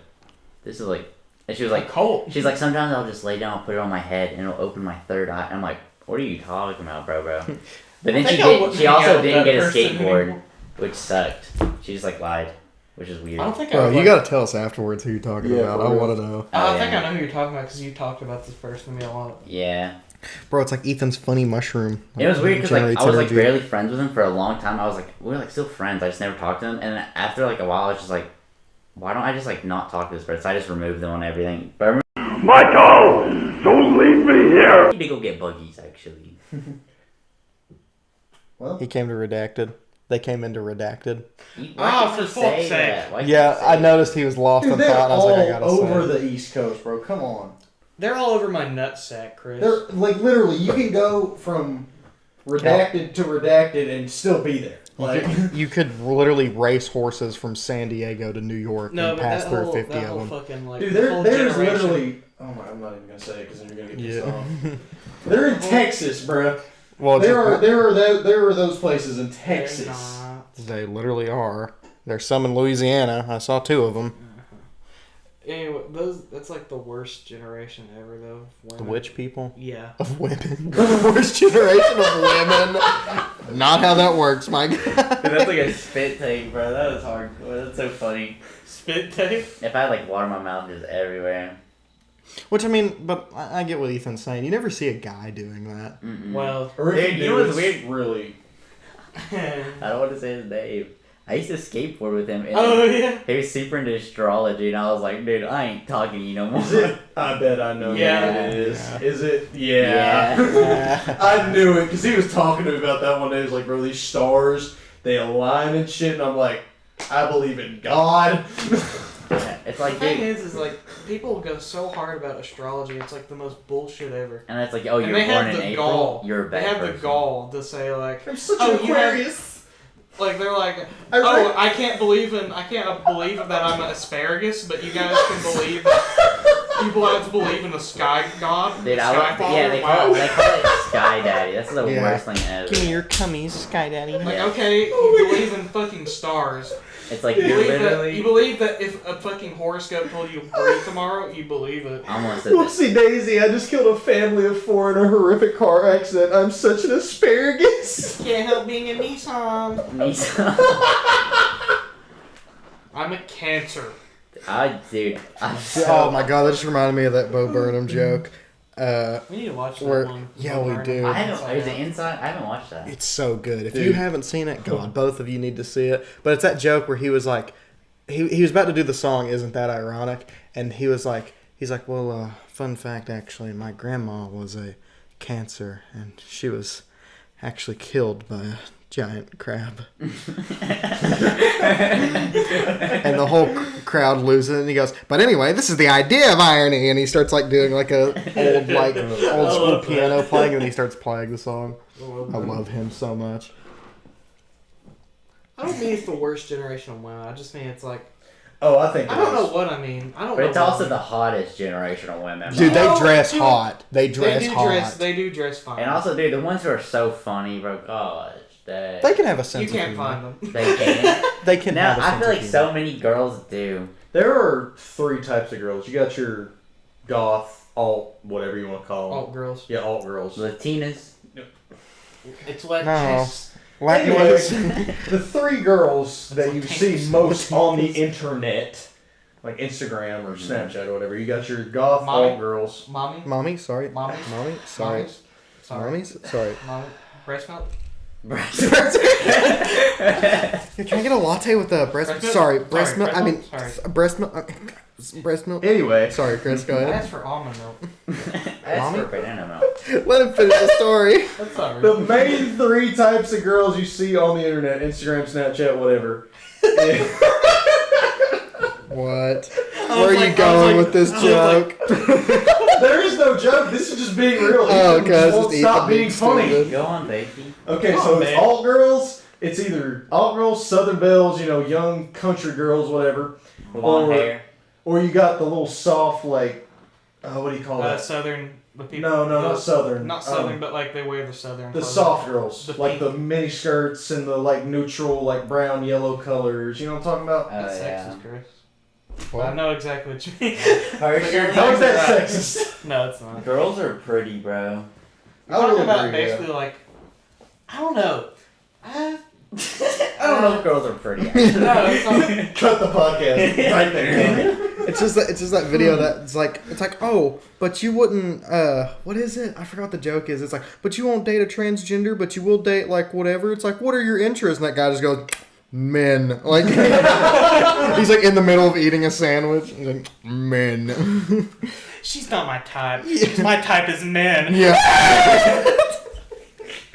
"This is like," and she was like, Cold. "She's like, sometimes I'll just lay down, I'll put it on my head, and it'll open my third eye." I'm like, "What are you talking about, bro?" But then think I wouldn't she hang out also with didn't that get a person skateboard, anymore. which sucked. She just like lied, which is weird. I don't think I Bro, would, you like- gotta tell us afterwards who you're talking Yeah, about. for I real. want to know. I Oh, think yeah. I know who you're talking about because you talked about this person to me a lot. Yeah. Bro, it's like Ethan's funny mushroom. It was weird because like Generates I was like energy. barely friends with him for a long time. I was like, we were like still friends. I just never talked to them. And then after like a while, I was just like, why don't I just like not talk to this person? So I just removed them on everything. But I remember Michael, don't leave me here. I need to go get buggies actually. He came to Redacted. They came into Redacted. Why Oh, did for you say fuck's that? sake. Why did Yeah, you say I that? noticed he was lost Dude, in they're thought, and I was all like, I gotta over say. the East Coast, bro. Come on. They're all over my nutsack, Chris. They're like literally, you can go from redacted to redacted and still be there. Like, You could literally race horses from San Diego to New York no, and but pass that through whole, 50 that of whole them. fucking like dude, whole there's generation. literally. Oh my, I'm not even gonna say it because then you're gonna get pissed Yeah. off. They're in Texas, bro. Well, There are those places in They're Texas. not. they literally are. There's some in Louisiana. I saw 2 of them. Anyway, that's like the worst generation ever, though. of The women. witch people Yeah. of women. The worst generation of women. Not how that works, Mike. Dude, that's like a spit take, bro. That was hardcore. That's so funny. Spit tape. If I had like water in my mouth just everywhere. Which I mean, but I get what Ethan's saying. You never see a guy doing that. Mm-mm. Well, Or if Dude, you you do, know what's it's weird? really. I don't want to say his name. I used to skateboard with him. And oh yeah. he was super into astrology, and I was like, dude, I ain't talking to you no more. Is it? I bet I know Yeah. what it is. Yeah. Is it? Yeah. Yeah. I knew it because he was talking to me about that one day. He was like, bro, these stars, they align and shit. And I'm like, I believe in God. It's The like, thing dude, is like people go so hard about astrology. It's like the most bullshit ever. and it's like, oh, And you're they born have in the April. gall. You're a They bad have person. the gall to say like, I'm such Oh, an you have- Aquarius. like they're like, I read- I can't believe that I'm an asparagus, but you guys can believe that people have to believe in the sky god. Dude, sky I love, father. yeah, they Wow. call it Sky Daddy. That's the Yeah. worst thing ever. Give me your cummies, Sky Daddy. Like, Yeah. okay, you believe in fucking stars. It's like, You you're believe literally. that if a fucking horoscope told you to breathe tomorrow, you believe it. I almost said this. Whoopsie daisy, I just killed a family of 4 in a horrific car accident. I'm such an asparagus. Can't help being a Nissan. Nissan. I'm a Cancer. Dude, I'm Oh my god, that just reminded me of that Bo Burnham joke. We need to watch that Where- one. yeah, we do. I haven't. Is it inside? I haven't watched that. It's so good. If you Dude. haven't seen it, God, both of you need to see it. But it's that joke where he was like, he was about to do the song "Isn't That Ironic?" and he was like, he's like, well, fun fact, actually, my grandma was a cancer, and she was actually killed by a giant crab. And the whole crowd loses it, and he goes, but anyway, this is the idea of irony, and he starts like doing like a old school piano playing, and he starts playing the song. I love him so much. I don't mean it's the worst generation of women. I just mean it's like, Oh, I think I don't know what I mean. I don't But know. it's also the hottest generation of women. Dude, they Oh, dress dude, hot. They dress hot. They do dress fine. And also, dude, the ones who are so funny, bro, gosh, They can have a sense you of can't humor. find them. they can. They can Now, have a I sense feel of like humor. so many girls do. There are 3 types of girls. You got your goth, alt, whatever you want to call them. Alt girls. Yeah, alt girls. Latinas. It's like No. Anyways, the 3 girls that you see most on the internet, like Instagram or Snapchat or whatever, you got your goth Mommy. alt girls. Mommy. Mommy, sorry. Mommy. Mommy, sorry. Mommies. Sorry. Mommy's, sorry. Mommy. Breast milk. Here, can I get a latte with the breast? Breast milk? Sorry, Sorry, breast milk. breast I mean, milk? Sorry. breast milk. Breast milk. Anyway, Sorry, Chris. Go ahead. That's for almond milk. That's Mommy? for banana milk. Let him finish the story. That's not the real. main 3 types of girls you see on the internet, Instagram, Snapchat, whatever. What? I Where are was you like- going I was with this like- I was joke? There is no joke. This is just being real. Oh, Ethan okay, just it's won't just stop Ethan being being funny. stupid. Go on, baby. Okay, Come so on, it's man. alt girls. It's either alt girls, Southern belles, young country girls, whatever. Blonde Or- hair. Or you got the little soft, like, what do you call that? Southern. The people. No, not Southern. Not southern, but like they wear the southern. The clothing. soft girls, The like pink. the mini skirts and the like neutral, like brown, yellow colors. You know what I'm talking about? Oh, That's yeah. sexist, Chris. I know exactly what you mean. Personally, How is that sexist? No, it's not. girls are pretty, bro. You're I talking would about agree, basically like, I don't know. I don't know if girls are pretty. No, it's not. Cut the podcast right there. It's just that video that's like, it's like, oh, but you wouldn't, what is it? I forgot what the joke is. It's like, but you won't date a transgender, but you will date like whatever. It's like, what are your interests? And that guy just goes, men. Like, he's like in the middle of eating a sandwich. He's like, men. She's not my type. My type is men. Yeah.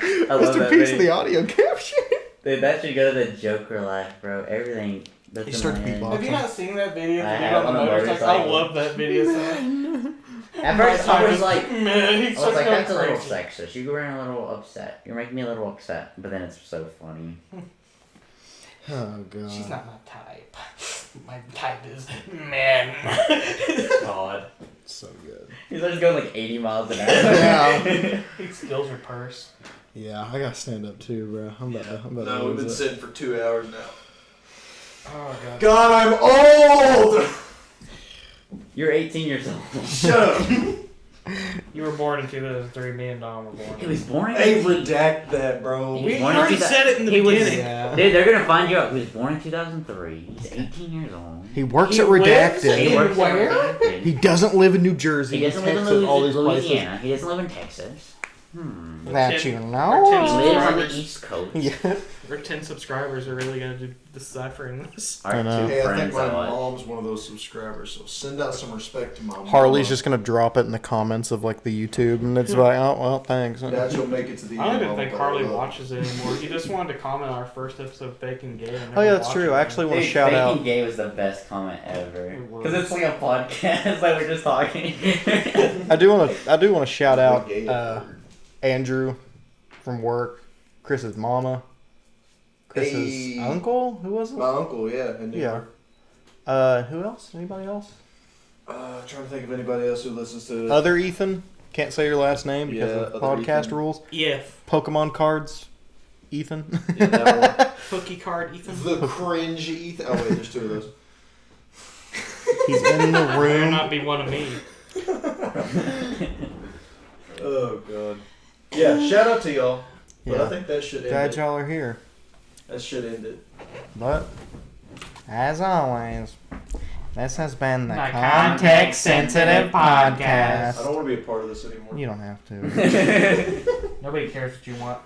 I love Mr. that Piece of video. the audio caption. Dude, that should go to the Joker life, bro. Everything. That's He in started my head. beatboxing. Have you not seen that video? I of the dude have, on the on the motorcycle. I motorcycle. love that video. So. At first, I was like, man, I was like, that's a little sexist. You were a little upset. You're making me a little upset. But then it's so funny. Oh, God. She's not my type. My type is men. God. So good. He's just going like 80 miles an hour. Yeah. He steals her purse. Yeah, I gotta stand up too, bro. I'm about to No, we've been lose it. sitting for 2 hours now. Oh god. God, I'm old! You're 18 years old. Shut up. You were born in 2003. Me and Don were born. He was born in Hey, redact that, bro. He We was born already in 2000 said it in the he was- beginning. Yeah. Dude, they're gonna find you out. He was born in 2003. He's 18 years old. He works He at lives Redacted. in- works at where? Redacted. He doesn't live in New Jersey. He doesn't live in Texas, all these Louisiana. He doesn't live in Texas. That you Our know. 10 He lives on the subscribers. East Coast. Yeah. Our 10 subscribers are really gonna do deciphering this. Our I know. 2 Hey, I think friends my are like, mom's one of those subscribers, so send out some respect to my mom. Harley's just gonna drop it in the comments of like the YouTube, and it's like, oh well, thanks. Dad, you'll make it to the I don't end. even think Mama, Harley but I love watches it anymore. He just wanted to comment on our first episode of Fake and Gay. And Oh yeah, never that's watched true. it. I actually want to dude, shout Faking out. Gay was the best comment ever. It was. Because it's like a podcast, like we're just talking. I do want to shout out Gay word. Andrew from work, Chris's mama, Chris's Hey. uncle. Who was it? My uncle, yeah. And Yeah. Who else? Anybody else? Trying to think of anybody else who listens to it. Other Ethan. Can't say your last name because Yeah, of other podcast Ethan. rules. Yeah. Pokemon cards. Ethan. Yeah, that Cookie card, Ethan. one. The cringe Ethan. Oh, wait, there's 2 of those. He's in the Better room. not be one of me. Oh, God. Yeah, shout out to y'all. But Yeah. I think that should end Glad it. y'all are here. That should end it. But as always, this has been the The Context Sensitive Podcast. Podcast. I don't want to be a part of this anymore. You don't have to. Nobody cares what you want.